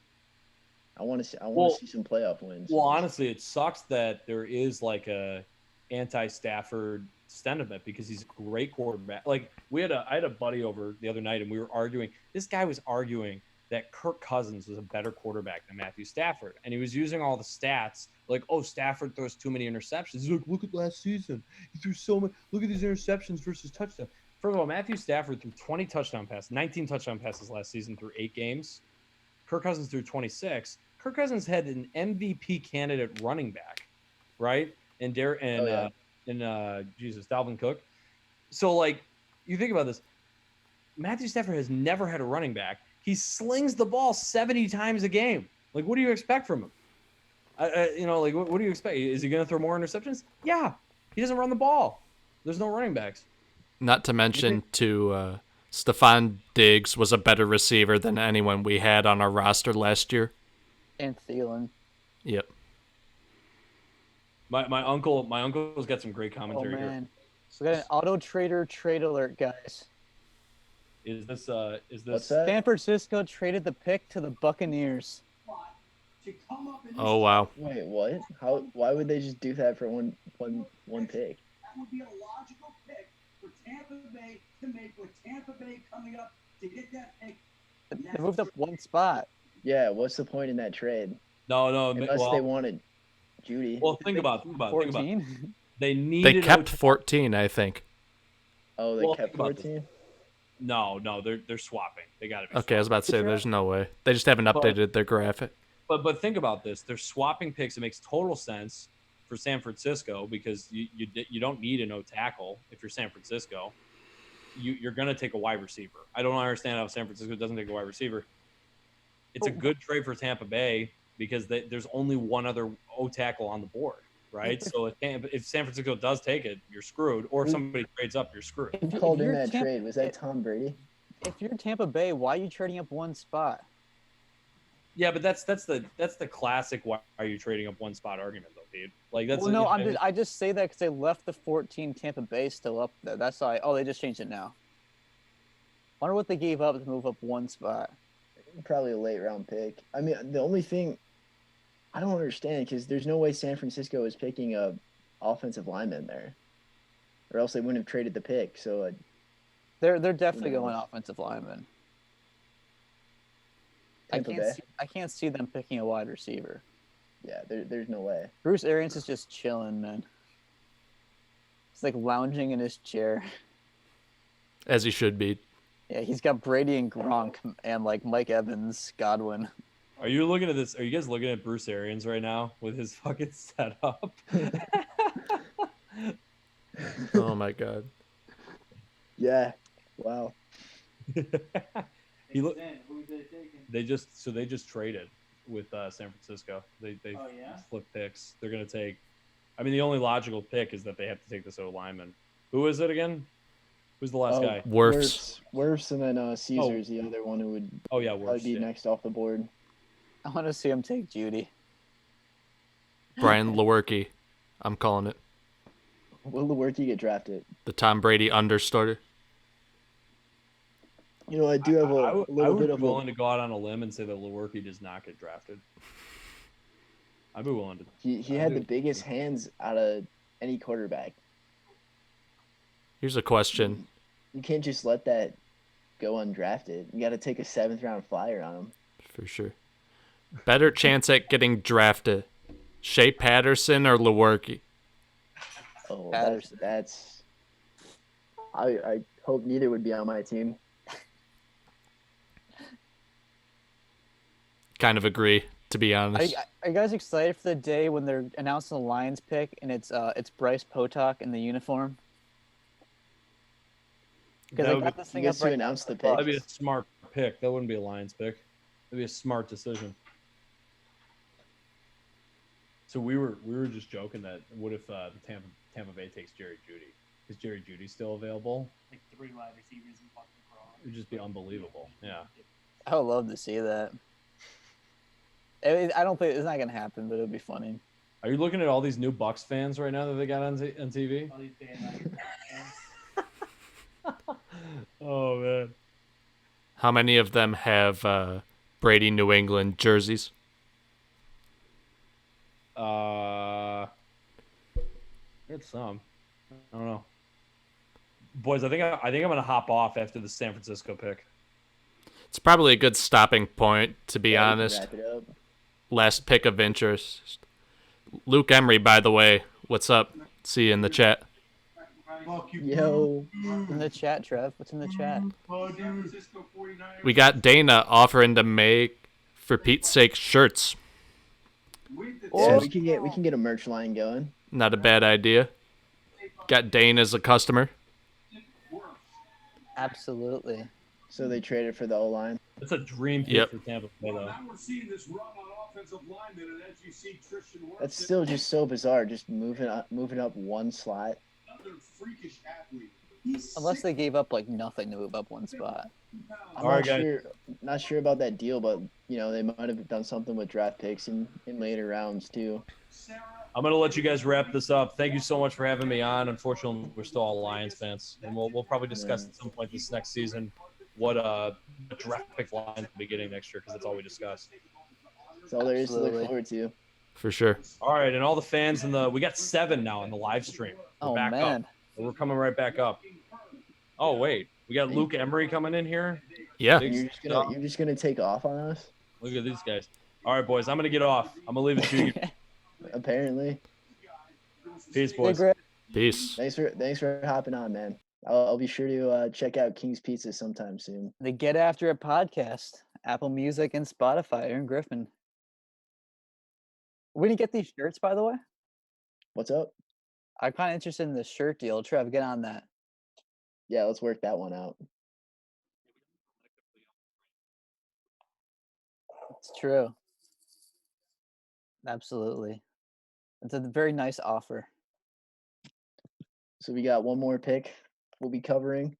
I want to see some playoff wins. well, honestly, it sucks that there is like a anti-Stafford sentiment because he's a great quarterback. Like I had a buddy over the other night and we were arguing. This guy was arguing that Kirk Cousins was a better quarterback than Matthew Stafford. And he was using all the stats like, oh, Stafford throws too many interceptions. He's like, look at last season. He threw so many. Look at these interceptions versus touchdowns. First of all, Matthew Stafford threw 19 touchdown passes last season through 8 games. Kirk Cousins threw 26. Kirk Cousins had an MVP candidate running back, right? And Dalvin Cook. So, like, you think about this. Matthew Stafford has never had a running back. He slings the ball 70 times a game. Like, what do you expect from him? What do you expect? Is he going to throw more interceptions? Yeah. He doesn't run the ball. There's no running backs. Not to mention, Stephon Diggs was a better receiver than anyone we had on our roster last year. And Thielen. Yep. My uncle's got some great commentary Oh, here. man. So we got an auto trader trade alert, guys. Is this What's that? San Francisco traded the pick to the Buccaneers. To come up in this Oh, wow. Wait, what? How? Why would they just do that for one pick? That would be a logical pick for Tampa Bay to make with Tampa Bay coming up to get that pick. They moved up one spot. Yeah, what's the point in that trade? no? Unless Well, they wanted Judy. well, think about it. 14? They needed. They kept 14, I think. Oh, they well, kept think about this. 14? No, they're swapping. They got to be. Okay, I was about to say, there's no way. They just haven't updated their graphic. But think about this. They're swapping picks. It makes total sense for San Francisco because you don't need a no tackle if you're San Francisco. You're going to take a wide receiver. I don't understand how San Francisco doesn't take a wide receiver. It's a good trade for Tampa Bay because there's only one other O tackle on the board, right? So if San Francisco does take it, you're screwed. Or if somebody trades up, you're screwed. Who called in that trade? Was that Tom Brady? If you're Tampa Bay, why are you trading up one spot? Yeah, but that's the classic why are you trading up one spot argument though, dude. Like that's Well, no, I just say that because they left the 14 Tampa Bay still up there. That's why. Oh, they just changed it now. Wonder what they gave up to move up one spot. Probably a late round pick. I mean, the only thing I don't understand because there's no way San Francisco is picking a offensive lineman there, or else they wouldn't have traded the pick. So They're definitely knows? going offensive lineman. Tampa Bay. I can't see them picking a wide receiver. Yeah, there's no way. Bruce Arians is just chilling, man. He's like lounging in his chair. As he should be. Yeah, he's got Brady and Gronk and like Mike Evans, Godwin. Are you looking at this? Are you guys looking at Bruce Arians right now with his fucking setup? Oh, my God. Yeah. Wow. He look. Who's they taking? They just traded with San Francisco. They Oh, yeah? flipped picks. They're gonna take. I mean, the only logical pick is that they have to take this O lineman. Who is it again? Who's the last guy? Wirfs. Wirfs, and then Caesar's the other one who would Oh yeah, probably worse. be next off the board. I want to see him take Judy. Brian Lewerke. I'm calling it. Will Lewerke get drafted? The Tom Brady understarter. You know, I do have I a would little bit be of willing to go out on a limb and say that Lewerke does not get drafted. I'd be willing to. he had the biggest hands out of any quarterback. Here's a question. You can't just let that go undrafted. You got to take a 7th-round flyer on him. For sure. Better chance at getting drafted, Shea Patterson or Lewerke? Oh, Patterson. that's. I hope neither would be on my team. Kind of agree, to be honest. Are you guys excited for the day when they're announcing the Lions pick and it's Bryce Potok in the uniform? Because I got this thing up right now. Announce the pick. That'd be a smart pick. That wouldn't be a Lions pick. That'd be a smart decision. So we were just joking that what if the Tampa Bay takes Jerry Jeudy? Is Jerry Jeudy still available? Like 3 wide receivers and fucking Gronk. It would just be unbelievable. Yeah. I would love to see that. I don't think it's not gonna happen, but it would be funny. Are you looking at all these new Bucks fans right now that they got on TV? All these bandwagon fans. Oh man. How many of them have Brady New England jerseys? It's some. I don't know. Boys, I think I'm gonna hop off after the San Francisco pick. It's probably a good stopping point, to be Yeah, we can honest. wrap it up. Last pick of interest. Luke Emery, by the way. What's up? See you in the chat. Fuck you. Yo. In the chat, Trev. What's in the chat? San Francisco 49ers. We got Dana offering to make, for Pete's sake, shirts. With the Yeah, Oh. we can get a merch line going. Not a bad idea. Got Dane as a customer. Absolutely. So they traded for the O-line. That's a dream pick Yep. for Tampa Bay, though. Now we're seeing this run on offensive linemen, and as you see Christian Watson, That's still just so bizarre. Just moving up one slot. another freakish athlete. Unless they gave up like nothing to move up one spot. I'm All right, not guys. sure. Not sure about that deal, but they might have done something with draft picks in later rounds too. I'm gonna let you guys wrap this up. Thank you so much for having me on. Unfortunately, we're still all Lions fans, and we'll probably discuss at some point this next season what draft pick lines we'll be getting next year, because that's all we discussed. That's all there is to look Absolutely. forward to. For sure. All right, and all the fans we got 7 now in the live stream. We're Oh back man. up. We're coming right back up. Oh wait, we got Luke Emery coming in here. Yeah. Big You're just gonna take off on us? Look at these guys. All right, boys, I'm gonna get off. I'm gonna leave it to you. Apparently. Peace, Hey, boys. Griff. Peace. Thanks for hopping on, man. I'll be sure to check out King's Pizza sometime soon. The Get After It podcast, Apple Music and Spotify. Aaron Griffin. We didn't get these shirts, by the way. What's up? I'm kind of interested in the shirt deal. Trev, get on that. Yeah, let's work that one out. It's true. Absolutely. It's a very nice offer. So we got one more pick we'll be covering.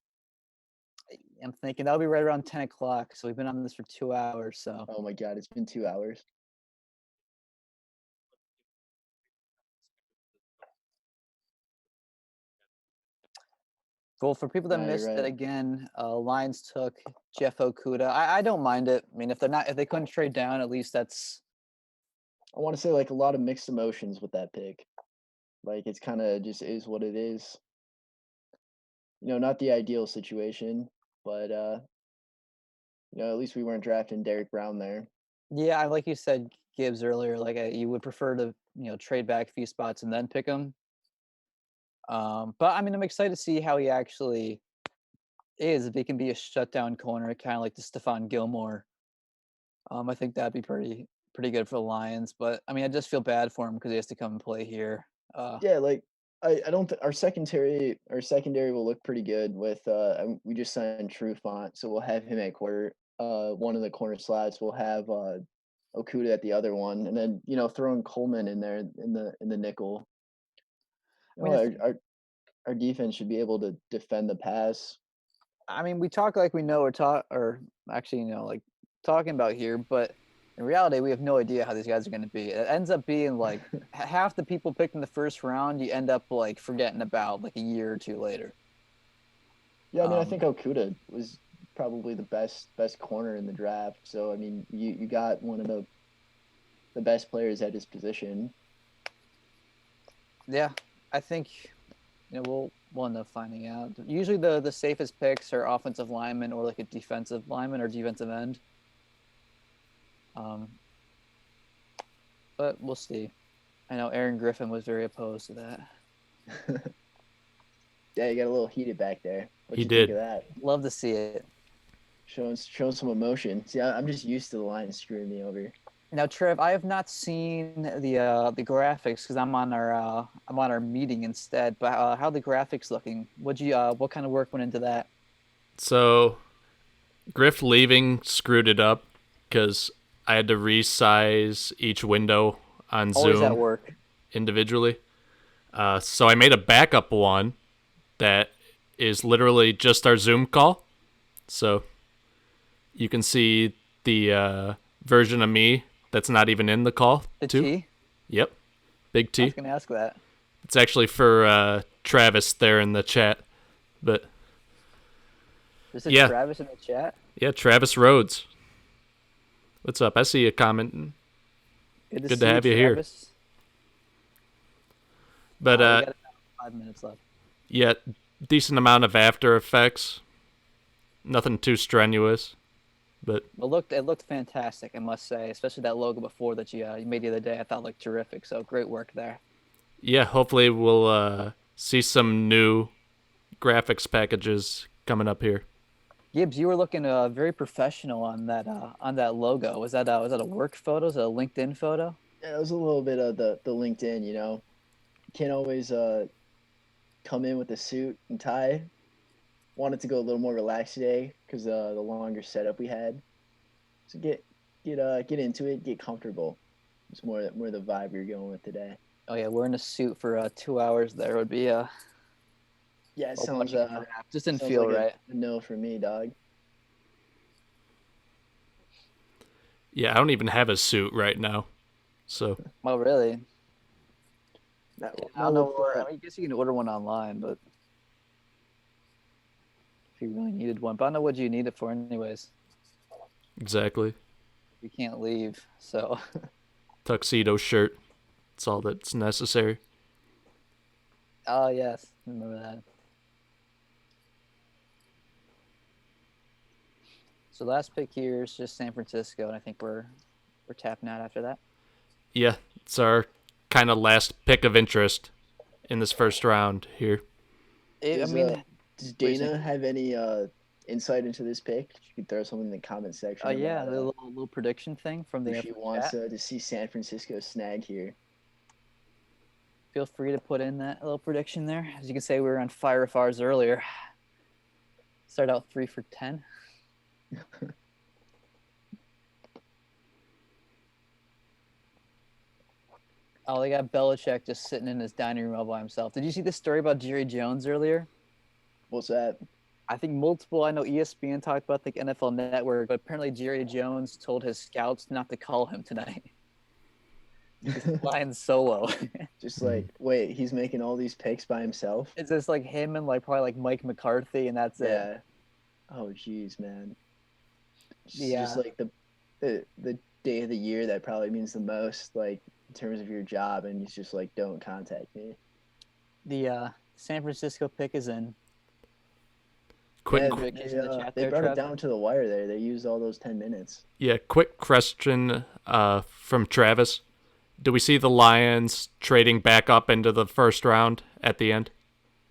I'm thinking that'll be right around 10 o'clock. So we've been on this for 2 hours. So Oh my God, it's been 2 hours. well, for people that Right, missed it right. again, Lions took Jeff Okuda. I don't mind it. I mean, if they couldn't trade down, at least that's I want to say like a lot of mixed emotions with that pick. Like it's kind of just is what it is. Not the ideal situation, but at least we weren't drafting Derek Brown there. yeah. Like you said, Gibbs earlier, like you would prefer to trade back a few spots and then pick him. But I mean, I'm excited to see how he actually is. If he can be a shutdown corner, kind of like the Stephon Gilmore. I think that'd be pretty good for the Lions. But I mean, I just feel bad for him because he has to come and play here. Yeah, like I don't think our secondary will look pretty good with we just signed Trufant, so we'll have him at quarter one of the corner slots. We'll have Okuda at the other one, and then throwing Coleman in there in the nickel. I mean, Our defense should be able to defend the pass. I mean, we talk like we know like talking about here, but in reality, we have no idea how these guys are going to be. It ends up being like half the people picked in the first round, you end up like forgetting about like a year or two later. Yeah, I mean, I think Okuda was probably the best corner in the draft. So I mean, you got one of the best players at his position. Yeah, I think we'll We'll end up finding out. Usually the safest picks are offensive lineman or like a defensive lineman or defensive end. But we'll see. I know Aaron Griffin was very opposed to that. Yeah, you got a little heated back there. What He you think did. of that? Love to see it. Showing some emotion. See, I'm just used to the Lions screwing me over. Now, Trev, I have not seen the graphics because I'm on our meeting instead. But how are the graphics looking? What kind of work went into that? So, Griff leaving screwed it up because I had to resize each window on Always Zoom at work. individually. So I made a backup one that is literally just our Zoom call. So you can see the version of me that's not even in the call The too. T. Yep, big I T. was gonna ask that. It's actually for Travis there in the chat, but Is it Yeah. Travis in the chat? yeah, Travis Rhodes. What's up? I see you commenting. Good to see have you here. Travis. But We got about 5 minutes left. yeah, decent amount of After Effects. Nothing too strenuous, but It looked fantastic, I must say, especially that logo before that you made the other day. I thought looked terrific. So great work there. yeah, hopefully we'll see some new graphics packages coming up here. Gibbs, you were looking very professional on that logo. Was that a work photo? Was it a LinkedIn photo? Yeah, it was a little bit of the LinkedIn, you know. Can't always come in with a suit and tie. Wanted to go a little more relaxed today because the longer setup we had. So get into it, get comfortable. It's more the vibe you're going with today. Oh yeah, wearing a suit for 2 hours there would be Yeah, it a sounds just didn't sounds feel like right. a no for me, dog. Yeah, I don't even have a suit right now, so Oh really? That, I don't know. I guess you can order one online, but if you really needed one, but I don't know what you need it for, anyways. exactly. You can't leave, so Tuxedo shirt. That's all that's necessary. oh yes, remember that. So last pick here is just San Francisco, and I think we're tapping out after that. Yeah, it's our kind of last pick of interest in this first round here. does Dana have any insight into this pick? You could throw something in the comment section. Yeah, about, the little prediction thing from the who she wants to see San Francisco snag here. Feel free to put in that little prediction there. As you can say, we were on fire with ours earlier. Start out 3 for 10. Oh, they got Belichick just sitting in his dining room all by himself. Did you see the story about Jerry Jones earlier? What's that? I think multiple. I know ESPN talked about the NFL Network, but apparently Jerry Jones told his scouts not to call him tonight. He's flying solo. Just like, wait, he's making all these picks by himself? It's just like him and like probably like Mike McCarthy, and that's it. Yeah. Oh, jeez, man. Yeah. Just like the day of the year that probably means the most, like in terms of your job, and he's just like, don't contact me. The San Francisco pick is in. Quick, They brought it down to the wire there. They used all those 10 minutes. yeah, quick question from Travis. Do we see the Lions trading back up into the first round at the end?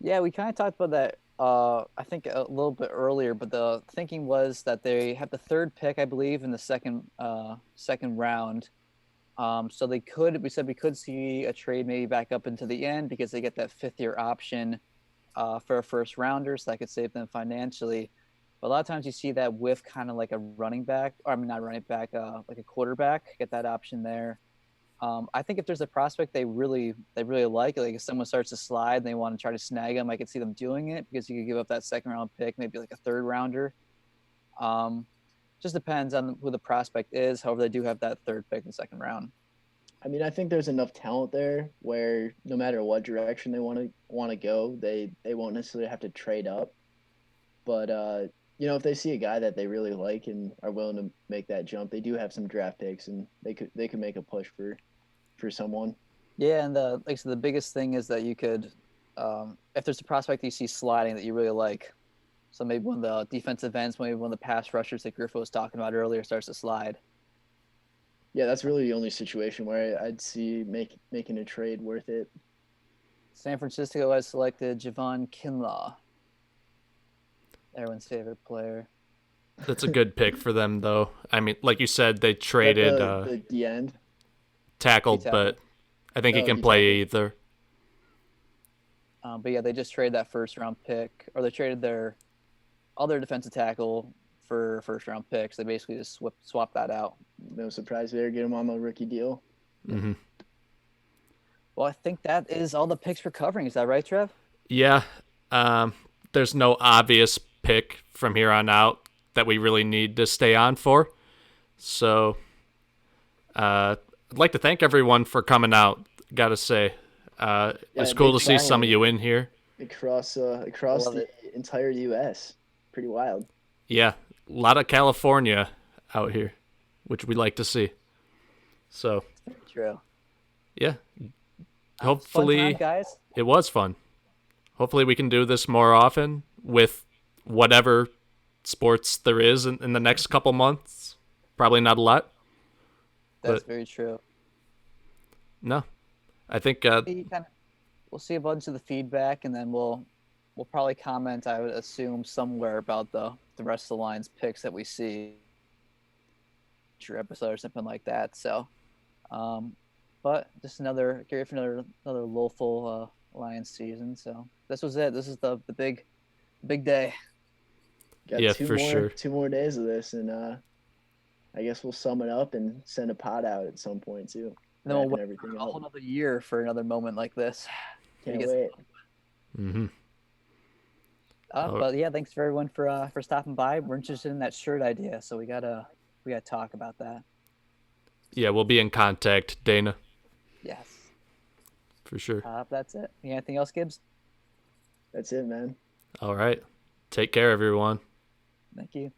Yeah, we kind of talked about that. I think a little bit earlier, but the thinking was that they have the third pick, I believe, in the second round. So we said we could see a trade maybe back up into the end because they get that 5th-year option for a first rounder, so that could save them financially. But a lot of times you see that with kind of like a running back, or I mean not running back, like a quarterback, get that option there. I think if there's a prospect they really like if someone starts to slide and they want to try to snag them, I could see them doing it because you could give up that second round pick, maybe like a third rounder. Just depends on who the prospect is. However, they do have that third pick in the second round. I mean, I think there's enough talent there where no matter what direction they want to go, they won't necessarily have to trade up. But if they see a guy that they really like and are willing to make that jump, they do have some draft picks, and they could make a push for someone. Yeah, and the biggest thing is that you could if there's a prospect that you see sliding that you really like, so maybe one of the defensive ends, maybe one of the pass rushers that Griffo was talking about earlier starts to slide. Yeah, that's really the only situation where I'd see making a trade worth it. San Francisco has selected Javon Kinlaw, everyone's favorite player. That's a good pick for them, though. I mean, like you said, they Is that traded the end. tackle, D-tackle. but I think he Oh, can play D-tackle. either. But yeah, they just traded that first round pick, or they traded their other defensive tackle for first round picks. They basically just swapped that out. No surprise there. Get him on the rookie deal. Hmm. Well, I think that is all the picks we're covering. Is that right, Trev? Yeah. There's no obvious pick from here on out that we really need to stay on for. So I'd like to thank everyone for coming out. Gotta say, it's cool to big see fan. some of you in here. Across Love the entire U.S. Pretty wild. Yeah, a lot of California out here, which we like to see. So Very true. yeah, Fun hopefully time, guys. it was fun. Hopefully we can do this more often with whatever sports there is in the next couple months. Probably not a lot. That's But- very true. No, I think We'll see a bunch of the feedback, and then we'll probably comment. I would assume somewhere about the rest of the Lions picks that we see, future episode or something like that. So, but just another lawful Lions season. So this was it. This is the big day. Got Yeah, two for more, sure. 2 more days of this, and I guess we'll sum it up and send a pod out at some point too. And then we'll Wrapping wait everything a whole up. another year for another moment like this. Can't gets- wait. hmm But yeah, thanks for everyone for stopping by. We're interested in that shirt idea, so we gotta talk about that. yeah, we'll be in contact, Dana, Yes. for sure. That's it. Anything else, Gibbs? That's it, man. All right, take care, everyone. Thank you.